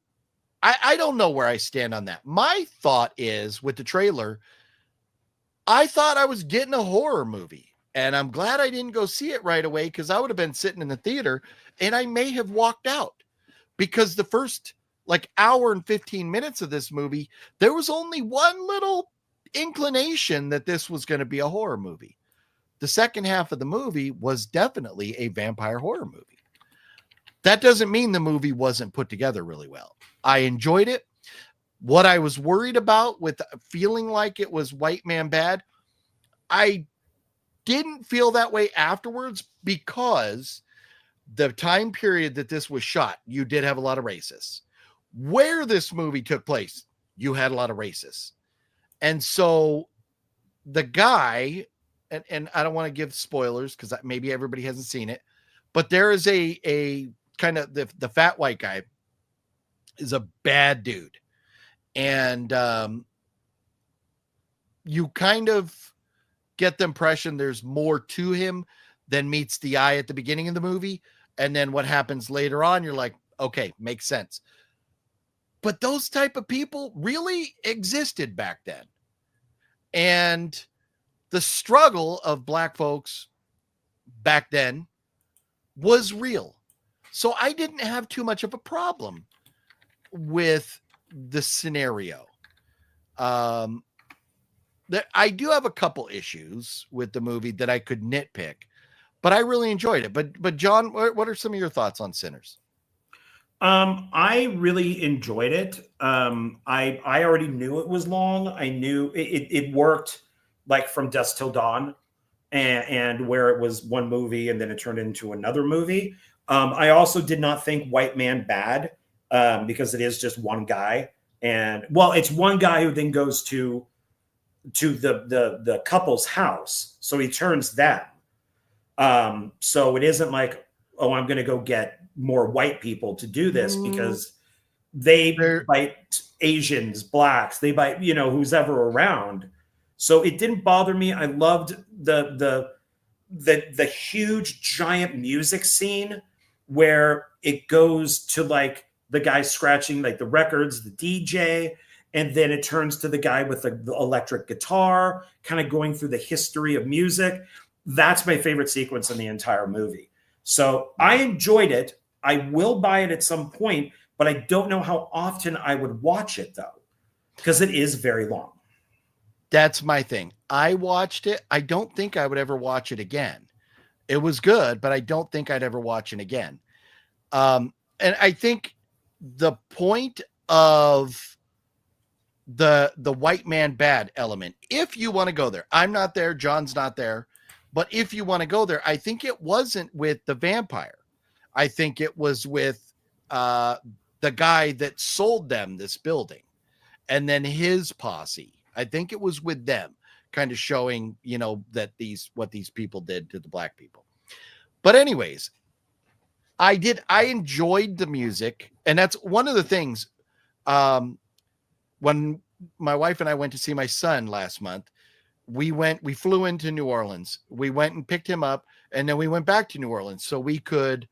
don't know where I stand on that. My thought is, with the trailer, I thought I was getting a horror movie, and I'm glad I didn't go see it right away, because I would have been sitting in the theater and I may have walked out, because the first hour and 15 minutes of this movie, there was only one little inclination that this was going to be a horror movie. The second half of the movie was definitely a vampire horror movie. That doesn't mean the movie wasn't put together really well. I enjoyed it. What I was worried about with feeling like it was white man bad, I didn't feel that way afterwards, because the time period that this was shot, you did have a lot of racists. Where this movie took place, you had a lot of racists. And so the guy, and I don't want to give spoilers because maybe everybody hasn't seen it, but there is a kind of the fat white guy is a bad dude. And you kind of get the impression there's more to him than meets the eye at the beginning of the movie. And then what happens later on, you're like, okay, makes sense. But those type of people really existed back then. And the struggle of black folks back then was real. So I didn't have too much of a problem with the scenario. That I do have a couple issues with the movie that I could nitpick, but I really enjoyed it. But John, what are some of your thoughts on Sinners? I really enjoyed it. I already knew it was long. I knew it worked like from dusk till dawn, and where it was one movie and then it turned into another movie. I also did not think White Man bad, because it is just one guy, and it's one guy who then goes to the couple's house, so he turns them. So it isn't like, oh, I'm going to go get more white people to do this, because they bite Asians, blacks, they bite, who's ever around. So it didn't bother me. I loved the huge giant music scene where it goes to like the guy scratching like the records, the DJ, And then it turns to the guy with the electric guitar, kind of going through the history of music. That's my favorite sequence in the entire movie. So I enjoyed it. I will buy it at some point, but I don't know how often I would watch it, though, because it is very long. That's my thing. I watched it. I don't think I would ever watch it again. It was good, but I don't think I'd ever watch it again. And I think the point of the white man bad element, if you want to go there, I'm not there, John's not there, but if you want to go there, I think it wasn't with the vampire. I think it was with the guy that sold them this building, and then his posse. I think it was with them, kind of showing, that what these people did to the black people. But anyways, I enjoyed the music, and that's one of the things. When my wife and I went to see my son last month, we flew into New Orleans. We went and picked him up, and then we went back to New Orleans so we could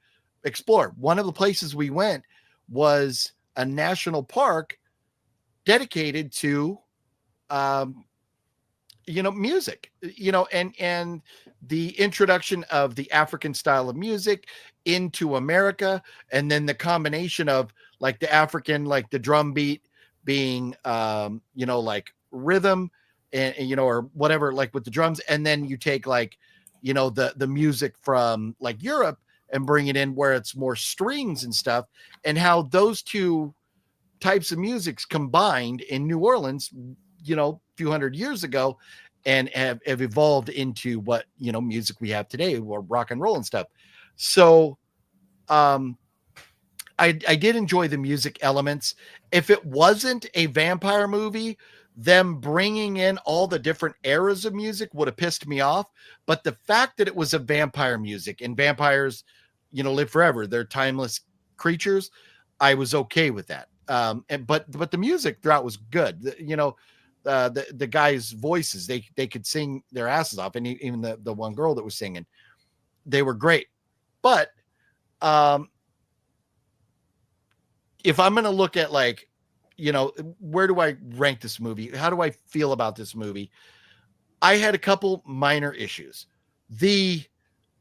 explore. One of the places we went was a national park dedicated to, music, and the introduction of the African style of music into America. And then the combination of like the African, like the drum beat being, like rhythm and, or whatever, like with the drums. And then you take like, the music from like Europe and bring it in where it's more strings and stuff, and how those two types of musics combined in New Orleans, a few hundred years ago, and have evolved into what, music we have today, or rock and roll and stuff. So, I did enjoy the music elements. If it wasn't a vampire movie, them bringing in all the different eras of music would have pissed me off. But the fact that it was a vampire music, and vampires, live forever, they're timeless creatures, I was okay with that. But the music throughout was good. The guys' voices, they could sing their asses off, and even the one girl that was singing, they were great. But if I'm going to look at like, where do I rank this movie? How do I feel about this movie? I had a couple minor issues.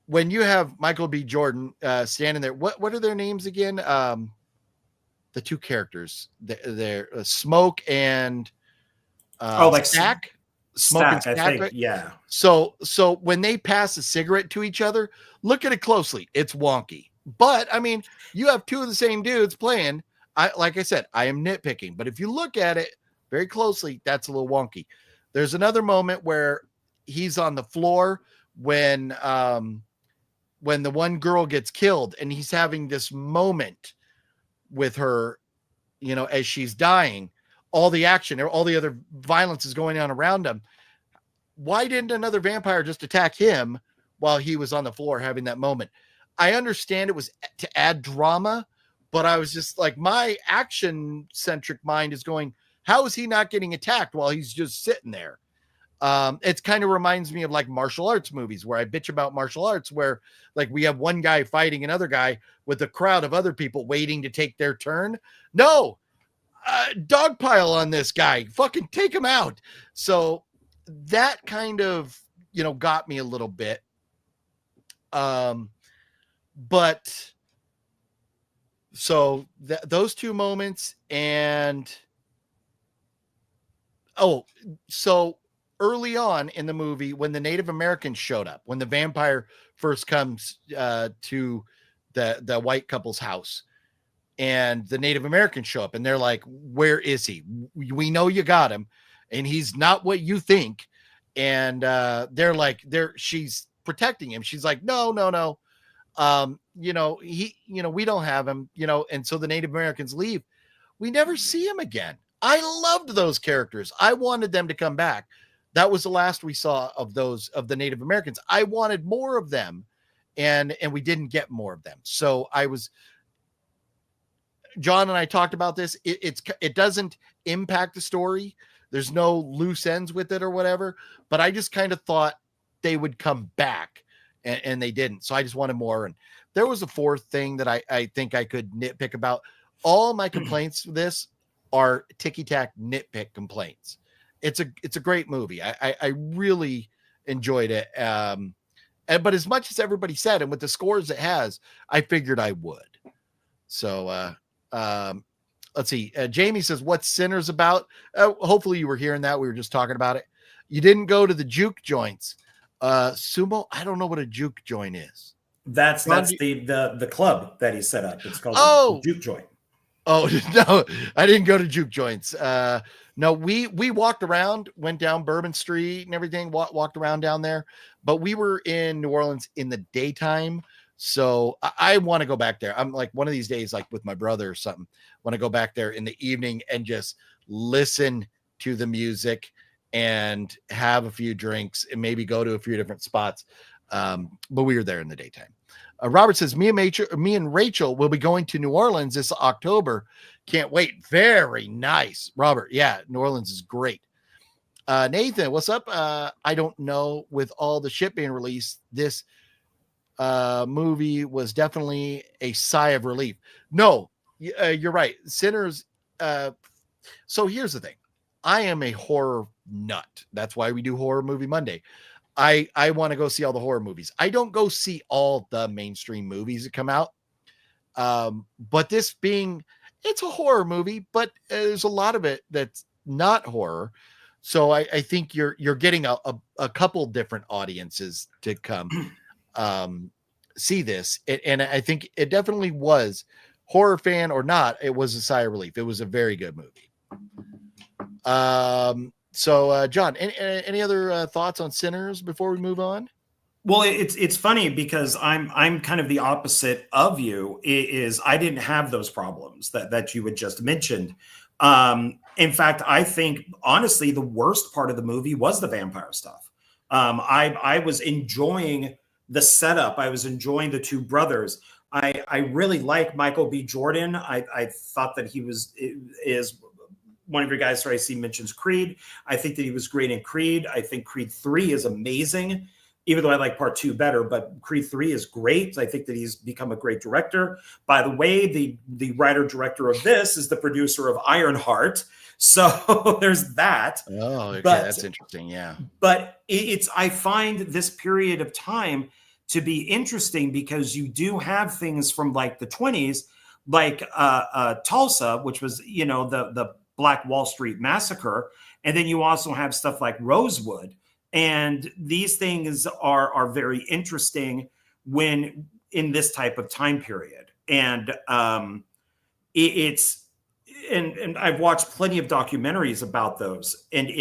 When you have Michael B. Jordan standing there, what are their names again? The two characters, they're Smoke and Stack. Smoke and Stack, I think, right? yeah. So when they pass a cigarette to each other, look at it closely. It's wonky. But I mean, you have two of the same dudes playing. Like I said, I am nitpicking, but if you look at it very closely, that's a little wonky. There's another moment where he's on the floor when the one girl gets killed, and he's having this moment with her, as she's dying. All the action, all the other violence is going on around him. Why didn't another vampire just attack him while he was on the floor having that moment? I understand it was to add drama, but I was just like, my action-centric mind is going, how is he not getting attacked while he's just sitting there? It kind of reminds me of like martial arts movies where I bitch about martial arts, where like we have one guy fighting another guy with a crowd of other people waiting to take their turn. No, dogpile on this guy, fucking take him out. So that kind of, got me a little bit. But so those two moments, and so early on in the movie, when the Native Americans showed up, when the vampire first comes to the white couple's house, and the Native Americans show up, and they're like, where is he? We know you got him, and he's not what you think. And they're like, she's protecting him. She's like, no. We don't have him, and so the Native Americans leave. We never see him again. I loved those characters. I wanted them to come back. That was the last we saw of the Native Americans. I wanted more of them, and we didn't get more of them. So John and I talked about this. It doesn't impact the story. There's no loose ends with it or whatever, but I just kind of thought they would come back, and they didn't. So I just wanted more. And there was a fourth thing that I think I could nitpick about. All my complaints with this are ticky-tack nitpick complaints. It's a great movie. I really enjoyed it. But as much as everybody said, and with the scores it has, I figured I would. So let's see. Jamie says, what's Sinners about? Hopefully you were hearing that. We were just talking about it. You didn't go to the juke joints. Sumo, I don't know what a juke joint is. That's the club that he set up. It's called the Juke Joint. Oh no, I didn't go to juke joints. No, we walked around, went down Bourbon Street and everything, walked around down there, but we were in New Orleans in the daytime. So I want to go back there. I'm like one of these days, like with my brother or something, want to go back there in the evening and just listen to the music and have a few drinks and maybe go to a few different spots. But we were there in the daytime. Robert says, me and Rachel will be going to New Orleans this October. Can't wait. Very nice, Robert. Yeah, New Orleans is great. Nathan, what's up? I don't know. With all the shit being released, this movie was definitely a sigh of relief. No, you're right. Sinners. So here's the thing. I am a horror nut. That's why we do Horror Movie Monday. I want to go see all the horror movies. I don't go see all the mainstream movies that come out. But this being, it's a horror movie, but there's a lot of it that's not horror. So I think you're getting a couple different audiences to come see this. And I think it definitely was, horror fan or not, it was a sigh of relief. It was a very good movie. So John, any other thoughts on Sinners before we move on? Well, it's funny because I'm kind of the opposite of you. Is I didn't have those problems that you had just mentioned. In fact, I think honestly the worst part of the movie was the vampire stuff. I was enjoying the setup. I was enjoying the two brothers. I really like Michael B. Jordan. I thought that he is one of your guys, sorry, I see mentions Creed. I think that he was great in Creed. I think Creed 3 is amazing, even though I like part 2 better, but Creed 3 is great. I think that he's become a great director. By the way, the writer-director of this is the producer of Ironheart. So there's that. Oh, okay. That's interesting. Yeah. But I find this period of time to be interesting because you do have things from like the 20s, like Tulsa, which was, the Black Wall Street Massacre. And then you also have stuff like Rosewood. And these things are very interesting when in this type of time period. And and I've watched plenty of documentaries about those. And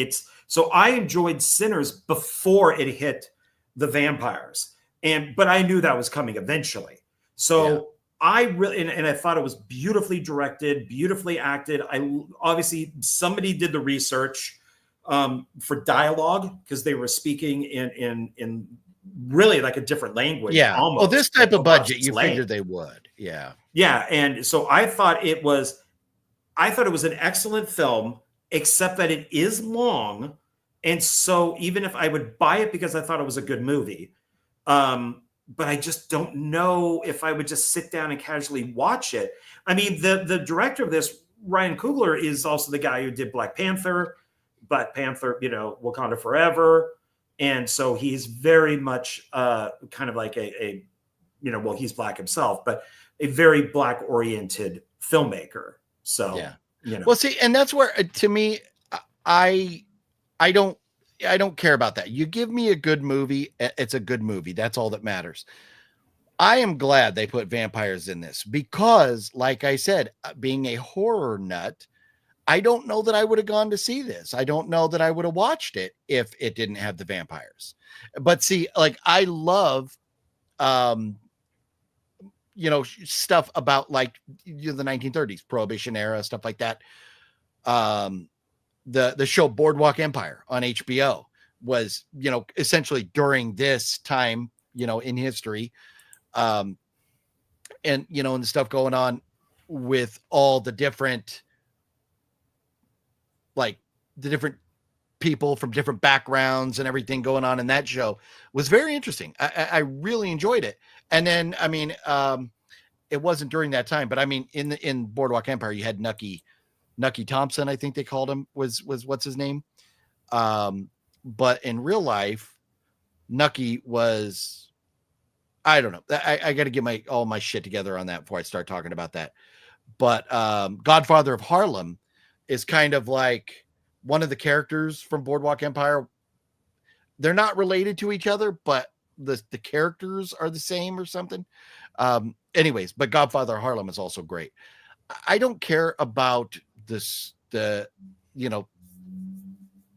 so I enjoyed Sinners before it hit the vampires. But I knew that was coming eventually. So yeah. I really, and I thought it was beautifully directed, beautifully acted. Obviously somebody did the research for dialogue because they were speaking in really like a different language. Yeah. Almost. Well, this type of budget, you figured they would. Yeah. Yeah. And so I thought it was an excellent film, except that it is long. And so even if I would buy it because I thought it was a good movie, but I just don't know if I would just sit down and casually watch it. I mean, the director of this, Ryan Coogler, is also the guy who did Black Panther, Wakanda Forever. And so he's very much kind of like he's Black himself, but a very Black oriented filmmaker. So, yeah. Well, see, and that's where, to me, I don't care about that. You give me a good movie, it's a good movie. That's all that matters. I am glad they put vampires in this because, like I said, being a horror nut, I don't know that I would have gone to see this. I don't know that I would have watched it if it didn't have the vampires. But see, like I love, stuff about like the 1930s, Prohibition era, stuff like that. The show Boardwalk Empire on HBO was, essentially during this time, in history. And the stuff going on with all the different, like the different people from different backgrounds and everything going on in that show was very interesting. I really enjoyed it. And then, I mean, it wasn't during that time, but I mean, in Boardwalk Empire, you had Nucky Nucky Thompson, I think they called him, was what's his name. But in real life, Nucky was, I don't know. I got to get all my shit together on that before I start talking about that. But Godfather of Harlem is kind of like one of the characters from Boardwalk Empire. They're not related to each other, but the characters are the same or something. Anyways, but Godfather of Harlem is also great. I don't care about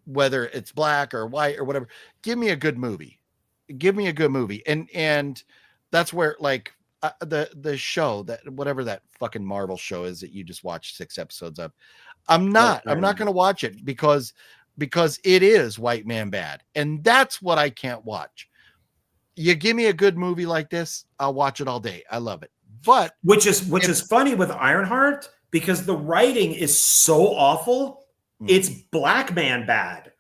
whether it's black or white or whatever. Give me a good movie. And that's where like the show, that whatever that fucking Marvel show is that you just watched 6 episodes of, I'm not going to watch it because it is white man bad, and that's what I can't watch. You give me a good movie like this, I'll watch it all day. I love it. But which is funny with Ironheart, because the writing is so awful. It's black man bad.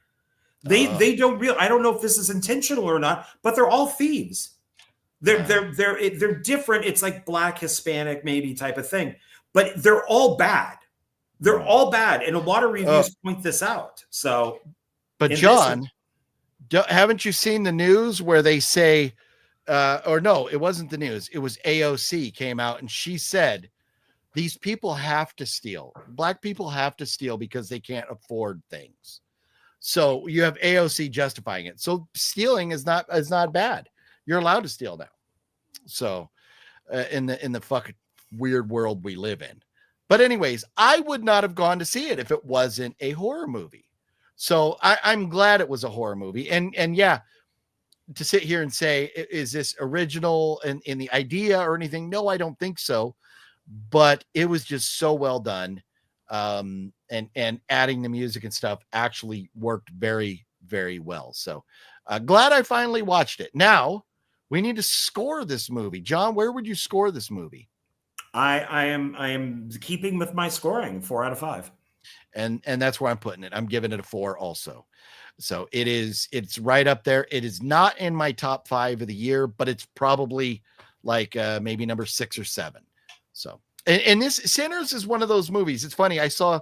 They don't I don't know if this is intentional or not, but they're all thieves. They're different. It's like black, Hispanic, maybe type of thing, but they're all bad. They're all bad, and a lot of reviews point this out. So, but John, haven't you seen the news where they say, or no, it wasn't the news. It was AOC came out and she said, these people have to steal. Black people have to steal because they can't afford things. So you have AOC justifying it. So stealing is not bad. You're allowed to steal now. So in the fucking weird world we live in. But anyways, I would not have gone to see it if it wasn't a horror movie. So I'm glad it was a horror movie. And yeah, to sit here and say, is this original in the idea or anything? No, I don't think so. But it was just so well done. And adding the music and stuff actually worked very, very well. So glad I finally watched it. Now we need to score this movie. John, where would you score this movie? I am keeping with my scoring, 4 out of 5. And that's where I'm putting it. I'm giving it a 4 also. So it's right up there. It is not in my top 5 of the year, but it's probably like maybe number 6 or 7. So, and this Sinners is one of those movies. It's funny. I saw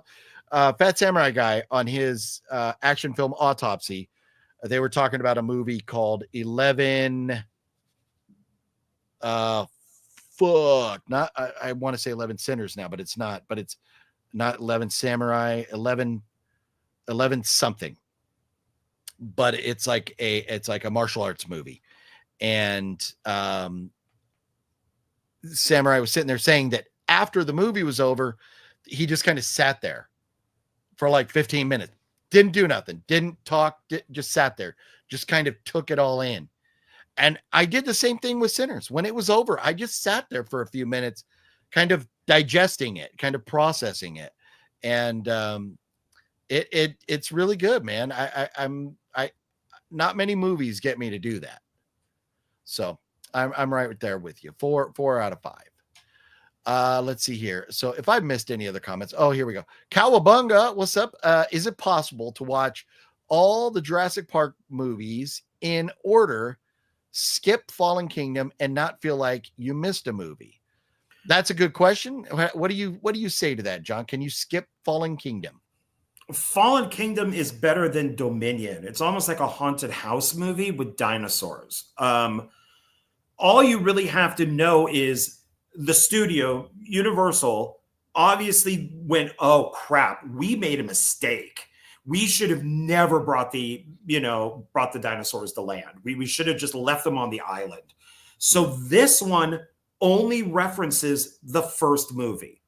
Fat Samurai Guy on his action film Autopsy. They were talking about a movie called 11. I want to say 11 Sinners now, but it's not. But it's not 11 Samurai. 11 something. But it's like a martial arts movie, and Samurai was sitting there saying that after the movie was over, he just kind of sat there for like 15 minutes, didn't do nothing, didn't talk, just sat there, just kind of took it all in. And I did the same thing with Sinners. When it was over, I just sat there for a few minutes, kind of digesting it, kind of processing it. And it's really good, man. I'm not many movies get me to do that. So I'm right there with you. 4 out of 5. Let's see here. So if I missed any other comments, here we go. Cowabunga, what's up? Is it possible to watch all the Jurassic Park movies in order, skip Fallen Kingdom, and not feel like you missed a movie? That's a good question. What do you say to that, John? Can you skip Fallen Kingdom? Fallen Kingdom is better than Dominion. It's almost like a haunted house movie with dinosaurs. All you really have to know is the studio, Universal, obviously went, oh crap, we made a mistake. We should have never brought the dinosaurs to land. We should have just left them on the island. So this one only references the first movie.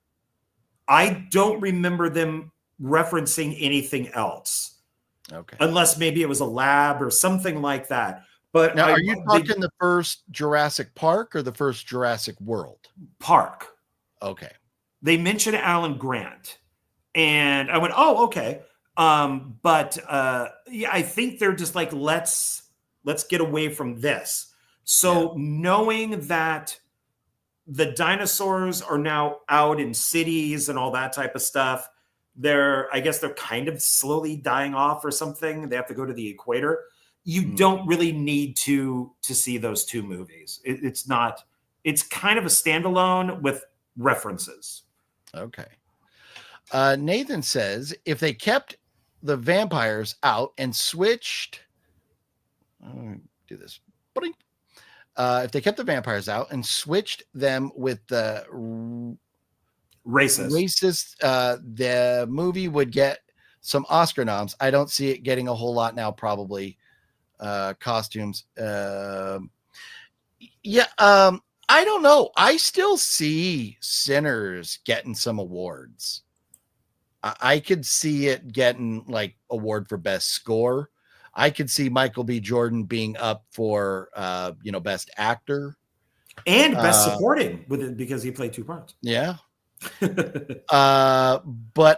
I don't remember them referencing anything else. Okay. Unless maybe it was a lab or something like that. But now, are you talking the first Jurassic Park or the first Jurassic World? Park. Okay. They mentioned Alan Grant. And I went, oh, okay. Yeah, I think they're just like, let's get away from this. So knowing that the dinosaurs are now out in cities and all that type of stuff, I guess they're kind of slowly dying off or something. They have to go to the equator. You don't really need to see those two movies. It's kind of a standalone with references. Okay. Nathan says if they kept the vampires out and switched, do this. If they kept the vampires out and switched them with the racist, the movie would get some Oscar noms. I don't see it getting a whole lot now. Probably costumes. I don't know. I still see Sinners getting some awards. I could see it getting like award for best score. I could see Michael B. Jordan being up for best actor and best supporting with it because he played two parts. Yeah. But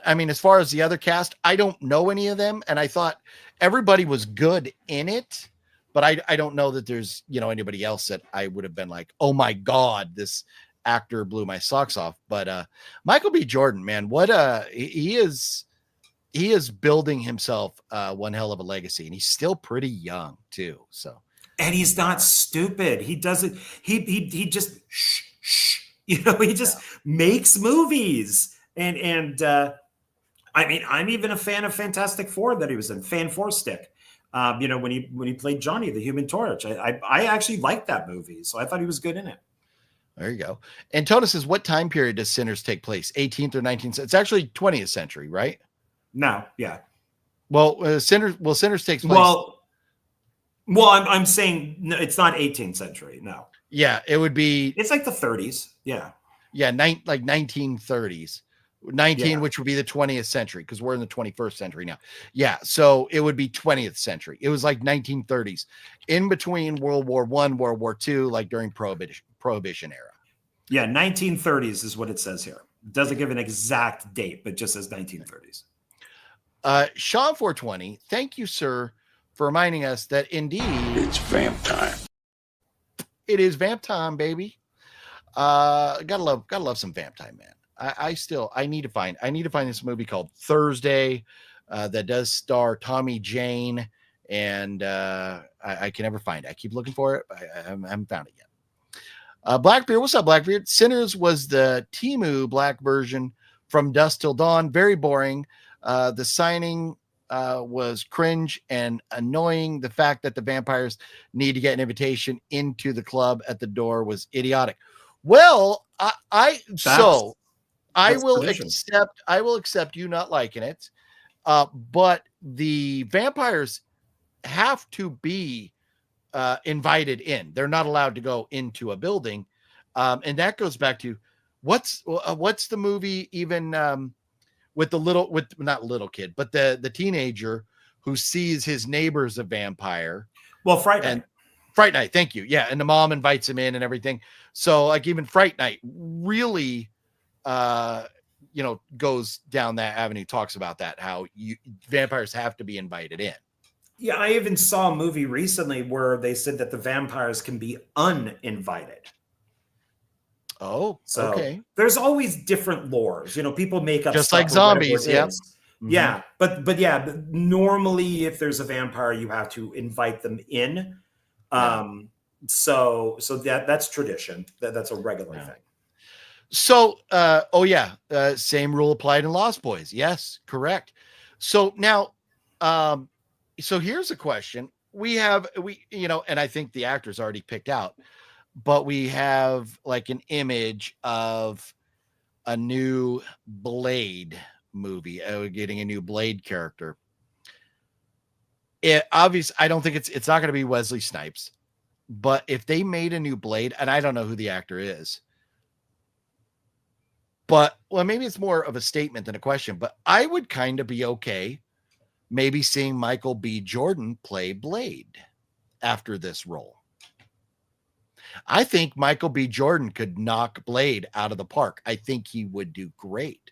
I mean, as far as the other cast, I don't know any of them, and I thought everybody was good in it, but I don't know that there's anybody else that I would have been like, oh my god, this actor blew my socks off. But Michael B. Jordan, man, what he is building himself one hell of a legacy, and he's still pretty young too. So, and he's not stupid. He doesn't. He just he just makes movies. And I mean, I'm even a fan of Fantastic Four that he was in. Fan Four Stick. When he played Johnny the Human Torch. I actually liked that movie, so I thought he was good in it. There you go. And Tona says, what time period does Sinners take place? 18th or 19th? It's actually 20th century, right? No, yeah. Well, Sinners takes place. Well, I'm saying no, it's not 18th century. No. Yeah, it would be. It's like the 30s. Yeah. Yeah, like 1930s. Which would be the 20th century because we're in the 21st century now. Yeah, so it would be 20th century. It was like 1930s, in between World War I, World War II, like during Prohibition era. Yeah, 1930s is what it says here. It doesn't give an exact date, but just says 1930s. Sean 420, thank you, sir, for reminding us that indeed it's vamp time. It is vamp time, baby. Gotta love some vamp time, man. I need to find this movie called Thursday that does star Tommy Jane, and I can never find it. I keep looking for it. I haven't found it yet. Blackbeard, what's up, Blackbeard? Sinners was the Temu Black version from Dusk Till Dawn. Very boring. The signing was cringe and annoying. The fact that the vampires need to get an invitation into the club at the door was idiotic. Well, I will accept you not liking it. But the vampires have to be invited in. They're not allowed to go into a building. And that goes back to what's the movie even with not little kid, but the teenager who sees his neighbor's a vampire. Well, Fright Night. Thank you. Yeah. And the mom invites him in and everything. So like even Fright Night really, goes down that avenue, talks about that, how vampires have to be invited in. Yeah. I even saw a movie recently where they said that the vampires can be uninvited. Oh, so okay. There's always different lores, people make up just like zombies. Yeah. Mm-hmm. Yeah. But yeah, normally if there's a vampire, you have to invite them in. So that's tradition. That's a regular thing. So, same rule applied in Lost Boys. Yes, correct. So now, so here's a question. And I think the actor's already picked out, but we have like an image of a new Blade movie, getting a new Blade character. I don't think it's not going to be Wesley Snipes, but if they made a new Blade, and I don't know who the actor is, but maybe it's more of a statement than a question, but I would kind of be okay maybe seeing Michael B. Jordan play Blade after this role. I think Michael B. Jordan could knock Blade out of the park. I think he would do great.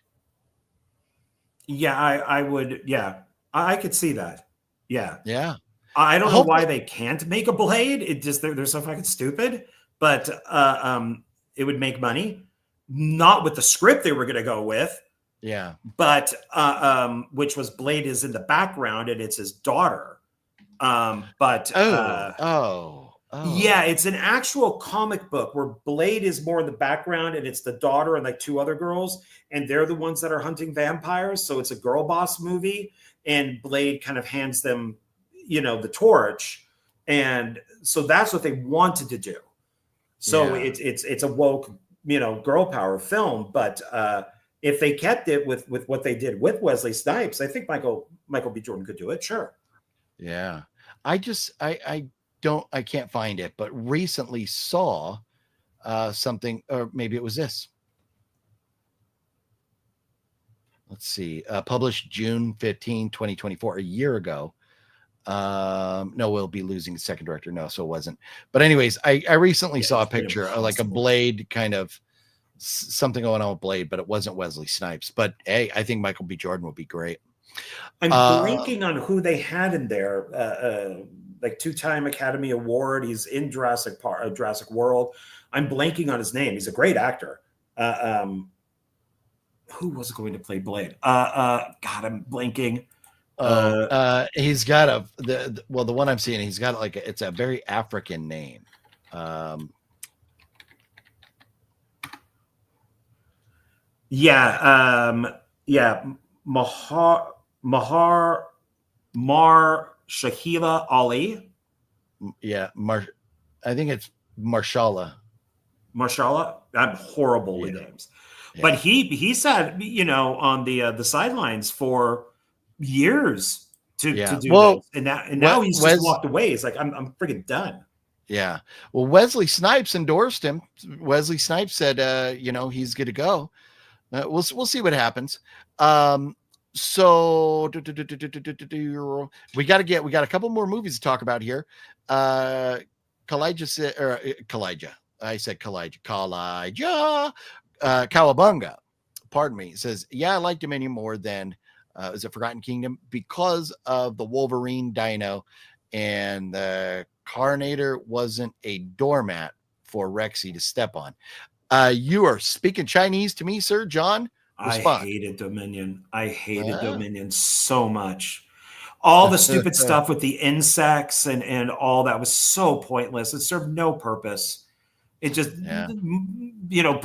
Yeah, I would. Yeah, I could see that. Yeah. Yeah. I don't know why they can't make a Blade. It just, they're so fucking stupid, but it would make money. Not with the script they were going to go with. Yeah. But which was Blade is in the background and it's his daughter. Oh, Yeah, it's an actual comic book where Blade is more in the background and it's the daughter and like two other girls, and they're the ones that are hunting vampires. So it's a girl boss movie, and Blade kind of hands them, the torch. And so that's what they wanted to do. So yeah. it's a woke, girl power film. But if they kept it with what they did with Wesley Snipes, I think Michael B. Jordan could do it. Sure. Yeah. I can't find it, but recently saw something, or maybe it was this. Let's see. Published June 15, 2024, a year ago. No, we'll be losing the second director. No, so it wasn't. But anyways, I recently saw a picture of like a Blade kind of something going on with Blade, but it wasn't Wesley Snipes. But hey, I think Michael B. Jordan would be great. I'm blanking on who they had in there. Like 2-time Academy Award. He's in Jurassic World. I'm blanking on his name. He's a great actor. Who was going to play Blade? God, I'm blanking. He's got the one I'm seeing. He's got like it's a very African name. Shahila Ali. Yeah, I think it's Marshala. I'm horrible with names. Yeah. But he sat, on the sidelines for years to do this. And now he's just walked away. He's like, I'm freaking done. Yeah. Well, Wesley Snipes endorsed him. Wesley Snipes said, he's good to go. We'll see what happens. So we got a couple more movies to talk about here. Cowabunga, pardon me, says, yeah, I liked Dominion more than is it Forgotten Kingdom because of the Wolverine dino, and the Carnator wasn't a doormat for Rexy to step on. You are speaking Chinese to me, sir, John. Respond. I hated Dominion. I hated Dominion so much. All the stupid stuff with the insects and all that was so pointless. It served no purpose. It just,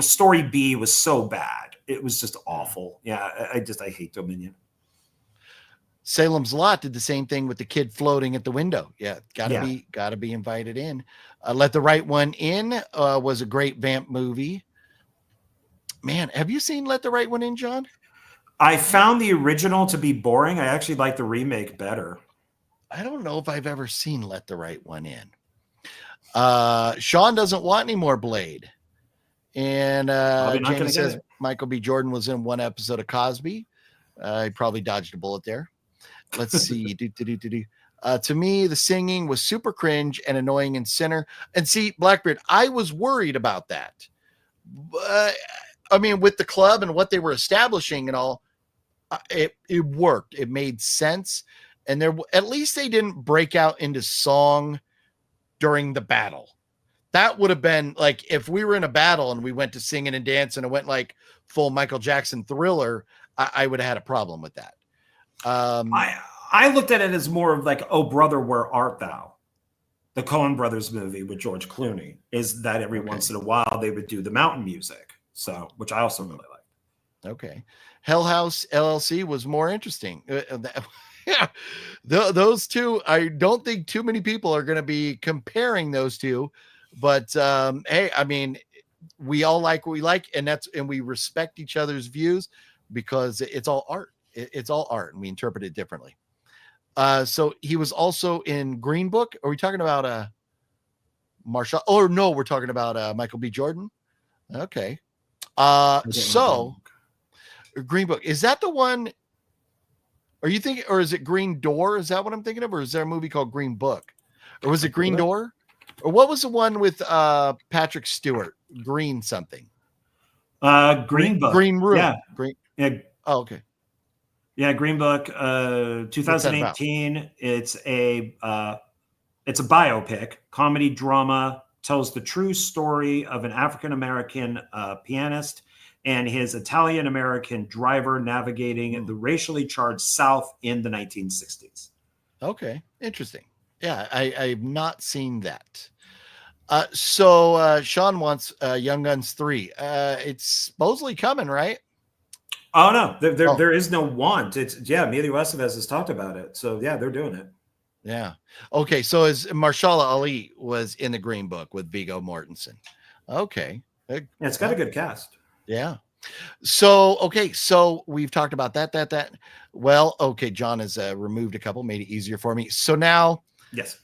story B was so bad. It was just awful. Yeah, I hate Dominion. Salem's Lot did the same thing with the kid floating at the window. Yeah, gotta be invited in. Let the Right One In was a great vamp movie. Man, have you seen Let the Right One In, John? I found the original to be boring. I actually like the remake better. I don't know if I've ever seen Let the Right One In. Sean doesn't want any more Blade. And Jamie says Michael B. Jordan was in one episode of Cosby. He probably dodged a bullet there. Let's see. To me, the singing was super cringe and annoying in Sinner. And see, Blackbeard, I was worried about that. I mean, with the club and what they were establishing and all, it worked. It made sense. And at least they didn't break out into song during the battle. That would have been like if we were in a battle and we went to singing and dancing and went like full Michael Jackson Thriller, I would have had a problem with that. I looked at it as more of like, oh, brother, where art thou? The Coen Brothers movie with George Clooney is that every once in a while they would do the mountain music. So, which I also really liked. Okay. Hell House LLC was more interesting. Yeah, those two, I don't think too many people are going to be comparing those two, but hey, I mean, we all like what we like, and we respect each other's views because it's all art. It's all art, and we interpret it differently. So he was also in Green Book. Are we talking about Marshall? Oh no, we're talking about Michael B. Jordan. Okay. So Green Book, is that the one? Are you thinking, or is it Green Door? Is that what I'm thinking of? Or is there a movie called Green Book? Or was it Green Door? Or what was the one with Patrick Stewart? Green something. Green Book. Green Room. Yeah. Green. Yeah. Oh, okay. Yeah, Green Book, 2018. It's a biopic, comedy drama, tells the true story of an African-American pianist and his Italian-American driver navigating the racially charged South in the 1960s. Okay, interesting. Yeah, I've not seen that. So Sean wants Young Guns 3. It's supposedly coming, right? Oh no, there is no want. It's Emilio Estevez has talked about it. So yeah, they're doing it. Yeah. Okay. So as Marshala Ali was in the Green Book with Viggo Mortensen. Okay. Yeah, it's got a good cast. Yeah. So okay. So we've talked about that. Well, okay. John has removed a couple, made it easier for me. So now, yes.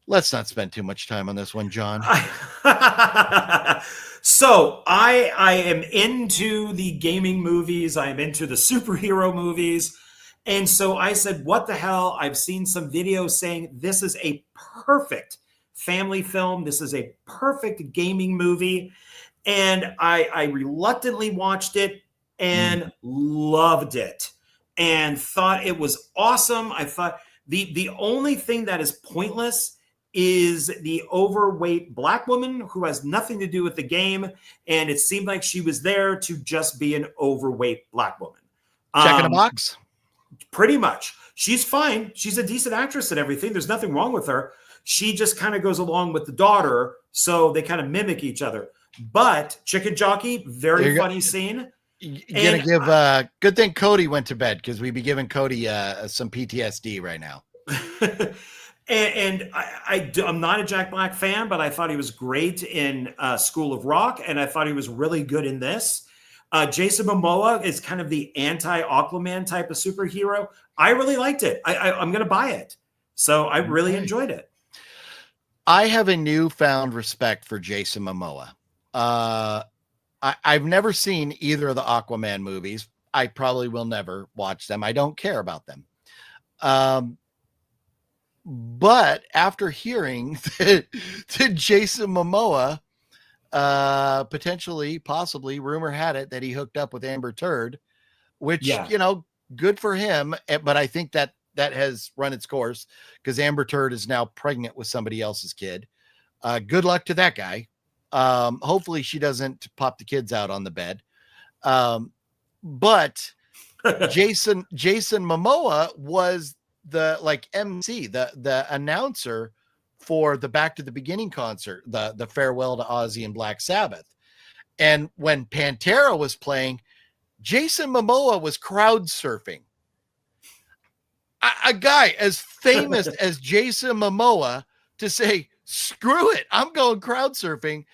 Let's not spend too much time on this one, John. So I am into the gaming movies. I'm into the superhero movies. And so I said, what the hell? I've seen some videos saying this is a perfect family film. This is a perfect gaming movie. And I reluctantly watched it and loved it and thought it was awesome. I thought the only thing that is pointless is the overweight black woman who has nothing to do with the game. And it seemed like she was there to just be an overweight black woman. Check in a box? Pretty much. She's fine. She's a decent actress and everything. There's nothing wrong with her. She just kind of goes along with the daughter. So they kind of mimic each other. But Chicken Jockey, very funny scene. You're going to give good thing Cody went to bed because we'd be giving Cody some PTSD right now. And I'm not a Jack Black fan, but I thought he was great in School of Rock, and I thought he was really good in this. Jason Momoa is kind of the anti-Aquaman type of superhero. I really liked it. I'm going to buy it. So I really enjoyed it. I have a newfound respect for Jason Momoa. I've never seen either of the Aquaman movies. I probably will never watch them. I don't care about them. But after hearing that Jason Momoa, possibly, rumor had it that he hooked up with Amber Turd, which, good for him. But I think that has run its course because Amber Turd is now pregnant with somebody else's kid. Good luck to that guy. Hopefully she doesn't pop the kids out on the bed. But Jason Momoa was the MC, the announcer for the Back to the Beginning concert, the Farewell to Ozzy and Black Sabbath. And when Pantera was playing, Jason Momoa was crowd surfing. A guy as famous as Jason Momoa to say, screw it, I'm going crowd surfing.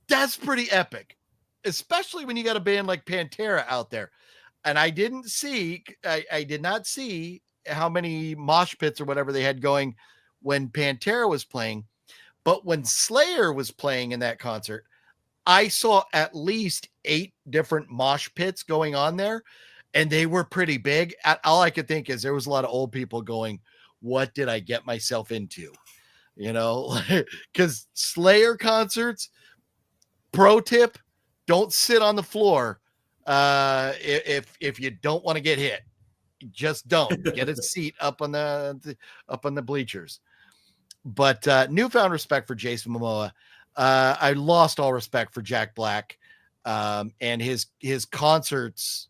That's pretty epic, especially when you got a band like Pantera out there. And I did not see how many mosh pits or whatever they had going when Pantera was playing. But when Slayer was playing in that concert, I saw at least 8 different mosh pits going on there, and they were pretty big. All I could think is there was a lot of old people going, what did I get myself into? Because Slayer concerts, pro tip, don't sit on the floor if you don't want to get hit. Just don't get a seat up on the bleachers. But newfound respect for Jason Momoa. I lost all respect for Jack Black and his concerts,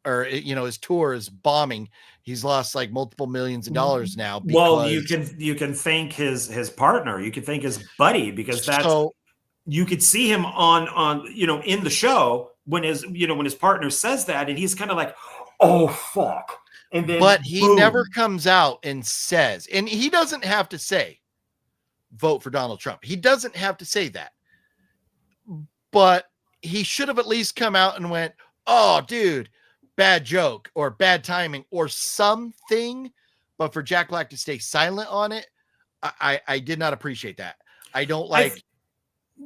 or his tours bombing. He's lost like multiple millions of dollars now. Well, you can thank his partner. You can thank his buddy, because you could see him on in the show when his partner says that, and he's kind of like, oh fuck. And then, but he never comes out and says, and he doesn't have to say, vote for Donald Trump. He doesn't have to say that, but he should have at least come out and went, oh, dude, bad joke or bad timing or something. But for Jack Black to stay silent on it, I did not appreciate that. I don't like.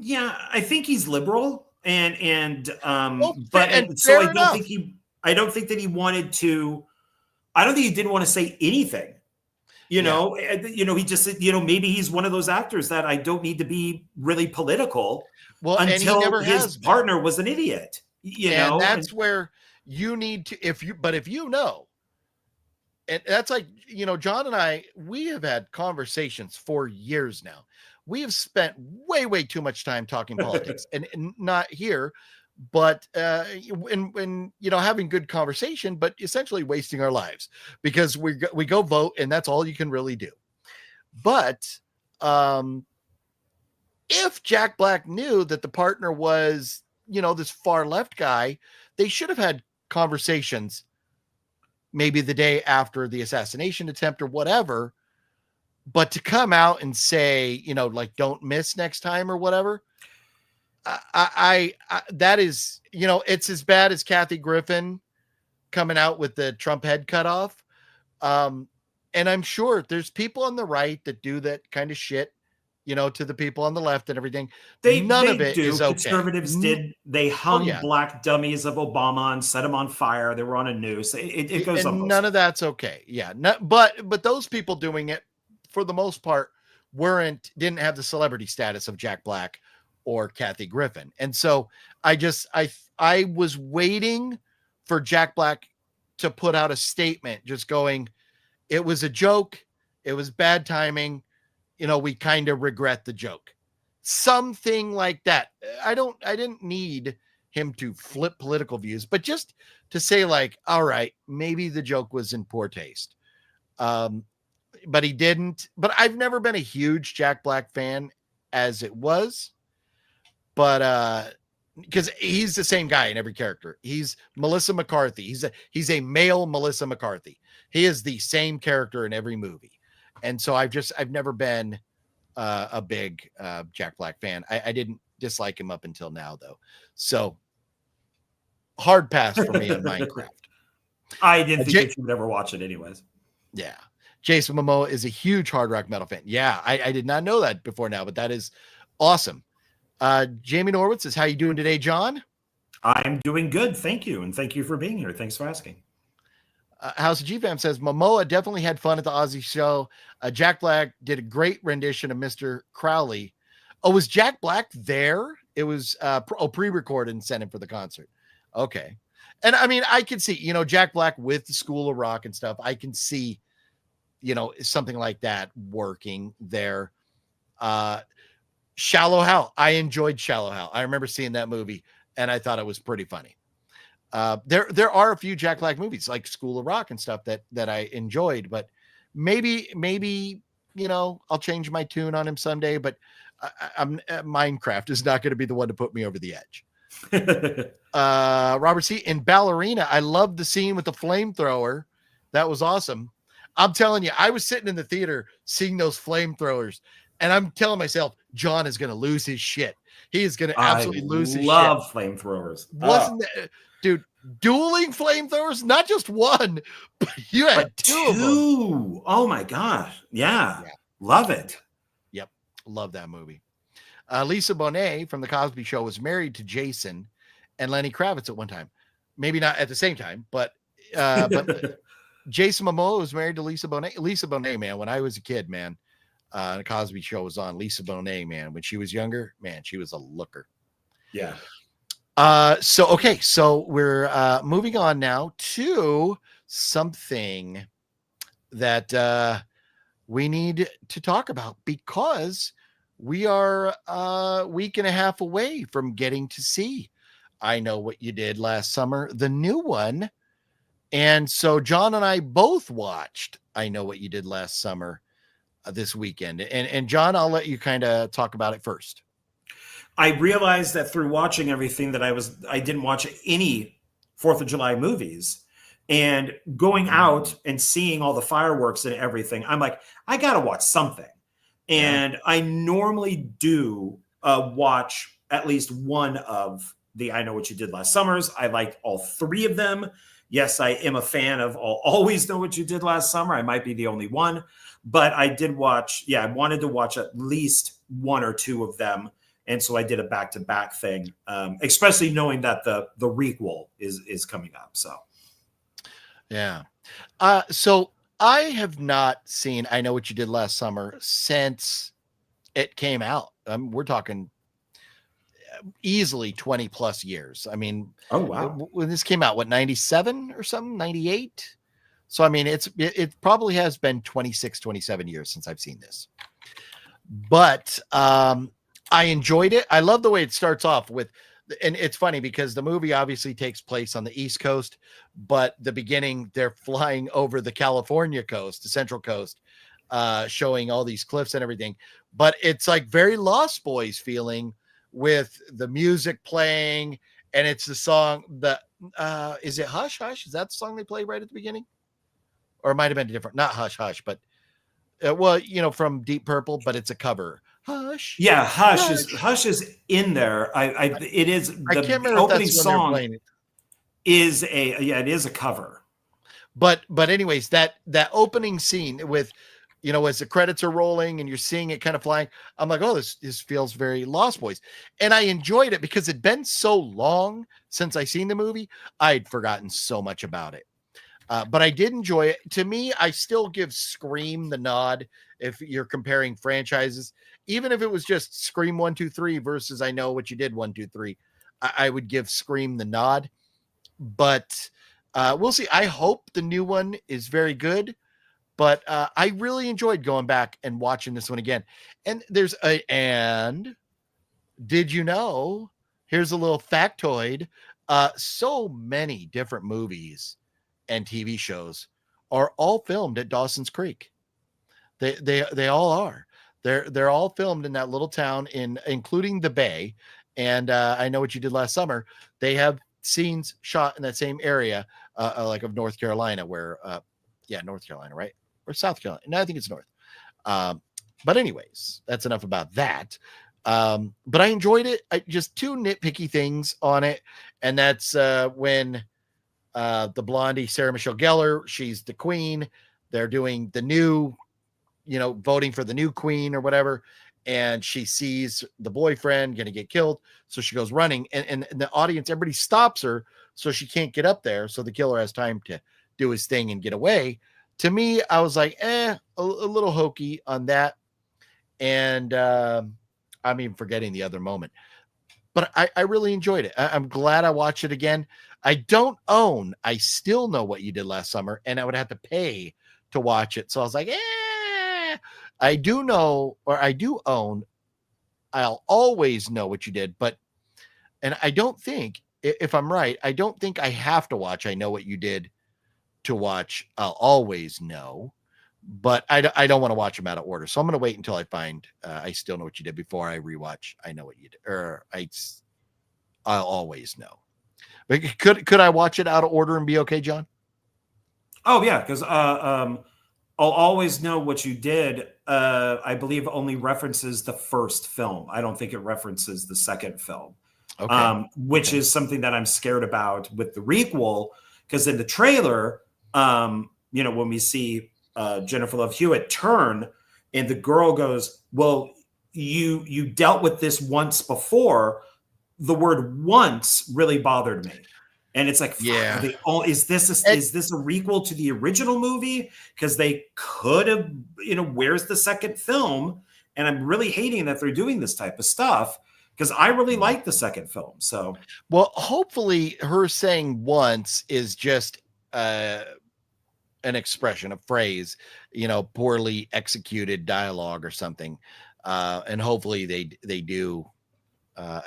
I think he's liberal and so I don't think that he wanted to. I don't think he didn't want to say anything. He just said, maybe he's one of those actors that I don't need to be really political. Well, until his partner was an idiot. That's where you need to, if you know, and that's like, John and I, we have had conversations for years now. We have spent way, way too much time talking politics and not here, but when having good conversation, but essentially wasting our lives because we go vote and that's all you can really do. But if Jack Black knew that the partner was, this far left guy, they should have had conversations maybe the day after the assassination attempt or whatever. But to come out and say, like, don't miss next time or whatever, I that is, it's as bad as Kathy Griffin coming out with the Trump head cut off. And I'm sure there's people on the right that do that kind of shit, to the people on the left and everything. None of it is okay. Conservatives did. They hung black dummies of Obama and set them on fire. They were on a noose. It goes on. None of that's okay. Yeah. But those people doing it, for the most part, didn't have the celebrity status of Jack Black or Kathy Griffin. And so I was waiting for Jack Black to put out a statement just going, it was a joke. It was bad timing. We kind of regret the joke. Something like that. I didn't need him to flip political views, but just to say like, all right, maybe the joke was in poor taste. But he didn't. But I've never been a huge Jack Black fan as it was. But because he's the same guy in every character. He's Melissa McCarthy. He's a male Melissa McCarthy. He is the same character in every movie. And so I've never been a big Jack Black fan. I didn't dislike him up until now, though. So hard pass for me on Minecraft. I didn't think that you would ever watch it anyways. Yeah. Jason Momoa is a huge hard rock metal fan. Yeah, I did not know that before now, but that is awesome. Jamie Norwood says, how you doing today, John? I'm doing good. Thank you. And thank you for being here. Thanks for asking. House of GFAM says, Momoa definitely had fun at the Aussie show. Jack Black did a great rendition of Mr. Crowley. Oh, was Jack Black there? It was pre-recorded and sent him for the concert. Okay. And I mean, I can see, Jack Black with the School of Rock and stuff. I can see, something like that working there. Shallow Hal. I enjoyed Shallow Hal. I remember seeing that movie and I thought it was pretty funny. There are a few Jack Black movies like School of Rock and stuff that I enjoyed, but maybe, I'll change my tune on him someday, but Minecraft is not going to be the one to put me over the edge. Robert C. in Ballerina. I loved the scene with the flamethrower. That was awesome. I'm telling you, I was sitting in the theater seeing those flamethrowers and I'm telling myself, John is going to lose his shit. He is going to absolutely lose his shit. I love flamethrowers. Wasn't that, dude, dueling flamethrowers? Not just one, but you had two of them. Oh my gosh. Yeah. Love it. Yep. Love that movie. Lisa Bonet from The Cosby Show was married to Jason and Lenny Kravitz at one time. Maybe not at the same time, but Jason Momoa was married to Lisa Bonet. Lisa Bonet, man, when I was a kid, man, The Cosby Show was on. Lisa Bonet, man, when she was younger, man, she was a looker. Yeah. So we're moving on now to something that we need to talk about because we are a week and a half away from getting to see I Know What You Did Last Summer, the new one. And so John and I both watched I Know What You Did Last Summer this weekend. And John, I'll let you kind of talk about it first. I realized that through watching everything that I didn't watch any 4th of July movies, and going out and seeing all the fireworks and everything. I'm like, I got to watch something. And I normally do watch at least one of the I Know What You Did Last Summers. I liked all three of them. Yes, I am a fan of Always Know What You Did Last Summer. I might be the only one, but I did watch. Yeah, I wanted to watch at least one or two of them. And so I did a back-to-back thing, especially knowing that the requel is coming up. So, yeah. So I have not seen I Know What You Did Last Summer since it came out. We're talking easily 20 plus years. I mean, oh wow, when this came out, what, 97 or something, 98? So I mean, it probably has been 26, 27 years since I've seen this. But I enjoyed it. I love the way it starts off with, and it's funny because the movie obviously takes place on the East Coast, but the beginning, they're flying over the California coast, the Central Coast, showing all these cliffs and everything. But it's like very Lost Boys feeling with the music playing, and it's the song that is it Hush Hush? Is that the song they play right at the beginning? Or it might have been different, not Hush Hush, but well, from Deep Purple, but it's a cover. Hush. Yeah, Hush is in there. It is I can't remember opening if that's when song they're playing it. It is a cover. But anyways, that opening scene with, as the credits are rolling and you're seeing it kind of flying, I'm like, oh, this feels very Lost Boys. And I enjoyed it because it'd been so long since I seen the movie. I'd forgotten so much about it. But I did enjoy it. To me, I still give Scream the nod if you're comparing franchises. Even if it was just Scream 1, 2, 3 versus I Know What You Did 1, 2, 3, I would give Scream the nod. But we'll see. I hope the new one is very good. But I really enjoyed going back and watching this one again. And and did you know? Here's a little factoid. So many different movies and TV shows are all filmed at Dawson's Creek. They all are. They're all filmed in that little town, including the Bay. And I Know What You Did Last Summer. They have scenes shot in that same area, like of North Carolina, where North Carolina, right? Or South Carolina. No, I think it's North. But anyways, that's enough about that. But I enjoyed it. Just two nitpicky things on it, and that's when the blondie Sarah Michelle Gellar, she's the queen. They're doing the new, voting for the new queen or whatever, and she sees the boyfriend going to get killed, so she goes running, and the audience, everybody stops her, so she can't get up there, so the killer has time to do his thing and get away. To me, I was like, a little hokey on that, and I'm even forgetting the other moment. But I really enjoyed it. I'm glad I watched it again. I still Know What You Did Last Summer, and I would have to pay to watch it. So I was like, I do own I'll Always Know What You Did. And I don't think, if I'm right, I don't think I have to watch I Know What You Did to watch I'll Always Know. But I don't want to watch them out of order. So I'm going to wait until I find I Still Know What You Did before I rewatch I Know What You Did, or I'll Always Know. But could I watch it out of order and be okay, John? Oh yeah, because I'll Always Know What You Did, I believe, only references the first film. I don't think it references the second film. Okay. Which is something that I'm scared about with the requel, because in the trailer, when we see Jennifer Love Hewitt turn, and the girl goes, well, you dealt with this once before. The word once really bothered me. And it's like, yeah, is this a requel to the original movie? Because they could have, where's the second film? And I'm really hating that they're doing this type of stuff, because I really like the second film. So, well, hopefully her saying once is just an expression, a phrase, poorly executed dialogue or something. And hopefully they do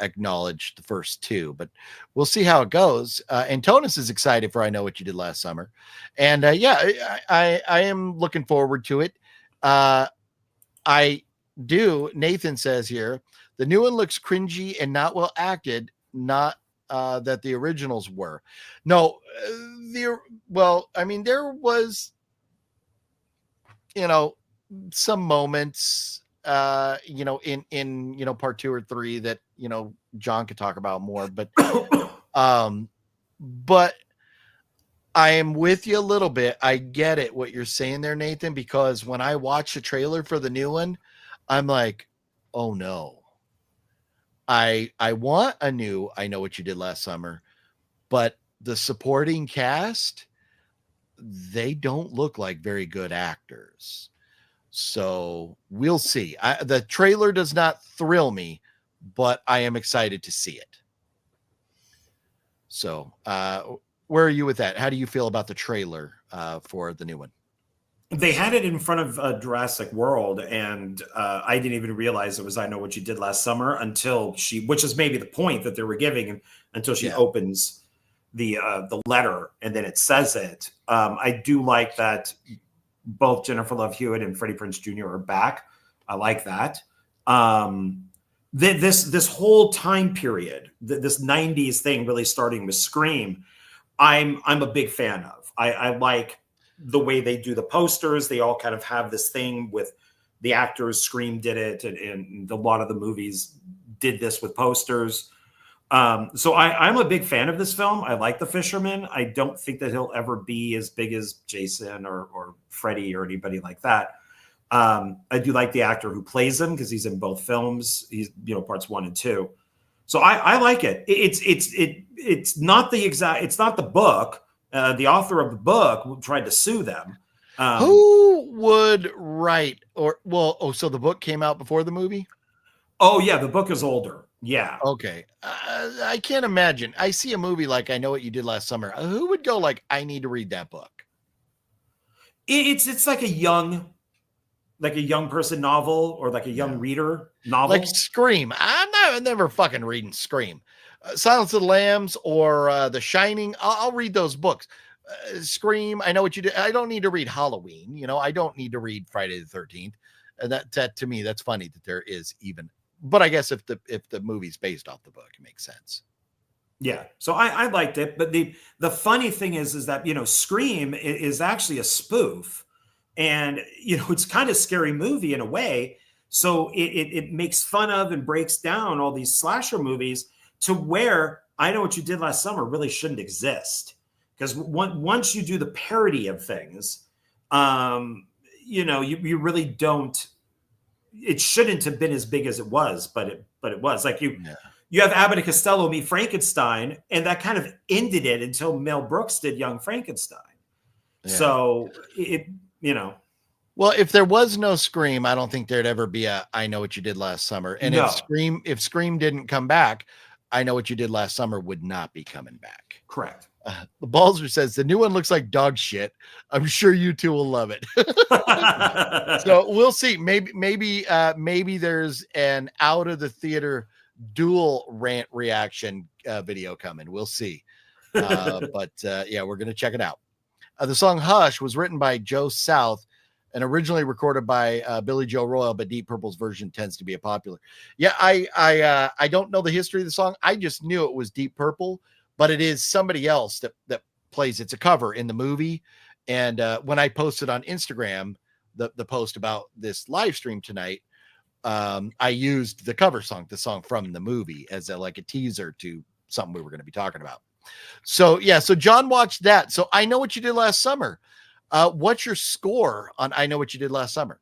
acknowledge the first two, but we'll see how it goes. Antonis is excited for I Know What You Did Last Summer. And I am looking forward to it. I do. Nathan says here, the new one looks cringy and not well acted, not that the originals were. No, there was, some moments, in part 2 or 3 that, John could talk about more, but I am with you a little bit. I get it, what you're saying there, Nathan, because when I watched the trailer for the new one, I'm like, oh no, I want a new I Know What You Did Last Summer, but the supporting cast, they don't look like very good actors. So we'll see. The trailer does not thrill me, but I am excited to see it. So where are you with that? How do you feel about the trailer for the new one? They had it in front of Jurassic World, and I didn't even realize it was I Know What You Did Last Summer until which is maybe the point that they were giving, until she opens the letter and then it says it. I do like that both Jennifer Love Hewitt and Freddie Prinze Jr. are back. I like that. This whole time period, this 90s thing really starting with Scream, I'm a big fan of. I like the way they do the posters. They all kind of have this thing with the actors. Scream did it, and a lot of the movies did this with posters. So I'm a big fan of this film. I like The Fisherman. I don't think that he'll ever be as big as Jason or Freddy or anybody like that. I do like the actor who plays him because he's in both films. He's, parts 1 and 2. So I like it. It's not the book. The author of the book tried to sue them. Who would write so the book came out before the movie? Oh yeah, the book is older. Yeah. Okay. I can't imagine. I see a movie like I Know What You Did Last Summer. Who would go like, I need to read that book? It's like a young person novel or like a young reader novel. Like Scream. I'm never fucking reading Scream. Silence of the Lambs or The Shining. I'll read those books. Scream. I Know What You Did. I don't need to read Halloween. I don't need to read Friday the 13th. And that to me, that's funny that there is even. But I guess if the movie's based off the book, it makes sense. Yeah. So I liked it. But the funny thing is that, Scream is actually a spoof. And, it's kind of a scary movie in a way. So it makes fun of and breaks down all these slasher movies to where I Know What You Did Last Summer really shouldn't exist. Because once you do the parody of things, you really don't. It shouldn't have been as big as it was, but it was. Like you have Abbott and Costello meet Frankenstein, and that kind of ended it until Mel Brooks did Young Frankenstein. Yeah. So Well, if there was no Scream, I don't think there'd ever be a I Know What You Did Last Summer. And if Scream didn't come back, I Know What You Did Last Summer would not be coming back. Correct. The Balzer says the new one looks like dog shit. I'm sure you two will love it. So we'll see. Maybe there's an out of the theater dual rant reaction video coming. We'll see. But we're going to check it out. The song Hush was written by Joe South and originally recorded by Billy Joe Royal, but Deep Purple's version tends to be a popular. Yeah, I don't know the history of the song. I just knew it was Deep Purple, but it is somebody else that plays. It's a cover in the movie. And when I posted on Instagram the post about this live stream tonight, I used the cover song, the song from the movie, as a teaser to something we were going to be talking about. So so John watched that. So I Know What You Did Last Summer. What's your score on I Know What You Did Last Summer?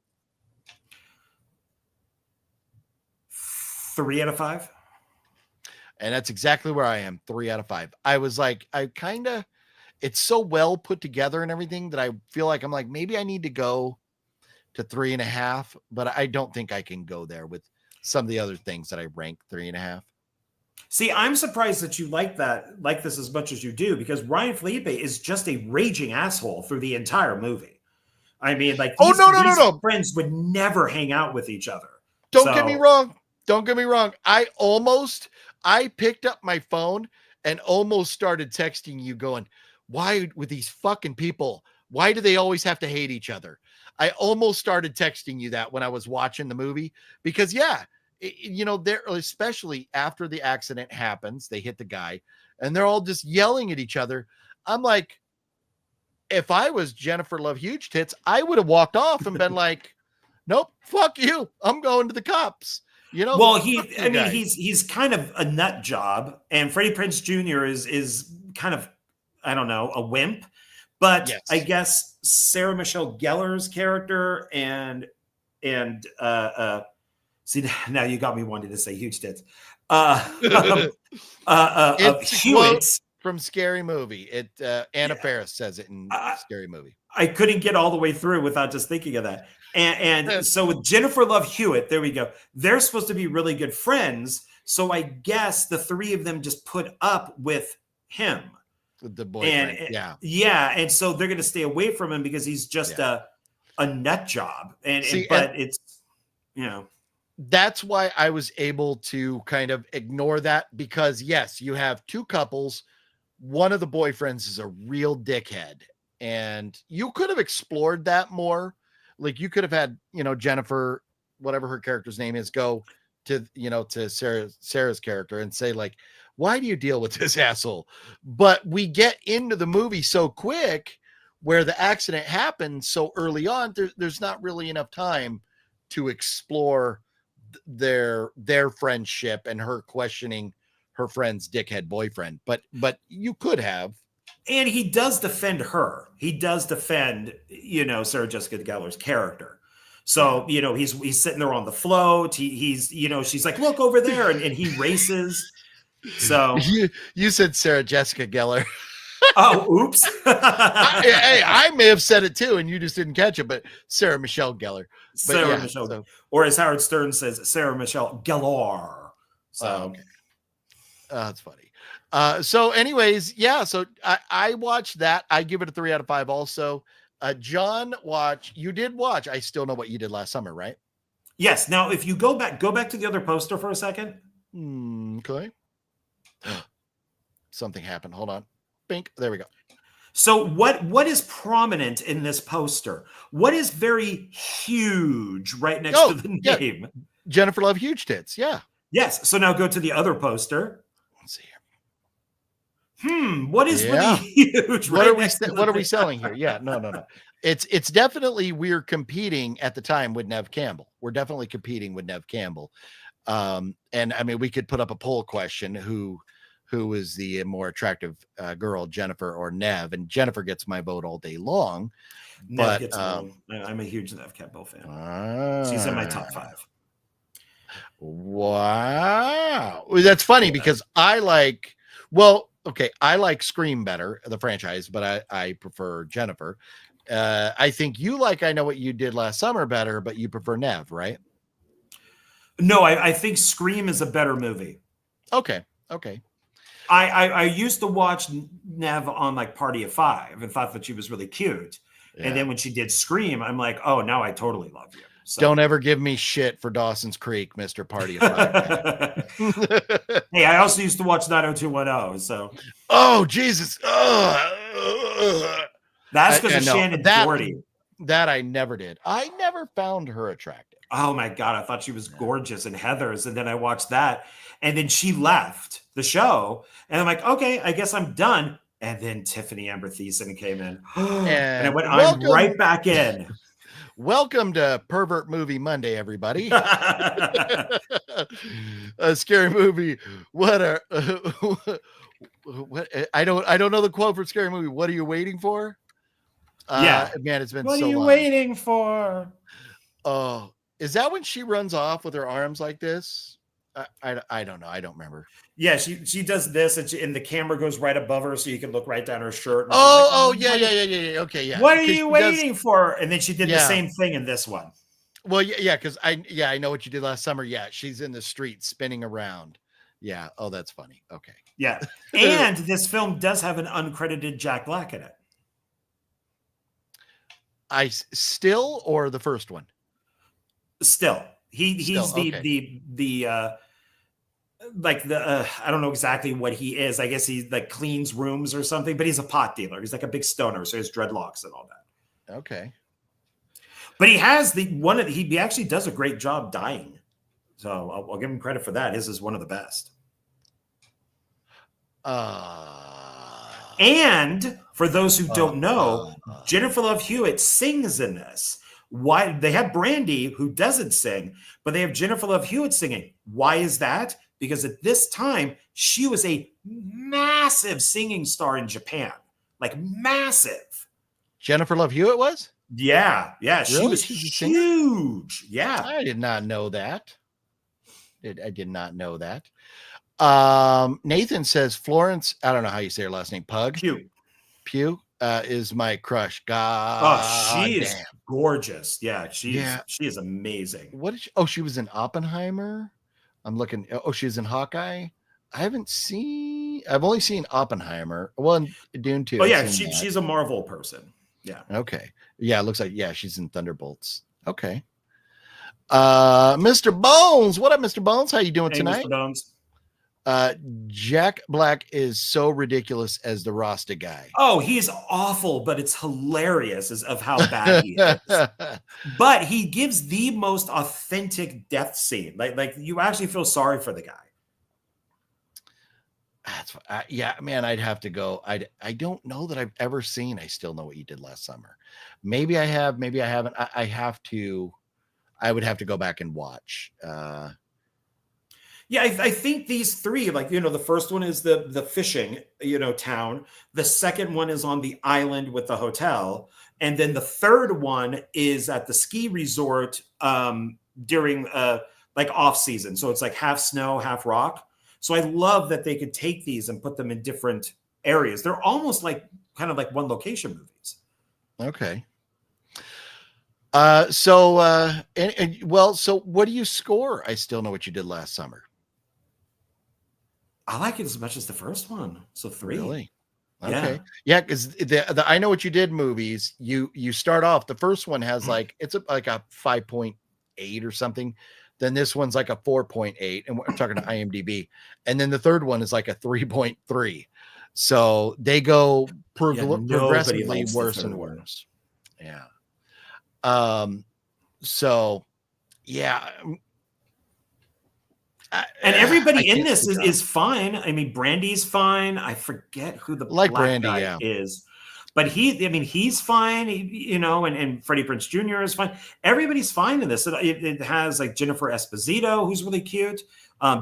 3 out of 5. And that's exactly where I am. 3 out of 5. I was like, it's so well put together and everything that I feel like I'm like, maybe I need to go to 3.5, but I don't think I can go there with some of the other things that I rank 3.5. See, I'm surprised that you like this as much as you do, because Ryan Felipe is just a raging asshole through the entire movie. I mean, these friends would never hang out with each other. Don't get me wrong. Don't get me wrong. I picked up my phone and almost started texting you going, why with these fucking people? Why do they always have to hate each other? I almost started texting you that when I was watching the movie, because they're, especially after the accident happens, they hit the guy and they're all just yelling at each other. I'm like, if I was Jennifer Love Huge Tits, I would have walked off and been like, nope, fuck you. I'm going to the cops. Well, he's kind of a nut job, and Freddie Prinze Jr. is kind of, I don't know, a wimp. But yes. I guess Sarah Michelle Gellar's character and see, now you got me wanting to say huge tits. Hewitt from Scary Movie. Anna Faris says it in Scary Movie. I couldn't get all the way through without just thinking of that. And so with Jennifer Love Hewitt, there we go. They're supposed to be really good friends. So I guess the three of them just put up with him. With the boyfriend. Yeah. And so they're going to stay away from him because he's just a nut job. It's, that's why I was able to kind of ignore that, because yes, you have two couples. One of the boyfriends is a real dickhead and you could have explored that more. Like you could have had, Jennifer, whatever her character's name is, go to, to Sarah's character and say like, why do you deal with this asshole? But we get into the movie so quick where the accident happens so early on, there's not really enough time to explore their friendship and her questioning her friend's dickhead boyfriend. But you could have. And he does defend her. He does defend, Sarah Jessica Gellar's character. So, he's sitting there on the float. He's she's like, look over there. And he races. So you said Sarah Jessica Gellar. Oh, oops. I may have said it too, and you just didn't catch it, but Sarah Michelle Gellar. Sarah Michelle. Or as Howard Stern says, Sarah Michelle Gellar. So, okay. That's funny. So anyways, yeah, so I watched that. I give it a 3 out of 5 also. John, you did watch I Still Know What You Did Last Summer, right? Yes. Now, if you go back to the other poster for a second. Okay. Something happened. Hold on. Bink. There we go. So what is prominent in this poster? What is very huge right next to the name? Yeah. Jennifer Love Huge Tits. Yeah. Yes. So now go to the other poster. Let's see here. What is really huge? What are we selling here? Yeah, no. It's definitely, we're competing at the time with Nev Campbell. We're definitely competing with Nev Campbell. And I mean, we could put up a poll question: who is the more attractive girl, Jennifer or Nev? And Jennifer gets my vote all day long. Nev gets I'm a huge Nev Campbell fan. She's in my top 5. Wow, that's funny because I like Scream better, the franchise, but I prefer Jennifer. I think you like I Know What You Did Last Summer better, but you prefer Nev, right? No, I think Scream is a better movie. Okay. I used to watch Nev on like Party of 5 and thought that she was really cute. Yeah. And then when she did Scream, I'm like, oh, now I totally love you. So. Don't ever give me shit for Dawson's Creek, Mr. Party of 5. Hey, I also used to watch 90210. So, oh Jesus, that's because of Shannon Doherty. That I never did. I never found her attractive. Oh my God, I thought she was gorgeous in Heathers, and then I watched that, and then she left the show, and I'm like, okay, I guess I'm done. And then Tiffany Amber Thiessen came in, and I went, I'm right back in. Welcome to Pervert Movie Monday, everybody. A scary movie. What I don't know the quote for Scary Movie. What are you waiting for? Yeah, man, it's been so long. What are you waiting for? Oh, is that when she runs off with her arms like this? I don't know. I don't remember. Yeah, she does this, and the camera goes right above her, so you can look right down her shirt. Yeah. Okay, yeah. What are you waiting for? And then she did the same thing in this one. Well, yeah, because I know what you did last summer. Yeah, she's in the street spinning around. Yeah. Oh, that's funny. Okay. Yeah, and this film does have an uncredited Jack Black in it. Or the first one? Still. He's the I don't know exactly what he is. I guess he like cleans rooms or something, but he's a pot dealer. He's like a big stoner, so he has dreadlocks and all that. Okay. But he has he actually does a great job dying. So I'll give him credit for that. His is one of the best. And for those who don't know, Jennifer Love Hewitt sings in this. Why? They have Brandy, who doesn't sing, but they have Jennifer Love Hewitt singing. Why is that? Because at this time, she was a massive singing star in Japan. Like massive. Jennifer Love Hewitt was? Yeah. Really? She was huge. Yeah. I did not know that. I did not know that. Nathan says Florence, I don't know how you say her last name, Pugh is my crush. She is gorgeous. Yeah, she is amazing. What is she? She was in Oppenheimer. I'm looking. She was in Hawkeye. I've only seen Oppenheimer. Well, Dune 2. Oh yeah, she's a Marvel person. Yeah. Okay. Yeah, it looks like she's in Thunderbolts. Okay. Mr. Bones, what up, Mr. Bones? How you doing tonight? Mr. Bones. Uh, Jack Black is so ridiculous as the Rasta guy. Oh, he's awful, but it's hilarious as of how bad he is. But he gives the most authentic death scene. Like you actually feel sorry for the guy. That's yeah, man. I'd have to go. I don't know that I've ever seen I Still Know What You Did Last Summer. Maybe I have, maybe I haven't. I have to. I would have to go back and watch. Yeah, I think these three, like, the first one is the fishing, town. The second one is on the island with the hotel, and then the third one is at the ski resort during like off season. So it's like half snow, half rock. So I love that they could take these and put them in different areas. They're almost like kind of like one location movies. Okay. So what do you score? I Still Know What You Did Last Summer. I like it as much as the first one. So 3. Really? Okay. Yeah, because the I Know What You Did movies, you start off, the first one has like like a 5.8 or something. Then this one's like a 4.8, and we're talking to IMDb. And then the third one is like a 3.3. So they go progressively worse and worse. Yeah. So yeah. And everybody in this is fine. I mean, Brandy's fine. I forget who the black Brandy guy is, but he's fine. And Freddie Prinze Jr. is fine. Everybody's fine in this. It has like Jennifer Esposito, who's really cute.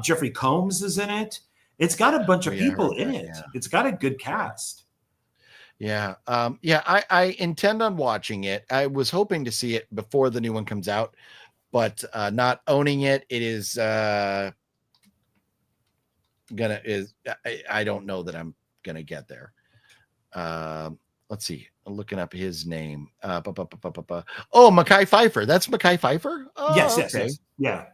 Jeffrey Combs is in it. It's got a bunch of people in it. Yeah. It's got a good cast. Yeah. I intend on watching it. I was hoping to see it before the new one comes out, but not owning it. It is I don't know that I'm gonna get there. Let's see. I'm looking up his name. Oh, Mekhi Phifer. That's Mekhi Phifer. Oh, yes. Yeah.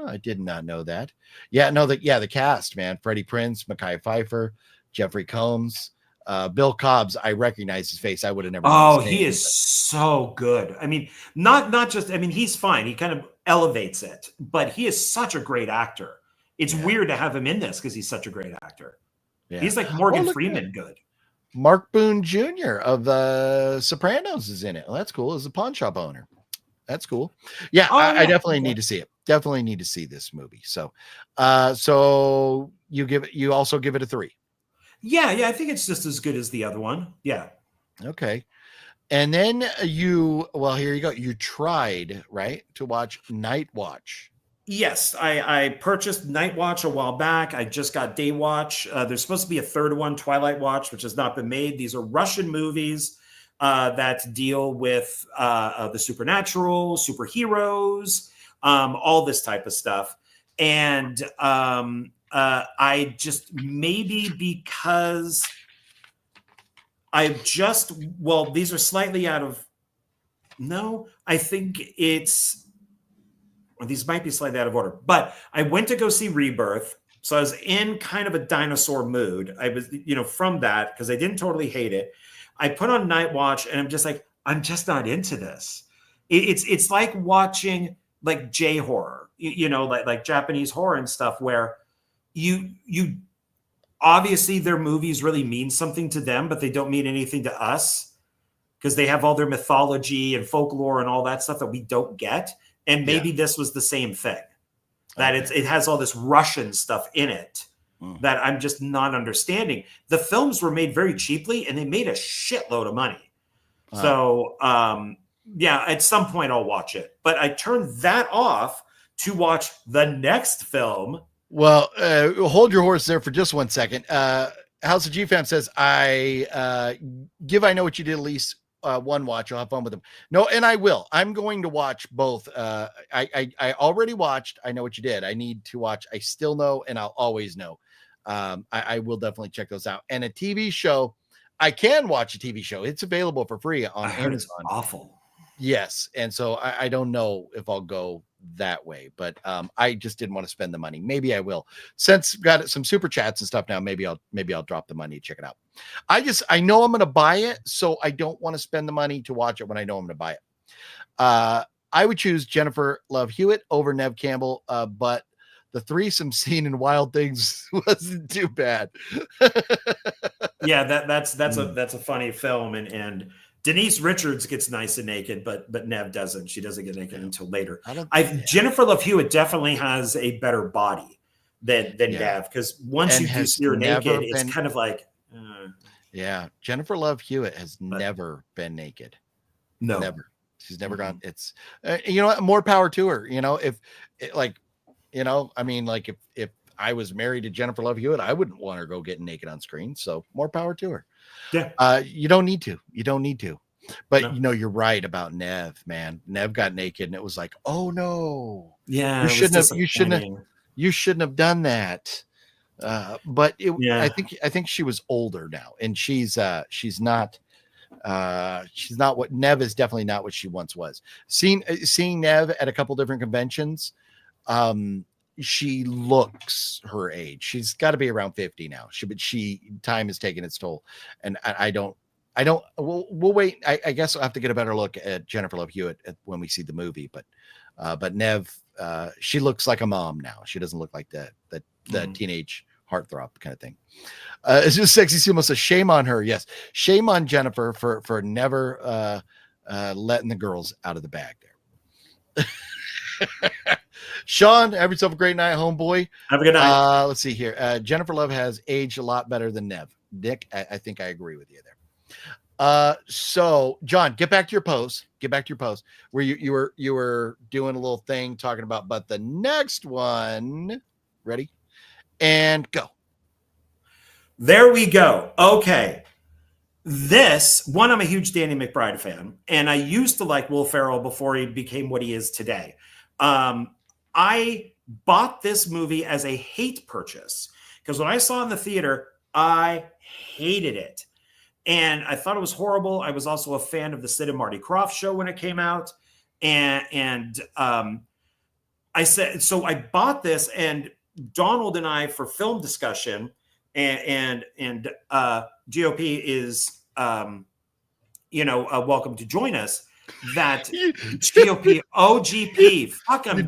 I did not know that. Yeah, no, the cast, man. Freddie Prinze, Mekhi Phifer, Jeffrey Combs, Bill Cobbs. I recognize his face. I would have never. Oh, he is so good. I mean, not just. I mean, he's fine. He kind of elevates it, but he is such a great actor. It's weird to have him in this because he's such a great actor. Yeah. He's like Morgan Freeman good. Mark Boone Jr. of The Sopranos is in it. Well, that's cool. As a pawn shop owner. That's cool. Yeah, I definitely need to see it. Definitely need to see this movie. So you also give it a 3. Yeah, I think it's just as good as the other one. Yeah. Okay. And then here you go. You tried, right, to watch Night Watch. Yes, I purchased Night Watch a while back. I just got Day Watch. There's supposed to be a third one, Twilight Watch, which has not been made. These are Russian movies that deal with the supernatural, superheroes, all this type of stuff. And I just, maybe because these are slightly out of, no, I think these might be slightly out of order, but I went to go see Rebirth. So I was in kind of a dinosaur mood. I was, from that, because I didn't totally hate it. I put on Night Watch and I'm just like, I'm just not into this. It's like watching like J-horror, like Japanese horror and stuff, where you obviously their movies really mean something to them, but they don't mean anything to us because they have all their mythology and folklore and all that stuff that we don't get. And maybe this was the same thing, that it has all this Russian stuff in it that I'm just not understanding. The films were made very cheaply and they made a shitload of money. So, at some point I'll watch it. But I turned that off to watch the next film. Well, hold your horse there for just 1 second. House of G-Fam says, I Know What You Did at least one watch. I'll have fun with them. No, and I will. I'm going to watch both. I already watched I Know What You Did. I need to watch I Still Know, and I'll always know. I will definitely check those out. And a TV show, I can watch a TV show. It's available for free on Amazon. It's awful. Yes, and so I don't know if I'll go that way, but I just didn't want to spend the money. Maybe I will. Since got some super chats and stuff now, maybe I'll drop the money to check it out. I know I'm going to buy it, so I don't want to spend the money to watch it when I know I'm going to buy it. I would choose Jennifer Love Hewitt over Neve Campbell, but the threesome scene in Wild Things wasn't too bad. Yeah, that's a funny film, and Denise Richards gets nice and naked, but Nev doesn't. She doesn't get naked until later. Jennifer Love Hewitt definitely has a better body than Nev, because once you do see her naked, it's kind of like yeah, Jennifer Love Hewitt has never been naked. No, never. She's never gone. It's you know what, more power to her. You know, if like, you know, I mean, like if I was married to Jennifer Love Hewitt, I wouldn't want her to go getting naked on screen. So more power to her. Yeah. You don't need to. You don't need to. But you know, you're right about Nev, man. Nev got naked and it was like, oh no. Yeah. You shouldn't have done that. But I think she was older now, and she's not what Nev is, definitely not what she once was. Seeing Nev at a couple different conventions, she looks her age. She's got to be around 50 now. Time has taken its toll, and we'll wait. I guess I'll have to get a better look at Jennifer Love Hewitt when we see the movie, but Nev, she looks like a mom now. She doesn't look like the teenage heartthrob kind of thing. It's just Sexy Sumo says, shame on her. Yes, shame on Jennifer for never letting the girls out of the bag there. Sean, have yourself a great night, homeboy. Have a good night. Let's see here. Jennifer Love has aged a lot better than Nev. Nick, I think I agree with you there. So John, get back to your post. Where you were doing a little thing talking about, but the next one, ready? And go. There we go. Okay. This one, I'm a huge Danny McBride fan, and I used to like Will Ferrell before he became what he is today. I bought this movie as a hate purchase because when I saw it in the theater, I hated it. And I thought it was horrible. I was also a fan of the Sid and Marty Krofft show when it came out. And I said, so I bought this, and Donald and I, for film discussion, and GOP is, welcome to join us. That GOP, OGP, fuck him.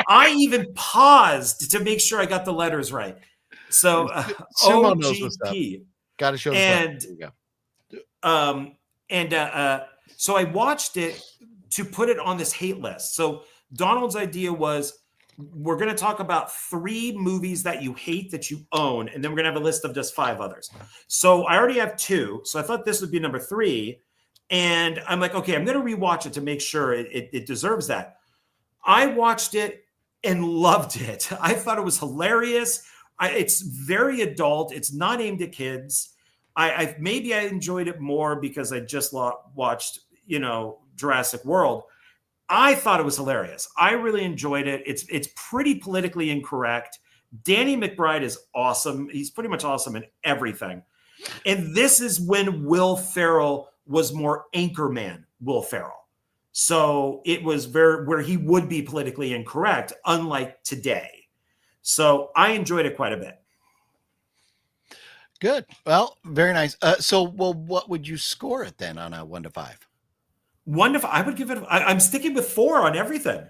I even paused to make sure I got the letters right. So OGP. Got to show and so I watched it to put it on this hate list. So Donald's idea was, we're going to talk about 3 movies that you hate that you own, and then we're going to have a list of just 5 others. So I already have 2, so I thought this would be number 3, and I'm like, okay, I'm going to rewatch it to make sure it deserves that. I watched it and loved it. I thought it was hilarious. It's very adult. It's not aimed at kids. Maybe I enjoyed it more because I just watched, Jurassic World. I thought it was hilarious. I really enjoyed it. It's pretty politically incorrect. Danny McBride is awesome. He's pretty much awesome in everything. And this is when Will Ferrell was more Anchorman Will Ferrell. So it was where he would be politically incorrect, unlike today. So I enjoyed it quite a bit. Good. Well, very nice. What would you score it then on a 1 to 5? 1 to 5. I would give it. I'm sticking with 4 on everything.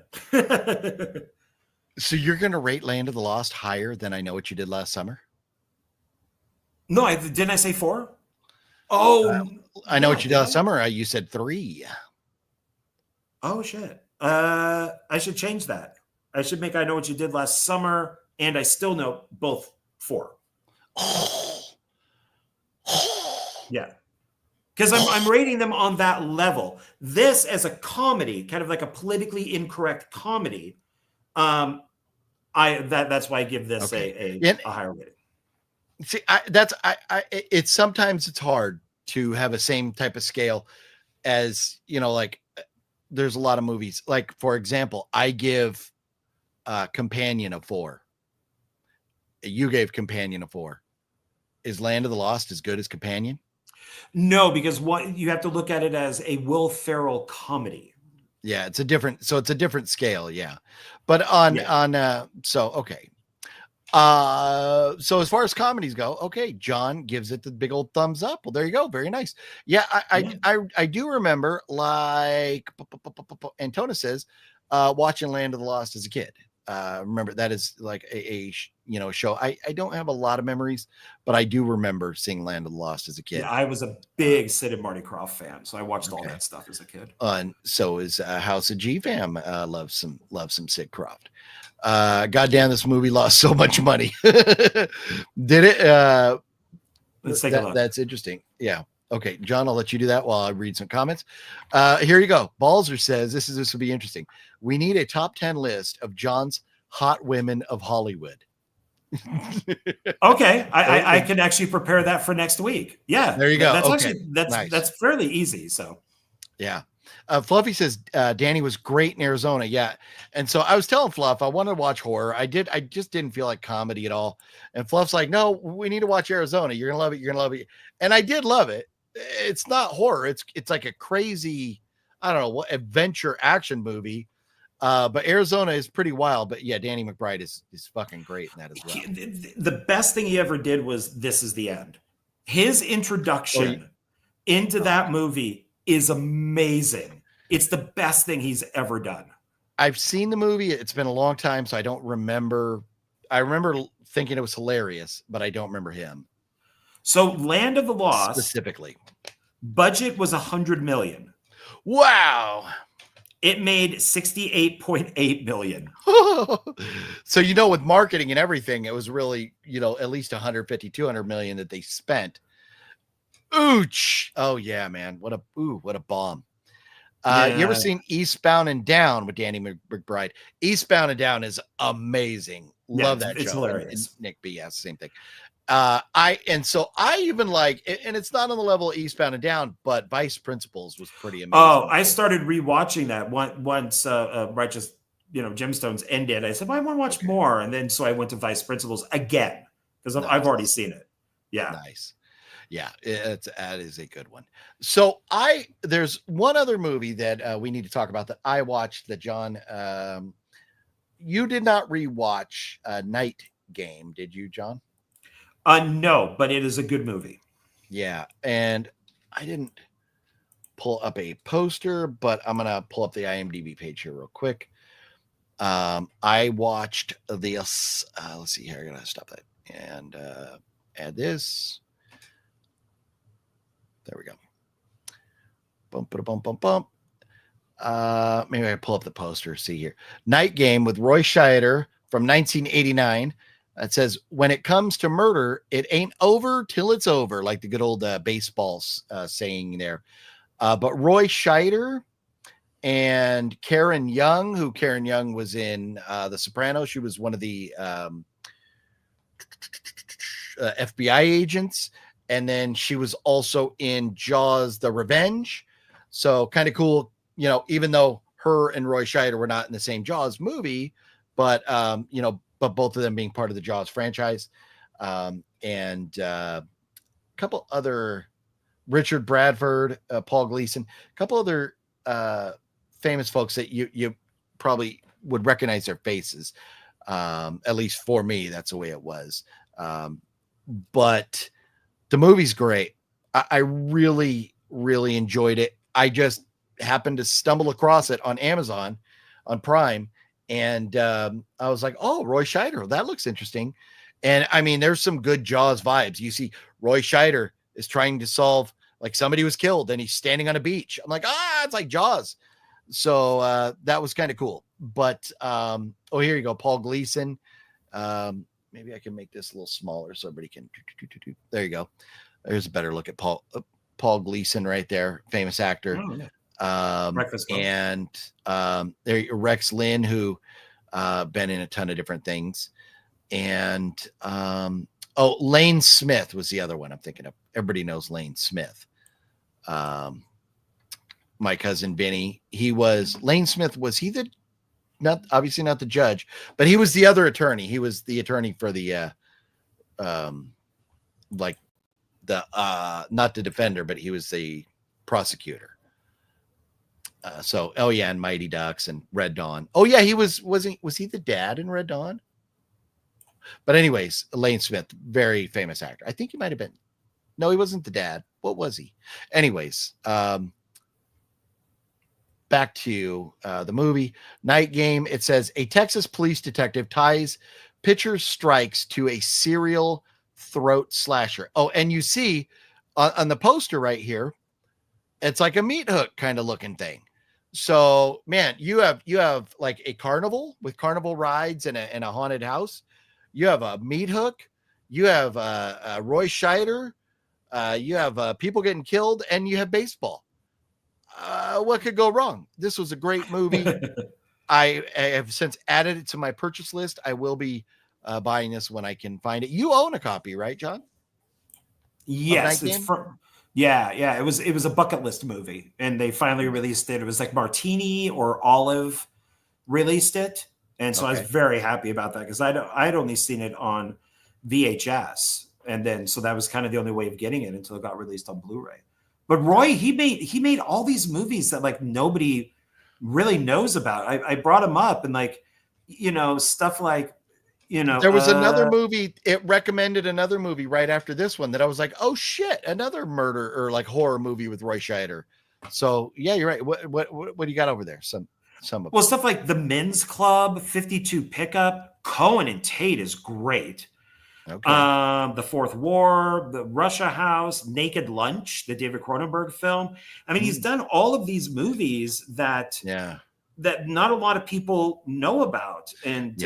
So you're going to rate Land of the Lost higher than I Know What You Did Last Summer? No, didn't I say 4? Oh, I Know What You Did Last Summer. You said 3. Oh shit. I should change that. I should make I Know What You Did Last Summer, and I Still Know both 4. Yeah. Because I'm rating them on that level. This as a comedy, kind of like a politically incorrect comedy. That's why I give this a higher rating. See, it's sometimes it's hard to have a same type of scale as, like there's a lot of movies. Like, for example, I give Companion a 4. You gave Companion a 4. Is Land of the Lost as good as Companion? No, because what you have to look at it as a Will Ferrell comedy. Yeah, it's a different scale. Yeah. But okay. So as far as comedies go, okay, John gives it the big old thumbs up. Well, there you go. Very nice. Yeah, I do remember, like Antona says, watching Land of the Lost as a kid. remember that is like show. I don't have a lot of memories, but I do remember seeing Land of the Lost as a kid. Yeah, I was a big Sid and Marty Krofft fan, so I watched all that stuff as a kid. And so is House of G Fam. Loves some Sid Croft. Goddamn, this movie lost so much money. Did it? Let's take a look. That's interesting. Yeah. Okay, John, I'll let you do that while I read some comments. Here you go. Balzer says this will be interesting. We need a top 10 list of John's hot women of Hollywood. Okay, I can actually prepare that for next week. Yeah, there you go. That's okay. actually that's fairly easy. So yeah. Fluffy says Danny was great in Arizona. Yeah. And so I was telling Fluff I wanted to watch horror. I just didn't feel like comedy at all. And Fluff's like, no, we need to watch Arizona. You're gonna love it. You're gonna love it. And I did love it. It's not horror. It's like a crazy, I don't know what adventure action movie. But Arizona is pretty wild. But yeah, Danny McBride is fucking great in that as well. The best thing he ever did was This Is the End. His introduction into that movie is amazing. It's the best thing he's ever done. I've seen the movie. It's been a long time, so I don't remember. I remember thinking it was hilarious, but I don't remember him. So Land of the Lost specifically, budget was $100 million. Wow. It made $68.8 million. So, with marketing and everything, it was really, at least 150, 200 million that they spent. Ooch. Oh yeah, man. What a bomb. You ever seen Eastbound and Down with Danny McBride? Eastbound and Down is amazing. Love that show. It's hilarious. And Nick B. Yes, same thing. I even like, and it's not on the level of Eastbound and Down, but Vice Principals was pretty amazing. Oh, I started rewatching that once Righteous, Gemstones ended. I said, well, I want to watch more. And then, so I went to Vice Principals again because I've already seen it. Yeah. Nice. Yeah, that is a good one. So there's one other movie that we need to talk about that I watched that John, you did not rewatch Night Game, did you, John? No, but it is a good movie. Yeah, and I didn't pull up a poster, but I'm gonna pull up the IMDb page here real quick. I watched this. Let's see here. I gotta stop that and add this. There we go. Bump. Maybe I pull up the poster. See here. Night Game with Roy Scheider from 1989. It says, when it comes to murder, it ain't over till it's over, like the good old baseball saying there. But Roy Scheider and Karen Young, who Karen Young was in The Sopranos. She was one of the FBI agents. And then she was also in Jaws, The Revenge. So kind of cool, even though her and Roy Scheider were not in the same Jaws movie, but, but both of them being part of the Jaws franchise. And a couple other, Richard Bradford, Paul Gleason, a couple other famous folks that you probably would recognize their faces. At least for me, that's the way it was. But the movie's great. I really, really enjoyed it. I just happened to stumble across it on Amazon, on Prime. And I was like, oh, Roy Scheider, that looks interesting. And I mean, there's some good Jaws vibes. You see Roy Scheider is trying to solve, like somebody was killed and he's standing on a beach. I'm like, it's like Jaws. So that was kind of cool. But, here you go. Paul Gleason. Maybe I can make this a little smaller so everybody can. There you go. There's a better look at Paul Gleason right there, famous actor. Oh, yeah. And there Rex Lynn, who been in a ton of different things. And Lane Smith was the other one I'm thinking of. Everybody knows Lane Smith. My cousin Vinny. Lane Smith. Was he obviously not the judge, but he was the other attorney. He was the attorney for the not the defender, but he was the prosecutor. And Mighty Ducks and Red Dawn. Oh yeah, was he the dad in Red Dawn? But anyways, Lane Smith, very famous actor. I think he might have been. No, he wasn't the dad. What was he? Anyways, back to the movie Night Game. It says a Texas police detective ties pitcher's strikes to a serial throat slasher. Oh, and you see on the poster right here, it's like a meat hook kind of looking thing. So, man, you have like a carnival with carnival rides and a haunted house. You have a meat hook. You have Roy Scheider. You have people getting killed, and you have baseball. What could go wrong? This was a great movie. I have since added it to my purchase list. I will be buying this when I can find it. You own a copy, right, John? Yes, it's from. Yeah. It was a bucket list movie, and they finally released it. It was like Martini or Olive released it, and so I was very happy about that because I'd only seen it on VHS, and then so that was kind of the only way of getting it until it got released on Blu-ray. But Roy, he made all these movies that like nobody really knows about. I brought him up and like, stuff like, there was another movie. It recommended another movie right after this one that I was like, oh shit, another murder or like horror movie with Roy Scheider. So yeah, you're right. What do you got over there? Some of stuff like The Men's Club, 52 Pickup, Cohen and Tate is great. Okay. The Fourth War, the Russia House, Naked Lunch, the David Cronenberg film. I mean, he's done all of these movies that not a lot of people know about, and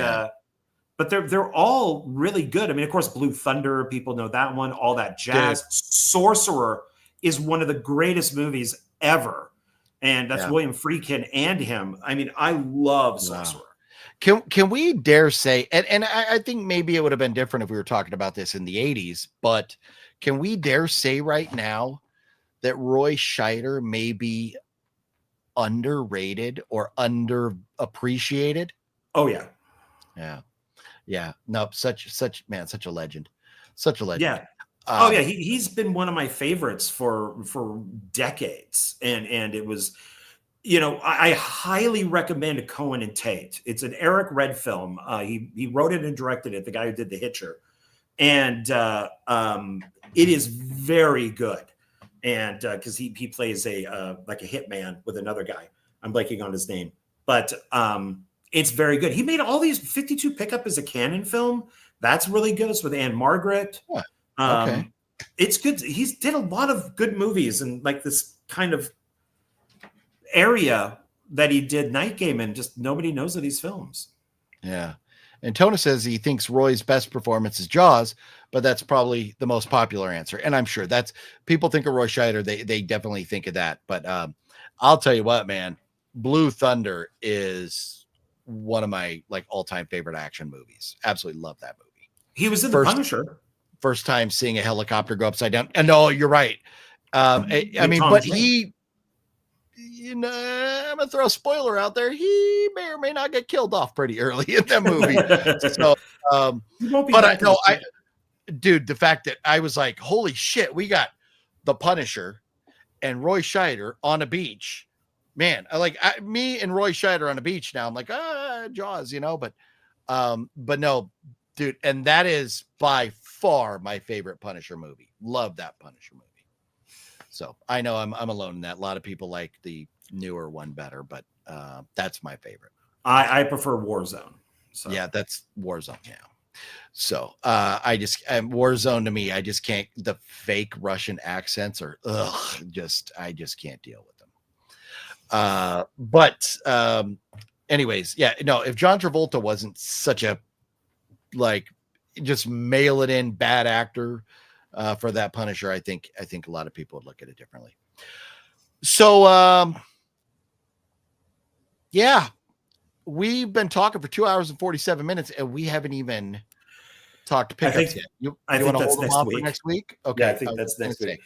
but they're all really good. I mean, of course, Blue Thunder, people know that one. All That Jazz. Sorcerer is one of the greatest movies ever, and that's William Friedkin and him. I mean, I love Sorcerer. Can we dare say, and I think maybe it would have been different if we were talking about this in the 80s, but can we dare say right now that Roy Scheider may be underrated or underappreciated? Oh yeah. No, such a legend. Such a legend. Yeah. He's been one of my favorites for decades. And it was, I highly recommend Cohen and Tate. It's an Eric Red film. He wrote it and directed it, the guy who did The Hitcher. And it is very good. And because he plays like a hitman with another guy. I'm blanking on his name. But it's very good. He made all these 52 Pickup as a canon film. That's really good. It's with Anne Margaret. Okay. It's good. He's did a lot of good movies and like this kind of area that he did Night Game in. Just nobody knows of these films. Yeah. And Tona says he thinks Roy's best performance is Jaws, but that's probably the most popular answer. And I'm sure that's people think of Roy Scheider. They definitely think of that. But I'll tell you what, man, Blue Thunder is one of my like all-time favorite action movies. Absolutely love that movie. He was in The Punisher. First time seeing a helicopter go upside down. And no, you're right. I mean, but he, I'm gonna throw a spoiler out there. He may or may not get killed off pretty early in that movie. So, dude, the fact that I was like, holy shit, we got The Punisher and Roy Scheider on a beach. Man, me and Roy Scheider on a beach now. I'm like, Jaws, but no, dude. And that is by far my favorite Punisher movie. Love that Punisher movie. So I know I'm alone in that. A lot of people like the newer one better, but that's my favorite. I prefer Warzone. So yeah, that's Warzone. Yeah. So I Warzone to me, I just can't. The fake Russian accents are I just can't deal with them. But anyways, if John Travolta wasn't such a just mail it in bad actor for that Punisher, I think a lot of people would look at it differently. So we've been talking for 2 hours and 47 minutes and we haven't even talked pickups yet. You want to hold them off for next week? Okay. Yeah, I think that's next week.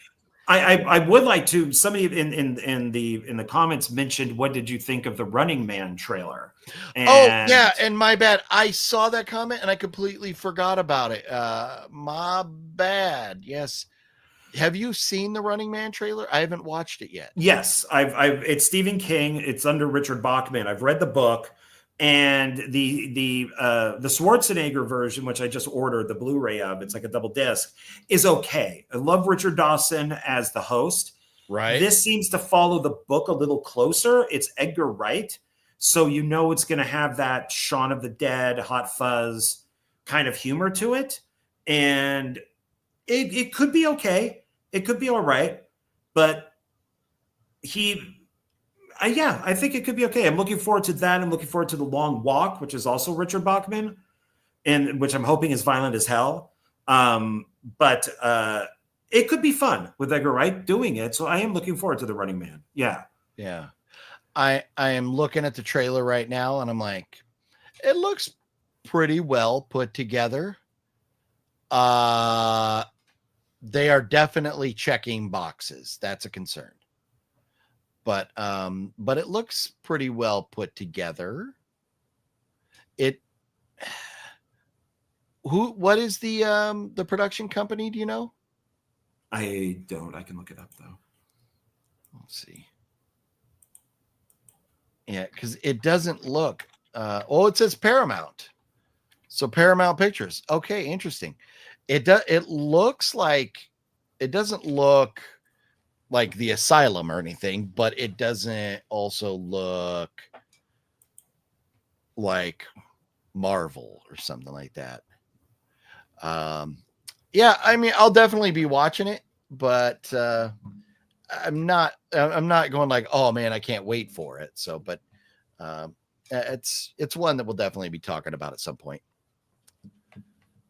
I would like to. Somebody in the comments mentioned, what did you think of the Running Man trailer? And my bad. I saw that comment and I completely forgot about it. My bad. Yes. Have you seen the Running Man trailer? I haven't watched it yet. Yes, it's Stephen King. It's under Richard Bachman. I've read the book. And the Schwarzenegger version, which I just ordered the Blu-ray of, it's like a double disc, is okay. I love Richard Dawson as the host. Right. This seems to follow the book a little closer. It's Edgar Wright. So it's going to have that Shaun of the Dead, Hot Fuzz kind of humor to it. And it could be okay. It could be all right. But I think it could be okay. I'm looking forward to that. I'm looking forward to The Long Walk, which is also Richard Bachman, and which I'm hoping is violent as hell. But it could be fun with Edgar Wright doing it. So I am looking forward to The Running Man. Yeah. Yeah. I am looking at the trailer right now and I'm like, it looks pretty well put together. They are definitely checking boxes. That's a concern. But it looks pretty well put together. What is the production company? Do you know? I don't. I can look it up though. Let's see. Yeah, because it doesn't look. It says Paramount. So Paramount Pictures. Okay, interesting. It looks like it doesn't look like The Asylum or anything, but it doesn't also look like Marvel or something like that. Yeah, I mean, I'll definitely be watching it, but I'm not going like, oh man, I can't wait for it. So, but it's one that we'll definitely be talking about at some point.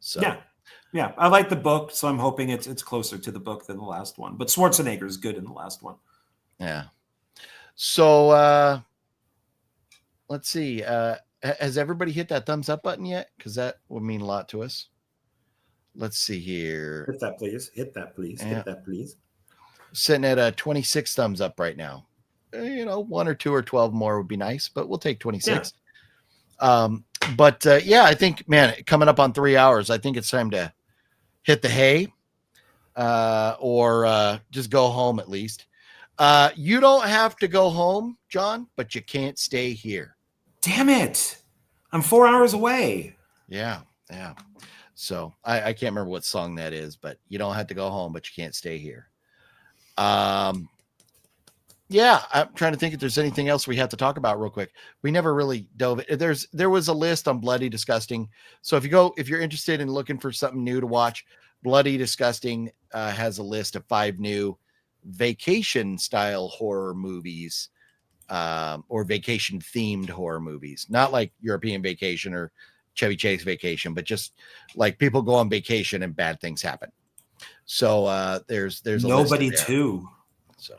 So yeah, I like the book, so I'm hoping it's closer to the book than the last one. But Schwarzenegger is good in the last one. Yeah. So let's see. Has everybody hit that thumbs up button yet? Because that would mean a lot to us. Let's see here. Hit that, please. Hit that, please. Yeah. Hit that, please. Sitting at a 26 thumbs up right now. 1 or 2 or 12 more would be nice, but we'll take 26. Yeah. Yeah, I think, man, coming up on 3 hours, I think it's time to hit the hay or just go home at least. You don't have to go home, John, but you can't stay here. Damn it. I'm 4 hours away. Yeah. So I can't remember what song that is, but you don't have to go home, but you can't stay here. Yeah, I'm trying to think if there's anything else we have to talk about real quick. We never really dove. There was a list on Bloody Disgusting. So if you're interested in looking for something new to watch, Bloody Disgusting has a list of 5 new vacation style horror movies, or vacation themed horror movies, not like European Vacation or Chevy Chase Vacation, but just like people go on vacation and bad things happen. So there's a Nobody 2. So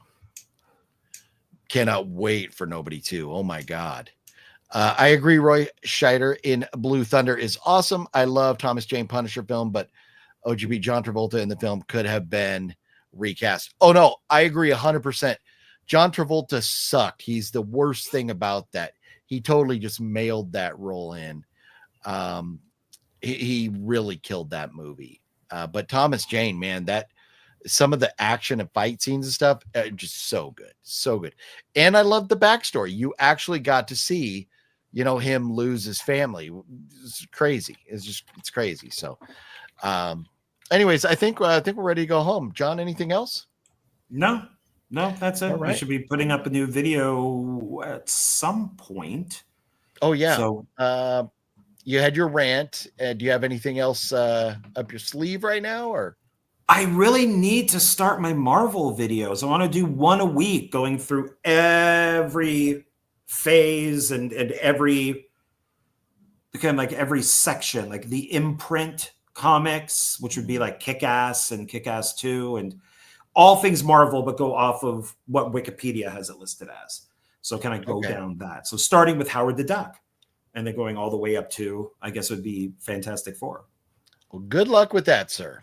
cannot wait for Nobody 2. Oh my God. I agree. Roy Scheider in Blue Thunder is awesome. I love Thomas Jane Punisher film, but OGP John Travolta in the film could have been recast. Oh no, I agree 100%. John Travolta sucked. He's the worst thing about that. He totally just mailed that role in. He really killed that movie. But Thomas Jane, man, that some of the action and fight scenes and stuff are just so good. And I love the backstory. You actually got to see, him lose his family. It's crazy. It's crazy. So, anyways, I think we're ready to go home. John, anything else? No, that's it. Right. We should be putting up a new video at some point. Oh yeah. So, you had your rant. Do you have anything else up your sleeve right now, or? I really need to start my Marvel videos. I want to do one a week, going through every phase and every section, like the imprint comics, which would be like Kick-Ass and Kick-Ass 2 and all things Marvel, but go off of what Wikipedia has it listed as. So kind of go down that. So starting with Howard the Duck and then going all the way up to, I guess it would be Fantastic Four. Well, good luck with that, sir.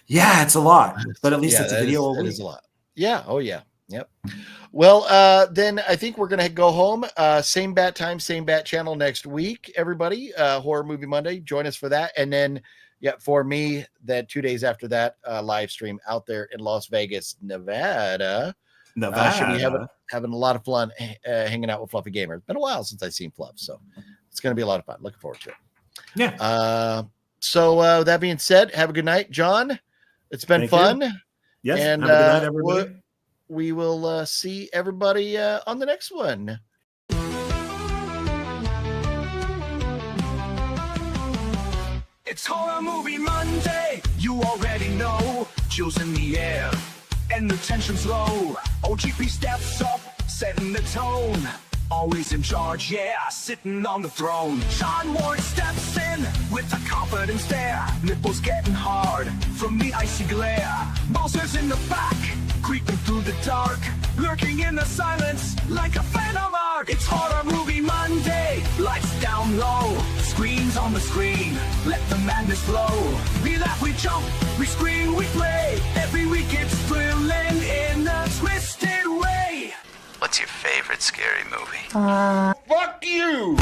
Yeah, it's a lot, but at least it's a video a week. It is a lot. Yeah. Oh yeah. Yep. Well, then I think we're going to go home. Same bat time, same bat channel next week, everybody. Horror Movie Monday. Join us for that. And then, for me, that 2 days after that, live stream out there in Las Vegas, Nevada. Should be having a lot of fun hanging out with Fluffy Gamer. It's been a while since I've seen Fluff, so it's going to be a lot of fun. Looking forward to it. Yeah. So that being said, have a good night, John. It's been fun. You. Yes. And have a good night, everybody. we will see everybody on the next one. It's Horror Movie Monday, you already know. Chills in the air, and the tension's low. OGP steps up, setting the tone. Always in charge, yeah, sitting on the throne. Sean Ward steps in with a confident stare. Nipples getting hard from the icy glare. Monsters in the back, creeping through the dark. Lurking in the silence like a phantom arc. It's Horror Movie Monday, lights down low. Screens on the screen, let the madness flow. We laugh, we jump, we scream, we play. Every week it's thrilling in a twisted way. What's your favorite scary movie? Fuck you!